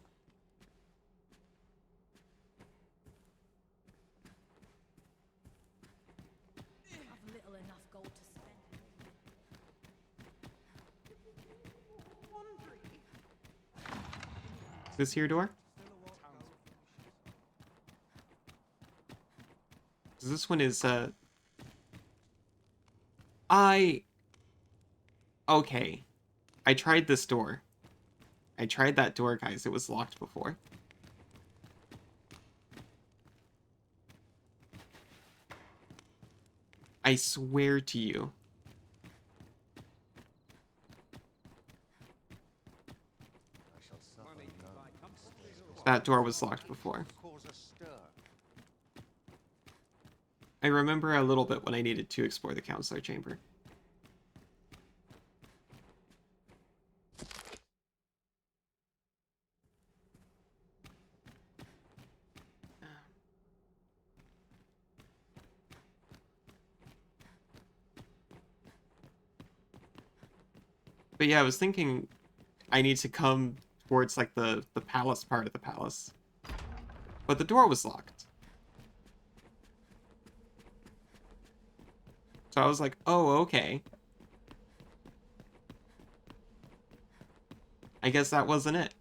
I've little enough gold to spend. This here door? This one is, okay. I tried this door. I tried that door, guys. It was locked before. I swear to you. That door was locked before. I remember a little bit when I needed to explore the Counselor Chamber. But yeah, I was thinking I need to come towards like the palace part of the palace. But the door was locked. So I was like, oh, okay. I guess that wasn't it.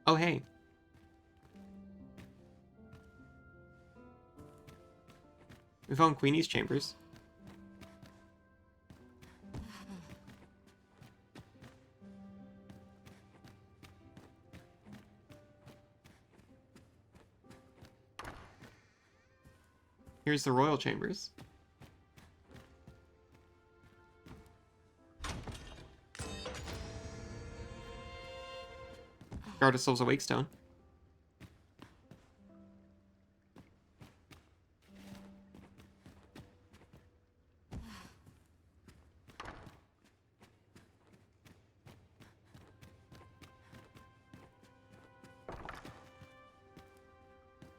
Oh, hey. We found Queenie's chambers. Here's the royal chambers. Guard ourselves a wake stone.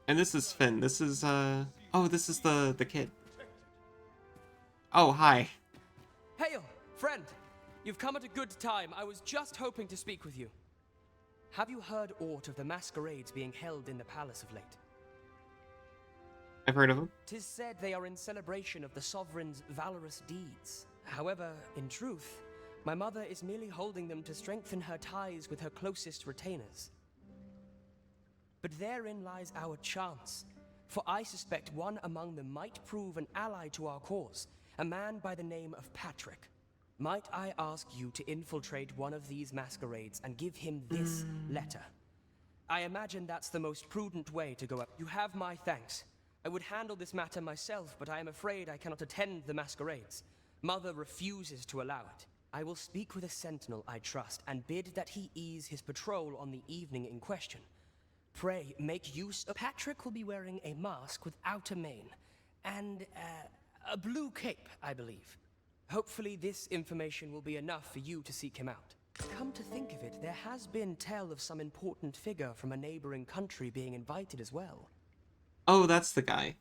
And this is Finn. This is, oh, this is the kid. Oh, hi. Hail, friend! You've come at a good time. I was just hoping to speak with you. Have you heard aught of the masquerades being held in the palace of late? I've heard of them. 'Tis said they are in celebration of the sovereign's valorous deeds. However, in truth, my mother is merely holding them to strengthen her ties with her closest retainers. But therein lies our chance, for I suspect one among them might prove an ally to our cause, a man by the name of Patrick. Might I ask you to infiltrate one of these masquerades and give him this letter? I imagine that's the most prudent way to go up. You have my thanks. I would handle this matter myself, but I am afraid I cannot attend the masquerades. Mother refuses to allow it. I will speak with a sentinel I trust and bid that he ease his patrol on the evening in question. Pray, make use of... Patrick will be wearing a mask without a mane, and a blue cape, I believe. Hopefully this information will be enough for you to seek him out. Come to think of it, there has been tell of some important figure from a neighboring country being invited as well. Oh, that's the guy.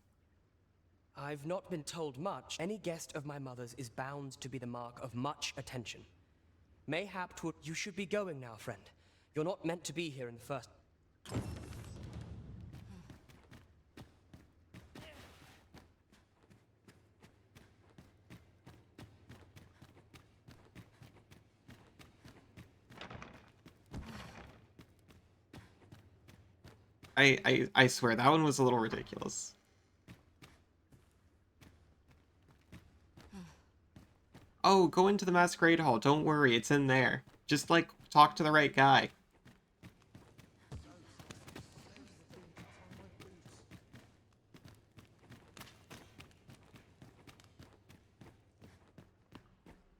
I've not been told much. Any guest of my mother's is bound to be the mark of much attention. Mayhap you should be going now, friend. You're not meant to be here in the first... I swear, that one was a little ridiculous. Oh, go into the masquerade hall. Don't worry, it's in there. Just, like, talk to the right guy.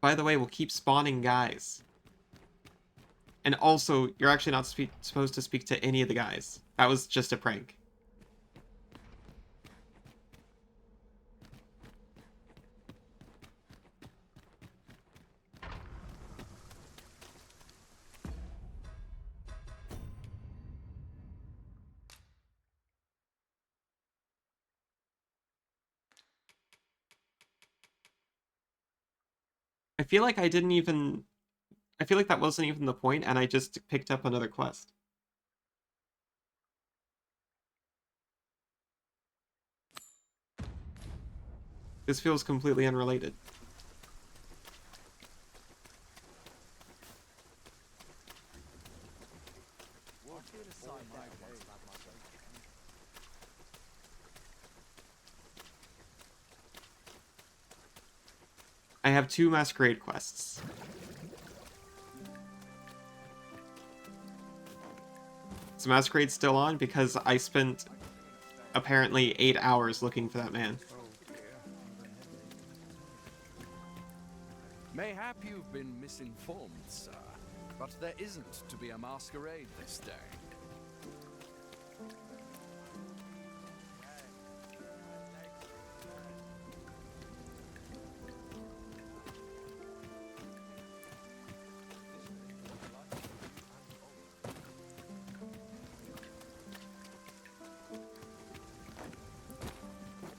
By the way, we'll keep spawning guys. And also, you're actually not supposed to speak to any of the guys. That was just a prank. I feel like I feel like that wasn't even the point, and I just picked up another quest. This feels completely unrelated. I have 2 masquerade quests. Is masquerade still on? Because I spent apparently 8 hours looking for that man. Mayhap you've been misinformed, sir, but there isn't to be a masquerade this day.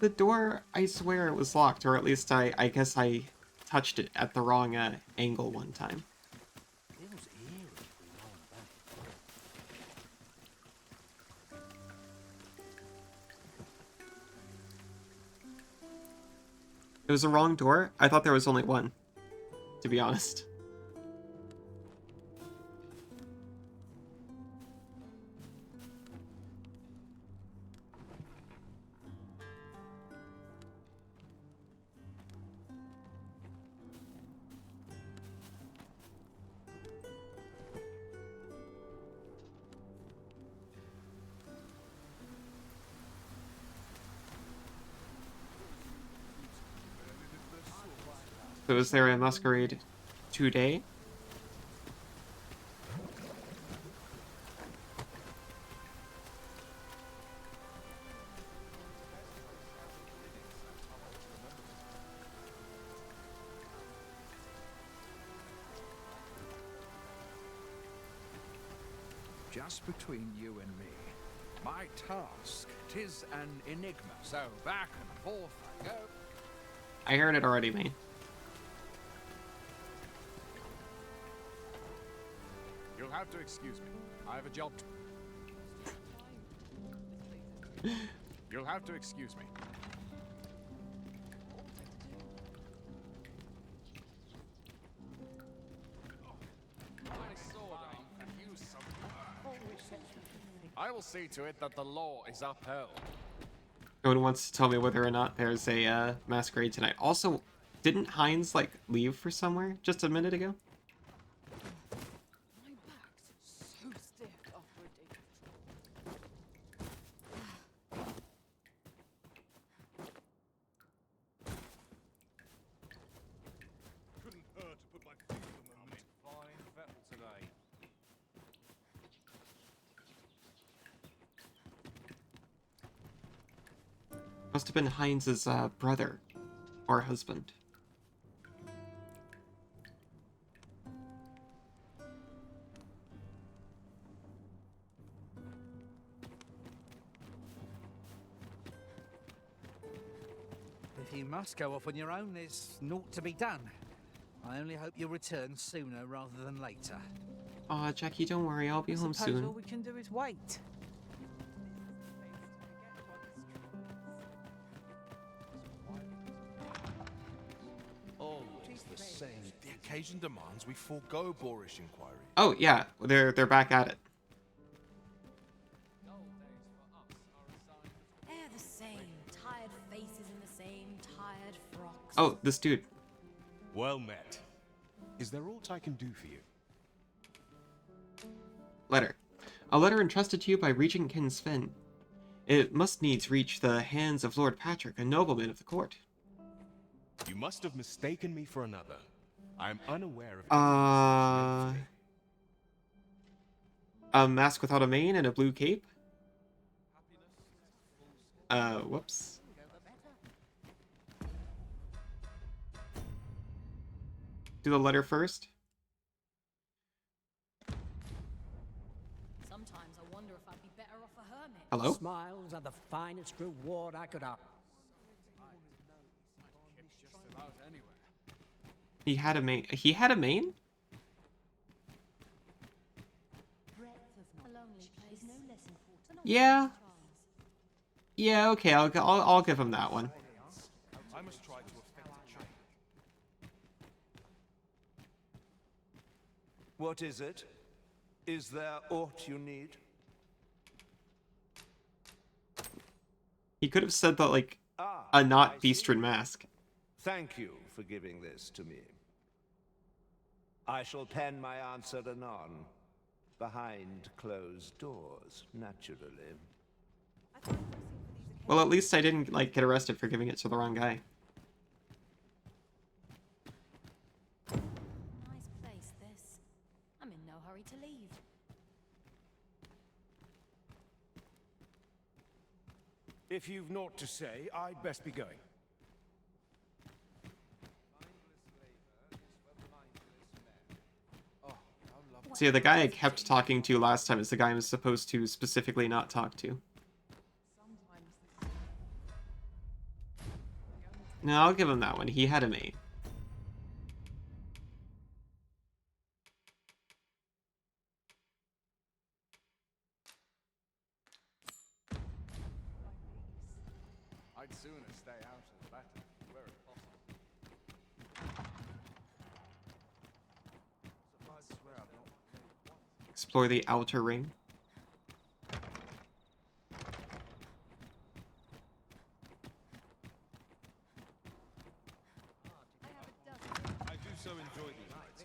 The door, I swear it was locked, or at least I guess I touched it at the wrong angle one time. It was the wrong door? I thought there was only one, to be honest. So is there a masquerade today? Just between you and me, my task, 'tis an enigma, so back and forth I go. I heard it already, mate. You'll have to excuse me. I have a job to... You'll have to excuse me. I will see to it that the law is upheld. No one wants to tell me whether or not there's a masquerade tonight. Also, didn't Heinz, like, leave for somewhere just a minute ago? My back's so stiff after a day of travel. Couldn't hurt to put my feet on the moment. Fine fettle today. Must have been Heinz's brother or husband. If you must go off on your own, there's naught to be done. I only hope you'll return sooner rather than later. Aw, Jackie, don't worry, I'll be home Suppose soon. all we can do is wait. Always the same. The occasion demands we forego boorish inquiry. Oh yeah, they're back at it. They're the same. Tired faces in the same tired frocks. Oh, this dude. Well met. Is there aught I can do for you? Letter. A letter entrusted to you by Regent Kin Sven. It must needs reach the hands of Lord Patrick, a nobleman of the court. You must have mistaken me for another. I am unaware of A mask without a mane and a blue cape? Whoops. Do the letter first. Sometimes I wonder if I'd be better off a hermit. Hello? Smiles are the finest reward I could offer. He had a mane. He had a mane? A lonely place. No less important. Yeah. Yeah, okay, I'll give him that one. I must try to effect a change. What is it? Is there aught you need? He could have said that, like, Ah, a not I see. Beastren mask. Thank you for giving this to me. I shall pen my answer anon, behind closed doors, naturally. Well, at least I didn't, like, get arrested for giving it to the wrong guy. Nice place, this. I'm in no hurry to leave. If you've naught to say, I'd best be going. See, the guy I kept talking to last time is the guy I'm supposed to specifically not talk to. No, I'll give him that one. He had a mate. I'd sooner stay out of the battle, where it's possible. I swear I've not played once. Explore the outer ring. I do so enjoy these nights.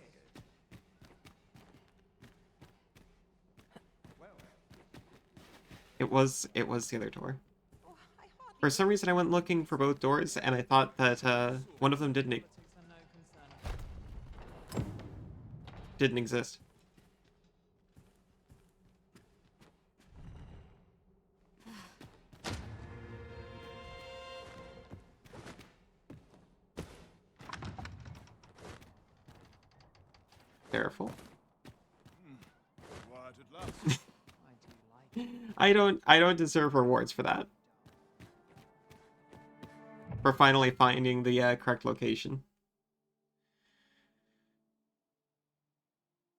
It was the other door. For some reason I went looking for both doors and I thought that one of them didn't didn't exist. Careful. Quiet at last. I don't deserve rewards for that. For finally finding the correct location.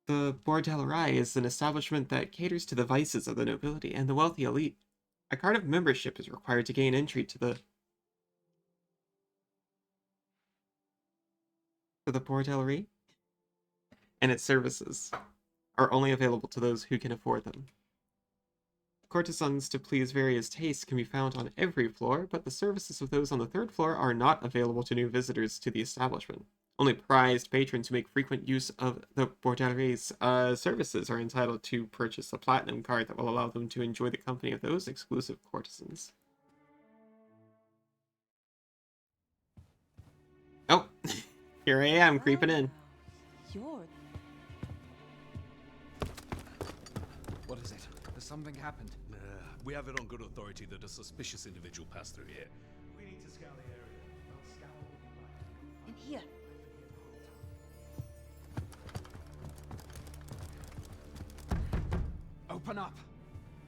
The Bordellerie is an establishment that caters to the vices of the nobility and the wealthy elite. A card of membership is required to gain entry to the Bordellerie, and its services are only available to those who can afford them. Courtesans to please various tastes can be found on every floor, but the services of those on the third floor are not available to new visitors to the establishment. Only prized patrons who make frequent use of the Bordellerie's services are entitled to purchase a platinum card that will allow them to enjoy the company of those exclusive courtesans. Oh, here I am, creeping in. You're... What is it? Has something happened? We have it on good authority that a suspicious individual passed through here. We need to scour the area. I'll scour what you like. In here. Open up.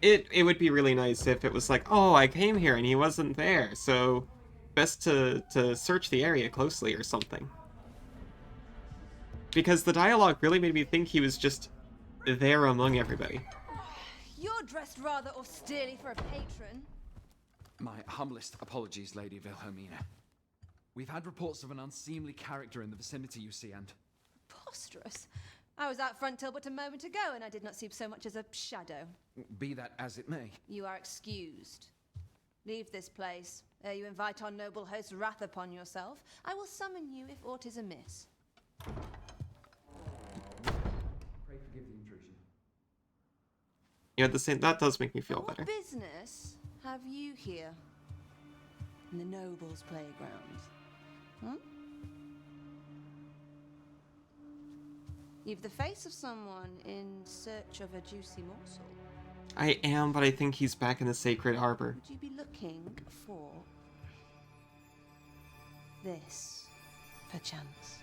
It would be really nice if it was like, oh, I came here and he wasn't there, so best to search the area closely or something. Because the dialogue really made me think he was just there among everybody. You're dressed rather austerely for a patron. My humblest apologies, Lady Wilhelmina. We've had reports of an unseemly character in the vicinity, you see, and... Preposterous. I was out front till but a moment ago, and I did not see so much as a shadow. Be that as it may. You are excused. Leave this place, ere you invite our noble host's wrath upon yourself. I will summon you if aught is amiss. Pray forgive the intrusion. Yeah, that does make me feel better. What business have you here? In the nobles' playgrounds? Huh? You've the face of someone in search of a juicy morsel. I am, but I think he's back in the Sacred Harbor. Would you be looking for this, perchance?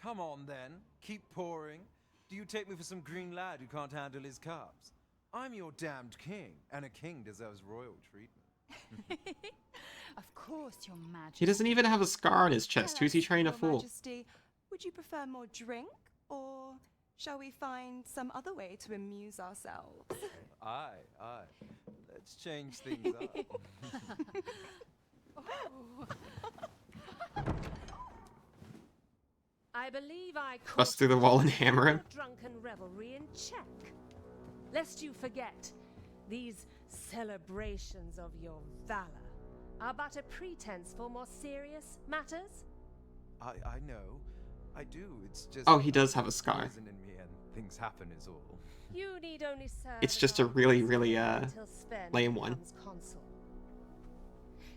Come on, then. Keep pouring. Do you take me for some green lad who can't handle his carbs? I'm your damned king, and a king deserves royal treatment. Of course, Your Majesty. He doesn't even have a scar on his chest. Who's he trying to Your fool? Majesty, would you prefer more drink, or shall we find some other way to amuse ourselves? Aye. Let's change things up. I believe I Bust through the wall and hammer him. drunken revelry in check. Lest you forget, these celebrations of your valor are but a pretense for more serious matters. I know. I do. It's just... Oh, he does have a scar. Poison in me and things happen is all. You need only serve It's as just a our really, consul really, until Sven lame one. becomes consul.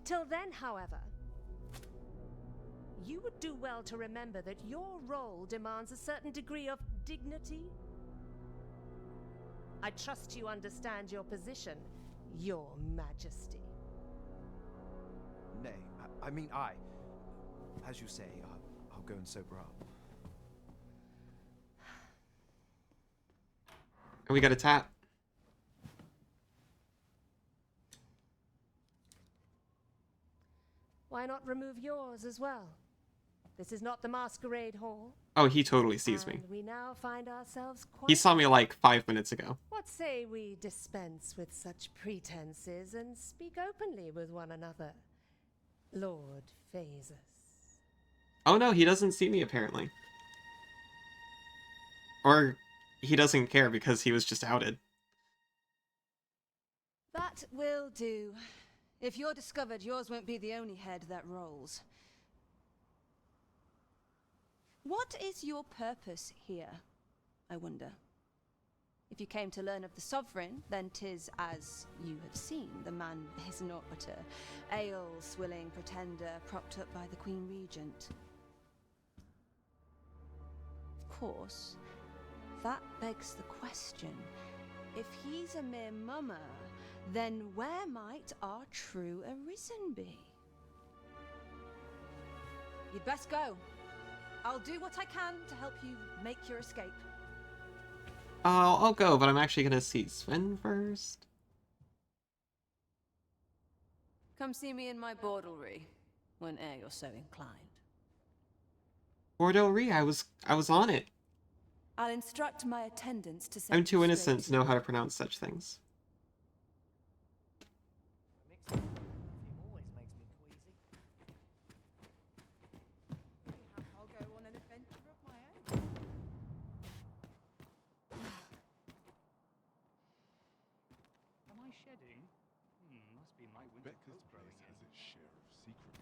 Till then, however, you would do well to remember that your role demands a certain degree of dignity. I trust you understand your position, Your Majesty. Nay, I mean, as you say, I'll go and sober up. And we got a tap. Why not remove yours as well? This is not the masquerade hall. Oh, he totally sees me. And we now find ourselves quite... He saw me like 5 minutes ago. What say we dispense with such pretenses and speak openly with one another, Lord Phasus? Oh no, he doesn't see me apparently. Or he doesn't care because he was just outed. That will do. If you're discovered, yours won't be the only head that rolls. What is your purpose here, I wonder? If you came to learn of the Sovereign, then 'tis as you have seen. The man is naught but a ale-swilling pretender propped up by the Queen Regent. course, that begs the question. If he's a mere mummer, then where might our true Arisen be? You'd best go. I'll do what I can to help you make your escape. I'll go, but I'm actually gonna see Sven first. Come see me in my bordlery, whene'er you're so inclined. Bordelry, I was on it. I'll instruct my attendants to set I'm too you innocent straight. to know how to pronounce such things. I'll go on an adventure of my own. Am I shedding? Must be my winter coat growing in. Has its share of secrets.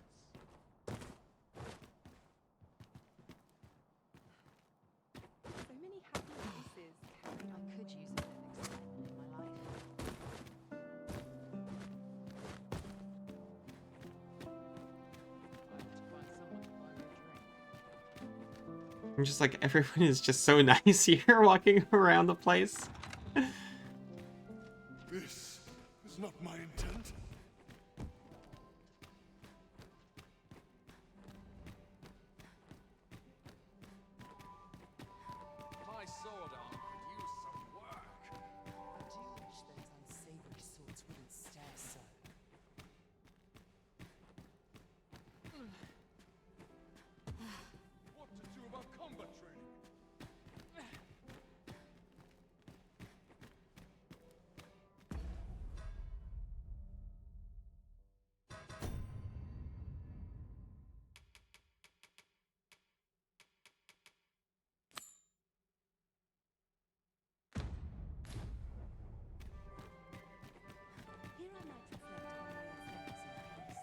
So many happy faces. I think I could use a little excitement in my life. I'm just like, everyone is just so nice here walking around the place. This is not my intent. My sword arm could use some work. I do wish those unsavory swords wouldn't stare so. What to do about combat training? Here I might reflect on my affairs in peace.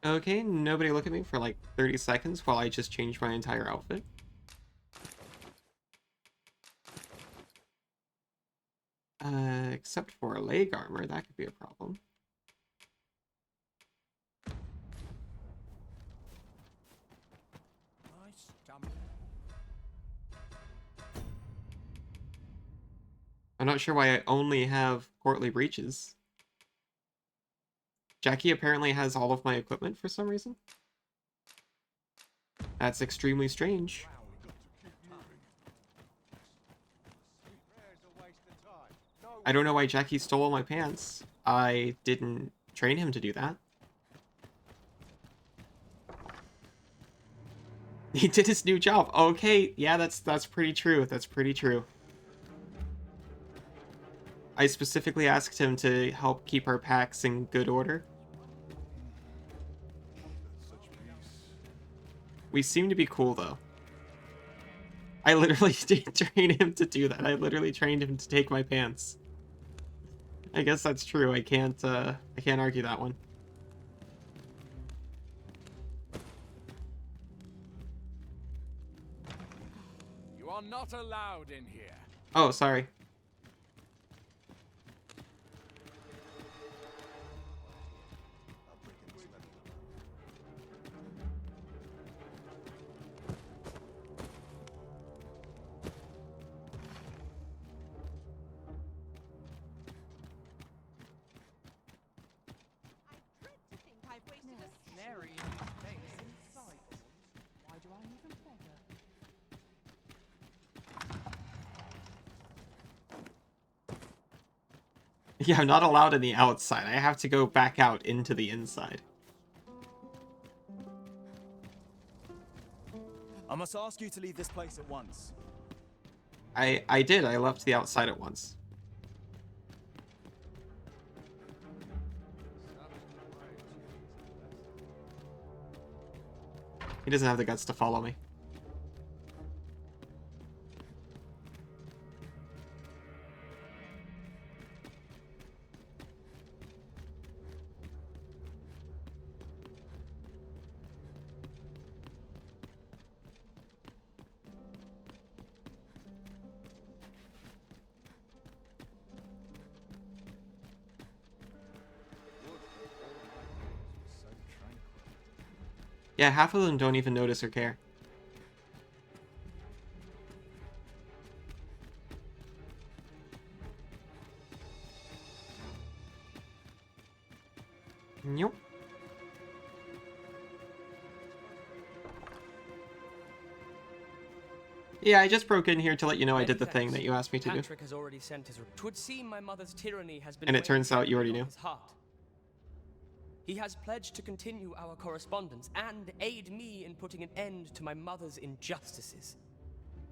Okay, nobody look at me for like 30 seconds while I just change my entire outfit. Except for leg armor, that could be a problem. My stomach. I'm not sure why I only have portly breeches. Jackie apparently has all of my equipment for some reason. That's extremely strange. I don't know why Jackie stole all my pants. I didn't train him to do that. He did his new job. Okay, yeah, that's pretty true. That's pretty true. I specifically asked him to help keep our packs in good order. We seem to be cool, though. I literally did train him to do that. I literally trained him to take my pants. I guess that's true. I can't argue that one. You are not allowed in here. Oh, sorry. Mary is face in sight. Why do I even bother? Yeah, I'm not allowed on the outside. I have to go back out into the inside. I must ask you to leave this place at once. I did. I left the outside at once. He doesn't have the guts to follow me. Yeah, half of them don't even notice or care. Nope. Yeah, I just broke in here to let you know I did the thing that you asked me to do. Patrick has already sent his. 'Twould seem my mother's tyranny has been. And it turns out you already knew. His heart. He has pledged to continue our correspondence and aid me in putting an end to my mother's injustices.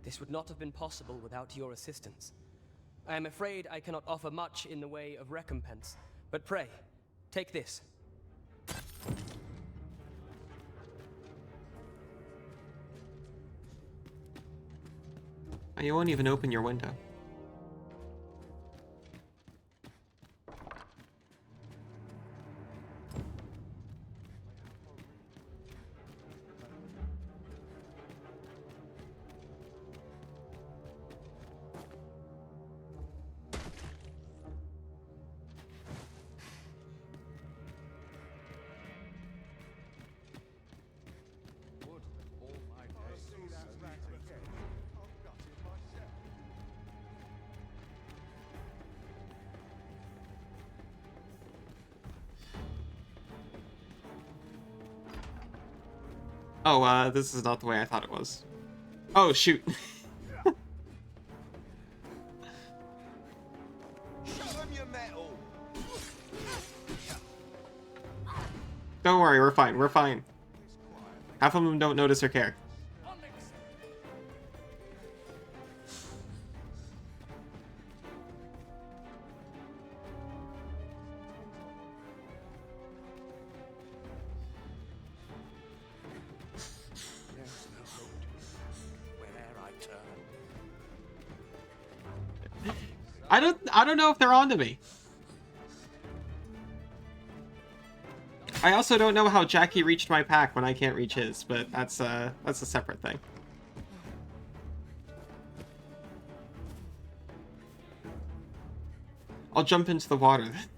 This would not have been possible without your assistance. I am afraid I cannot offer much in the way of recompense, but pray, take this. You won't even open your window. Oh, this is not the way I thought it was. Oh, shoot. Don't worry, we're fine, we're fine. Half of them don't notice or care. I don't know if they're onto me. I also don't know how Jackie reached my pack when I can't reach his, but that's a separate thing. I'll jump into the water then.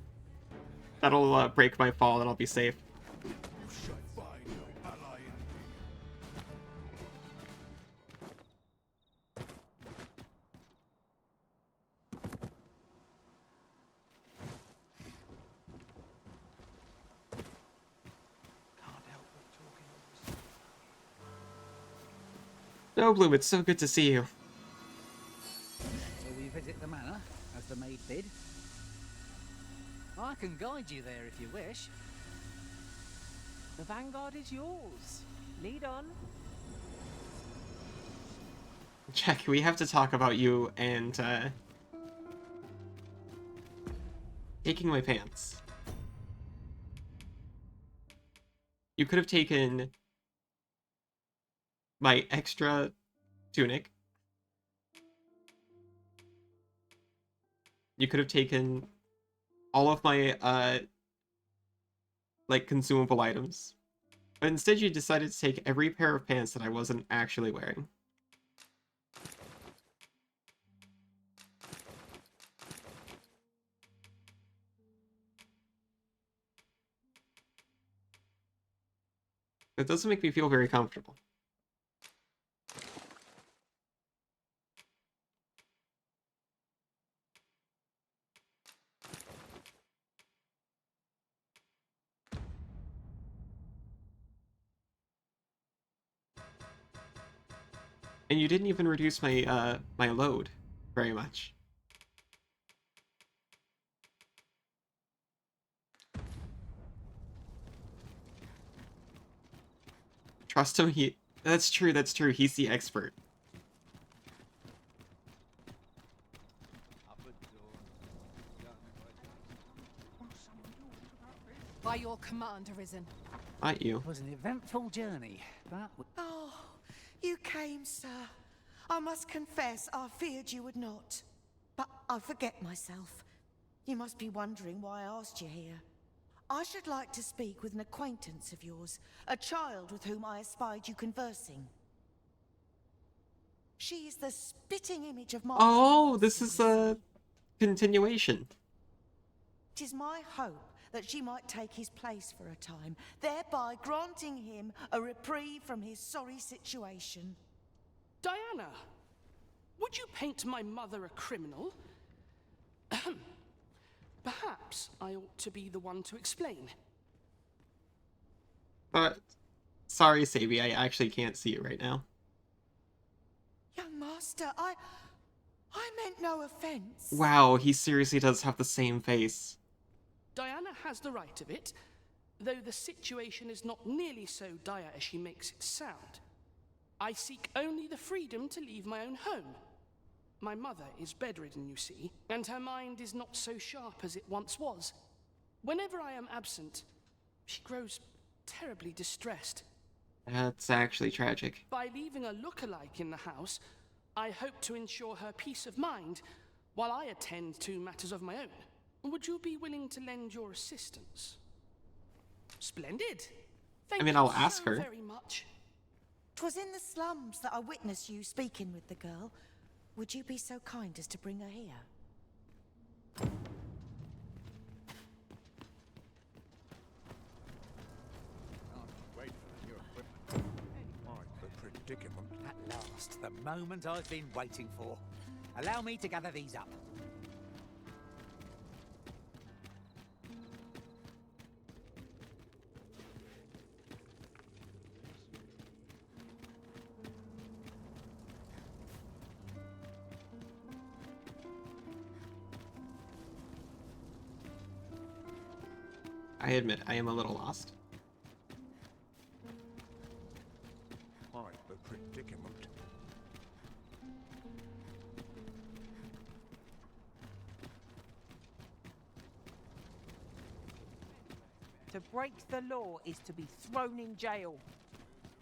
That'll break my fall and I'll be safe. No, Bloom, it's so good to see you. So we visit the manor, as the maid bid. I can guide you there if you wish. The vanguard is yours. Lead on. Jackie, we have to talk about you and, taking my pants. You could have taken my extra tunic. You could have taken all of my, like, consumable items. But instead you decided to take every pair of pants that I wasn't actually wearing. It doesn't make me feel very comfortable. And you didn't even reduce my, my load very much. Trust him, that's true, he's the expert. By your command, Arisen. Not you. It was an eventful journey, but... Oh, you came, sir. I must confess, I feared you would not. But I forget myself. You must be wondering why I asked you here. I should like to speak with an acquaintance of yours, a child with whom I espied you conversing. She is the spitting image of my... Oh, this is a continuation. It is my hope that she might take his place for a time, thereby granting him a reprieve from his sorry situation. Diana, would you paint my mother a criminal? Ahem. Perhaps I ought to be the one to explain. But sorry, Sabi, I actually can't see it right now. Young master, I meant no offence. Wow, he seriously does have the same face. Diana has the right of it, though the situation is not nearly so dire as she makes it sound. I seek only the freedom to leave my own home. My mother is bedridden, you see, and her mind is not so sharp as it once was. Whenever I am absent, she grows terribly distressed. That's actually tragic. By leaving a look-alike in the house, I hope to ensure her peace of mind while I attend to matters of my own. Would you be willing to lend your assistance? Splendid. Thank I'll you ask so her. very much. 'Twas in the slums that I witnessed you speaking with the girl. Would you be so kind as to bring her here? Predicament. At last, the moment I've been waiting for. Allow me to gather these up. I admit, I am a little lost. Quite the predicament. To break the law is to be thrown in jail.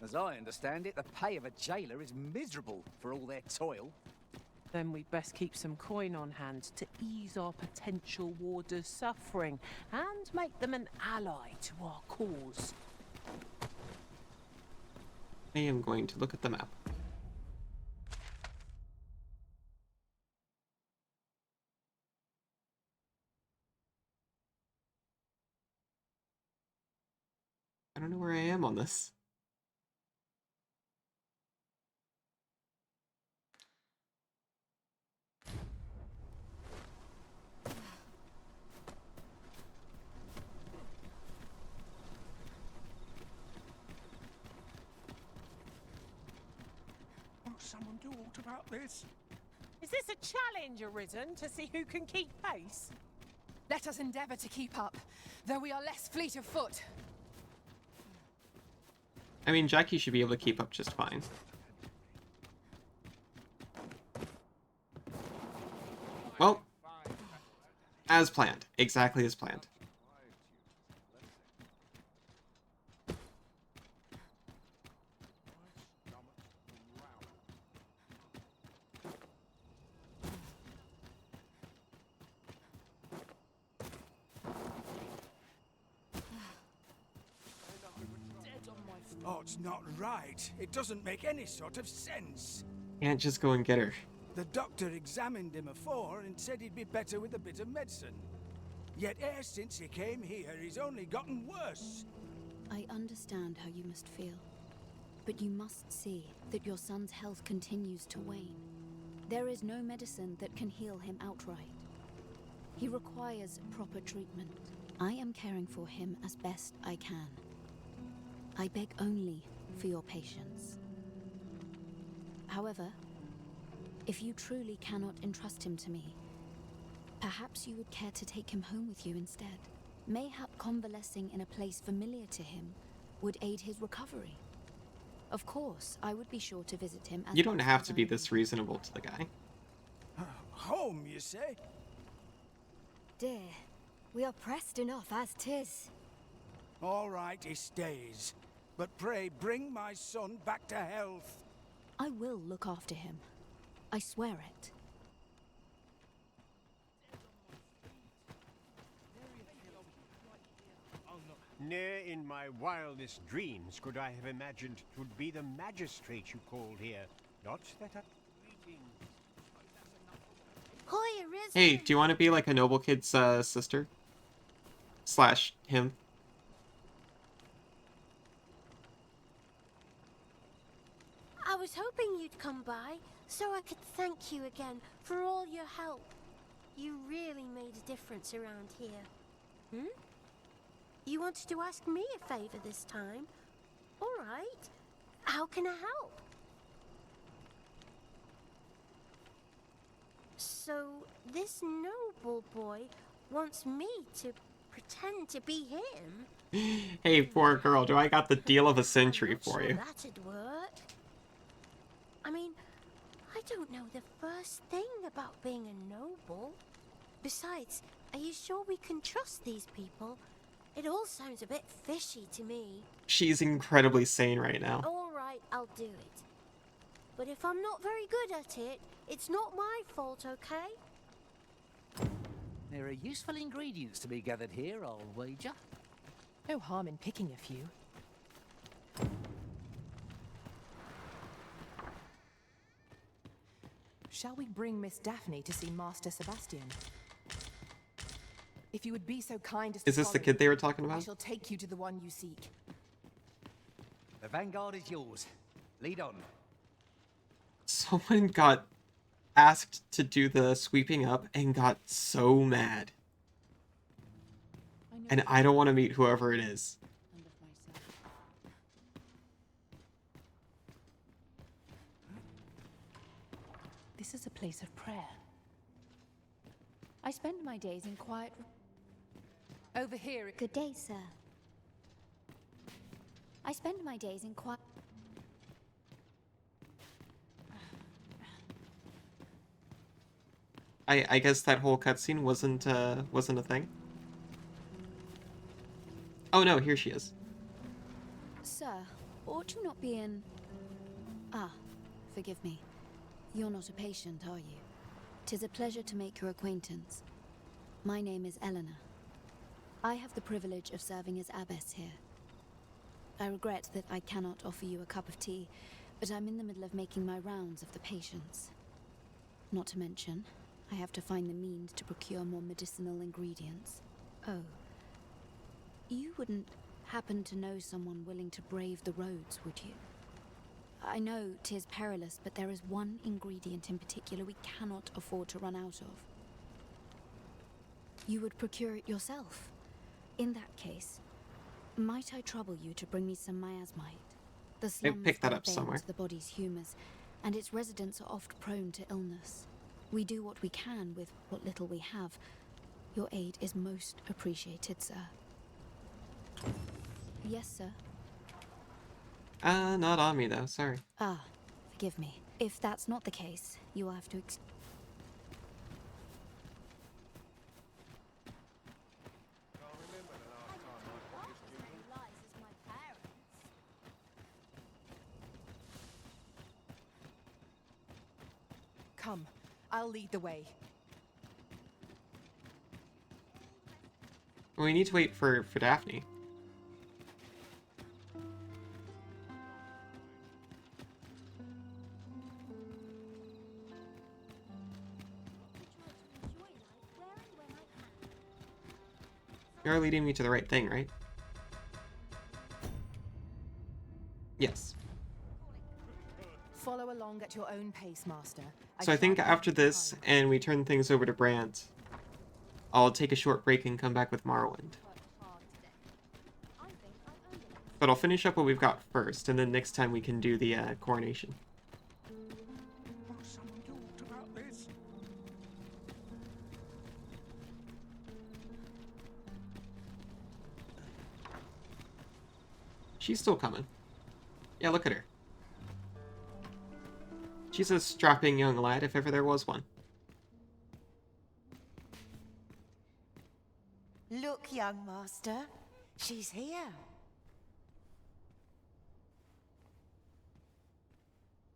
As I understand it, the pay of a jailer is miserable for all their toil. Then we'd best keep some coin on hand to ease our potential warders' suffering and make them an ally to our cause. I am going to look at the map. I don't know where I am on this. Won't someone do aught about this? Is this a challenge arisen to see who can keep pace? Let us endeavour to keep up, though we are less fleet of foot. I mean, Jackie should be able to keep up just fine. Well, as planned. Exactly as planned. Oh, it's not right. It doesn't make any sort of sense. Can't just go and get her. The doctor examined him afore and said he'd be better with a bit of medicine. Yet e'er since he came here, he's only gotten worse. I understand how you must feel. But you must see that your son's health continues to wane. There is no medicine that can heal him outright. He requires proper treatment. I am caring for him as best I can. I beg only for your patience. However, if you truly cannot entrust him to me, perhaps you would care to take him home with you instead. Mayhap convalescing in a place familiar to him would aid his recovery. Of course, I would be sure to visit him as You don't often have as to I be may. this reasonable to the guy. Home, you say? Dear, we are pressed enough as 'tis. All right, he stays. But pray bring my son back to health. I will look after him. I swear it. Ne'er in my wildest dreams could I have imagined 'twould be the magistrate you called here, not that a greeting. Hey, do you want to be like a noble kid's sister? slash him. I was hoping you'd come by so I could thank you again for all your help. You really made a difference around here. Hmm? You wanted to ask me a favor this time? All right. How can I help? So, this noble boy wants me to pretend to be him? Hey, poor girl, do I got the deal of a century for you. That'd work. I mean, I don't know the first thing about being a noble. Besides, are you sure we can trust these people? It all sounds a bit fishy to me. She's incredibly sane right now. All right, I'll do it. But if I'm not very good at it, it's not my fault, okay? There are useful ingredients to be gathered here, I'll wager. No harm in picking a few. Shall we bring Miss Daphne to see Master Sebastian? If you would be so kind as to Is this the follow kid they me, were talking about? I shall take you to the one you seek. The vanguard is yours. Lead on. Someone got asked to do the sweeping up and got so mad. And I don't want to meet whoever it is. This is a place of prayer. I spend my days in quiet... Over here... Good day, sir. I spend my days in quiet... I guess that whole cutscene wasn't a thing. Oh no, here she is. Sir, ought you not be in... Ah, forgive me. You're not a patient, are you? 'Tis a pleasure to make your acquaintance. My name is Eleanor. I have the privilege of serving as abbess here. I regret that I cannot offer you a cup of tea, but I'm in the middle of making my rounds of the patients. Not to mention, I have to find the means to procure more medicinal ingredients. Oh. You wouldn't happen to know someone willing to brave the roads, would you? I know 'tis perilous, but there is one ingredient in particular we cannot afford to run out of. You would procure it yourself. In that case, might I trouble you to bring me some miasmite? The slums picked that are up bane somewhere. to the body's humours, and its residents are oft prone to illness. We do what we can with what little we have. Your aid is most appreciated, sir. Yes, sir. Not on me though, sorry. Ah, forgive me. If that's not the case, you will have to Come, I'll lead the way. We need to wait for Daphne. You're leading me to the right thing, right? Yes. Follow along at your own pace, Master. So I think after this, and we turn things over to Brant, I'll take a short break and come back with Morrowind. But I'll finish up what we've got first, and then next time we can do the coronation. Won't someone talk about this? She's still coming. Yeah, look at her. She's a strapping young lad, if ever there was one. Look, young master. She's here.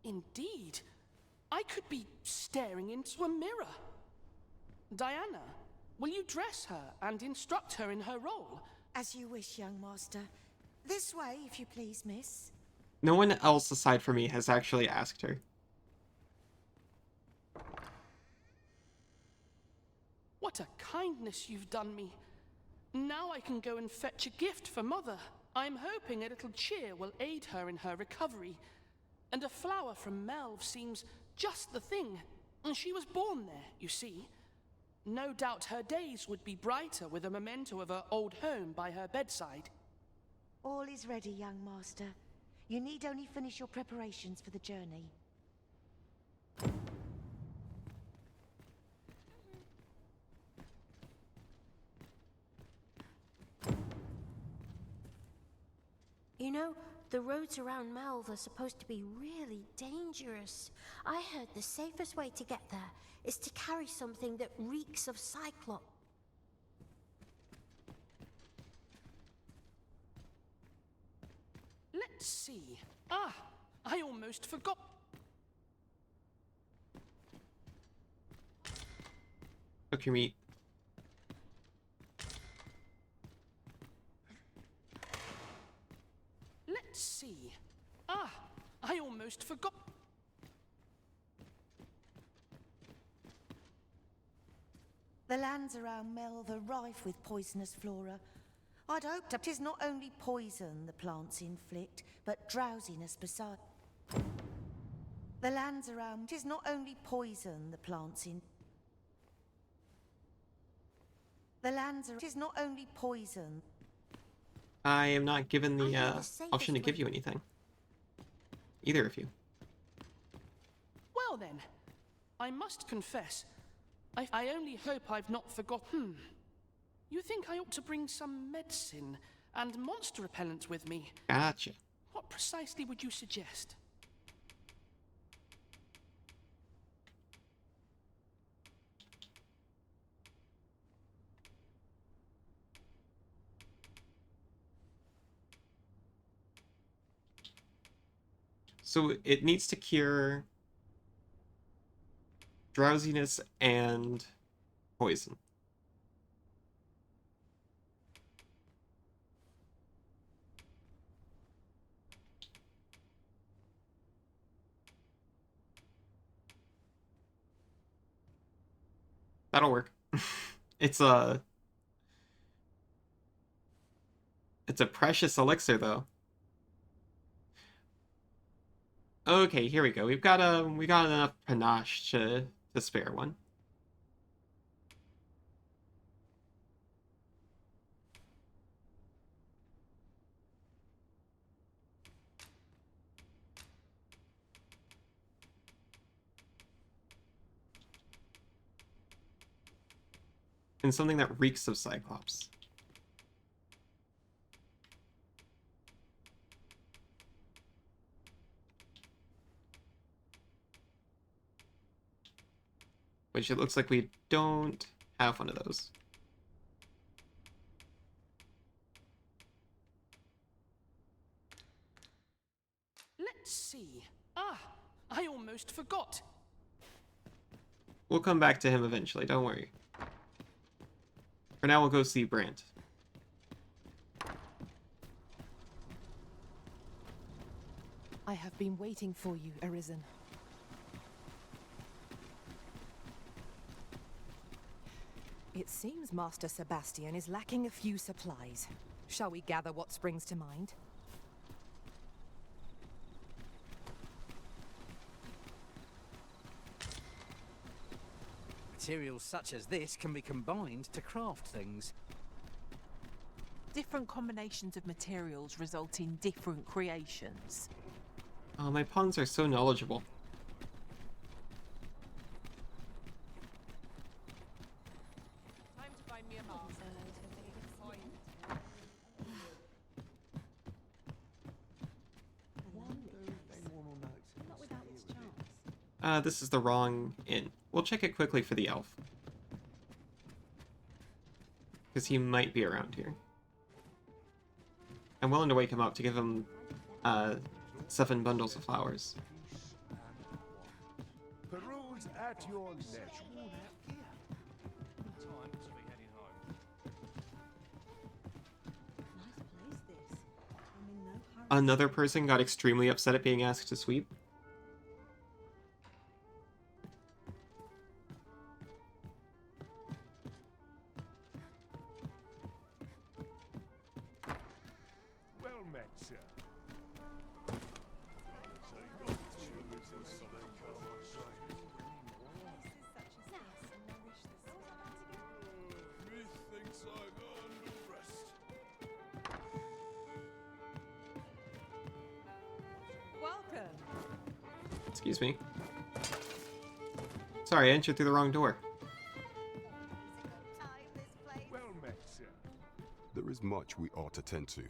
Indeed. I could be staring into a mirror. Diana, will you dress her and instruct her in her role? As you wish, young master. This way, if you please, miss. No one else aside from me has actually asked her. What a kindness you've done me. Now I can go and fetch a gift for Mother. I'm hoping a little cheer will aid her in her recovery. And a flower from Melv seems just the thing. And she was born there, you see. No doubt her days would be brighter with a memento of her old home by her bedside. All is ready, young master. You need only finish your preparations for the journey. You know, the roads around Melv are supposed to be really dangerous. I heard the safest way to get there is to carry something that reeks of Cyclops. Let's see. Ah, I almost forgot. Cook your meat. Let's see. Ah, I almost forgot. The lands around Melv are rife with poisonous flora. I'd hoped it is not only poison the plants inflict, but drowsiness beside. The lands around is not only poison the plants in. The lands are is not only poison. I am not given the option to give you anything. Either of you. Well then, I must confess, I only hope I've not forgotten. You think I ought to bring some medicine and monster repellent with me? Gotcha. What precisely would you suggest? So it needs to cure drowsiness and poison. That'll work. It's a precious elixir though. Okay, here we go. We got enough panache to spare one. And something that reeks of Cyclops. Which it looks like we don't have one of those. Let's see. Ah, I almost forgot. We'll come back to him eventually, don't worry. For now, we'll go see Brant. I have been waiting for you, Arisen. It seems Master Sebastian is lacking a few supplies. Shall we gather what springs to mind? Materials such as this can be combined to craft things. Different combinations of materials result in different creations. Oh, my pawns are so knowledgeable. Time to find me a master. This is the wrong inn. We'll check it quickly for the elf. Because he might be around here. I'm willing to wake him up to give him 7 bundles of flowers. Peruse at your leisure. Another person got extremely upset at being asked to sweep. met, sir. Methinks I've earned a rest. Welcome. Excuse me. Sorry, I entered through the wrong door. Well met, sir. There is much we ought to tend to,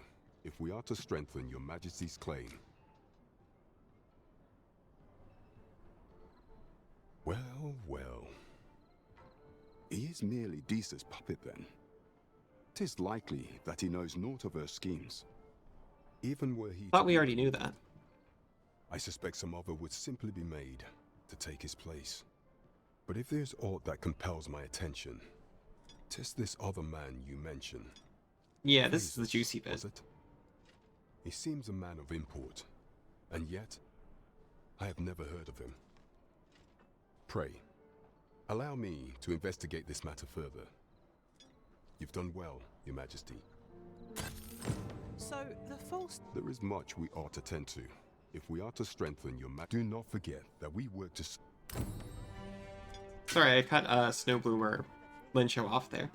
if we are to strengthen your Majesty's claim. Well, well. He is merely Disa's puppet then. 'Tis likely that he knows naught of her schemes. Even were he Thought we already knew that. I suspect some other would simply be made to take his place. But if there's aught that compels my attention, 'tis this other man you mention. Yeah, this is the juicy bit. Was it? He seems a man of import, and yet I have never heard of him. Pray, allow me to investigate this matter further. You've done well, Your Majesty. So, the false... There is much we ought to tend to, if we are to strengthen your Do not forget that we work to... Sorry, I cut Snowbloomer Lincho off there.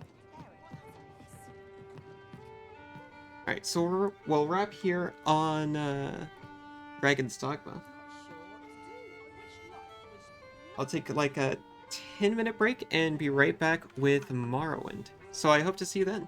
Alright, so we'll wrap here on Dragon's Dogma. I'll take like a 10-minute break and be right back with Morrowind. So I hope to see you then.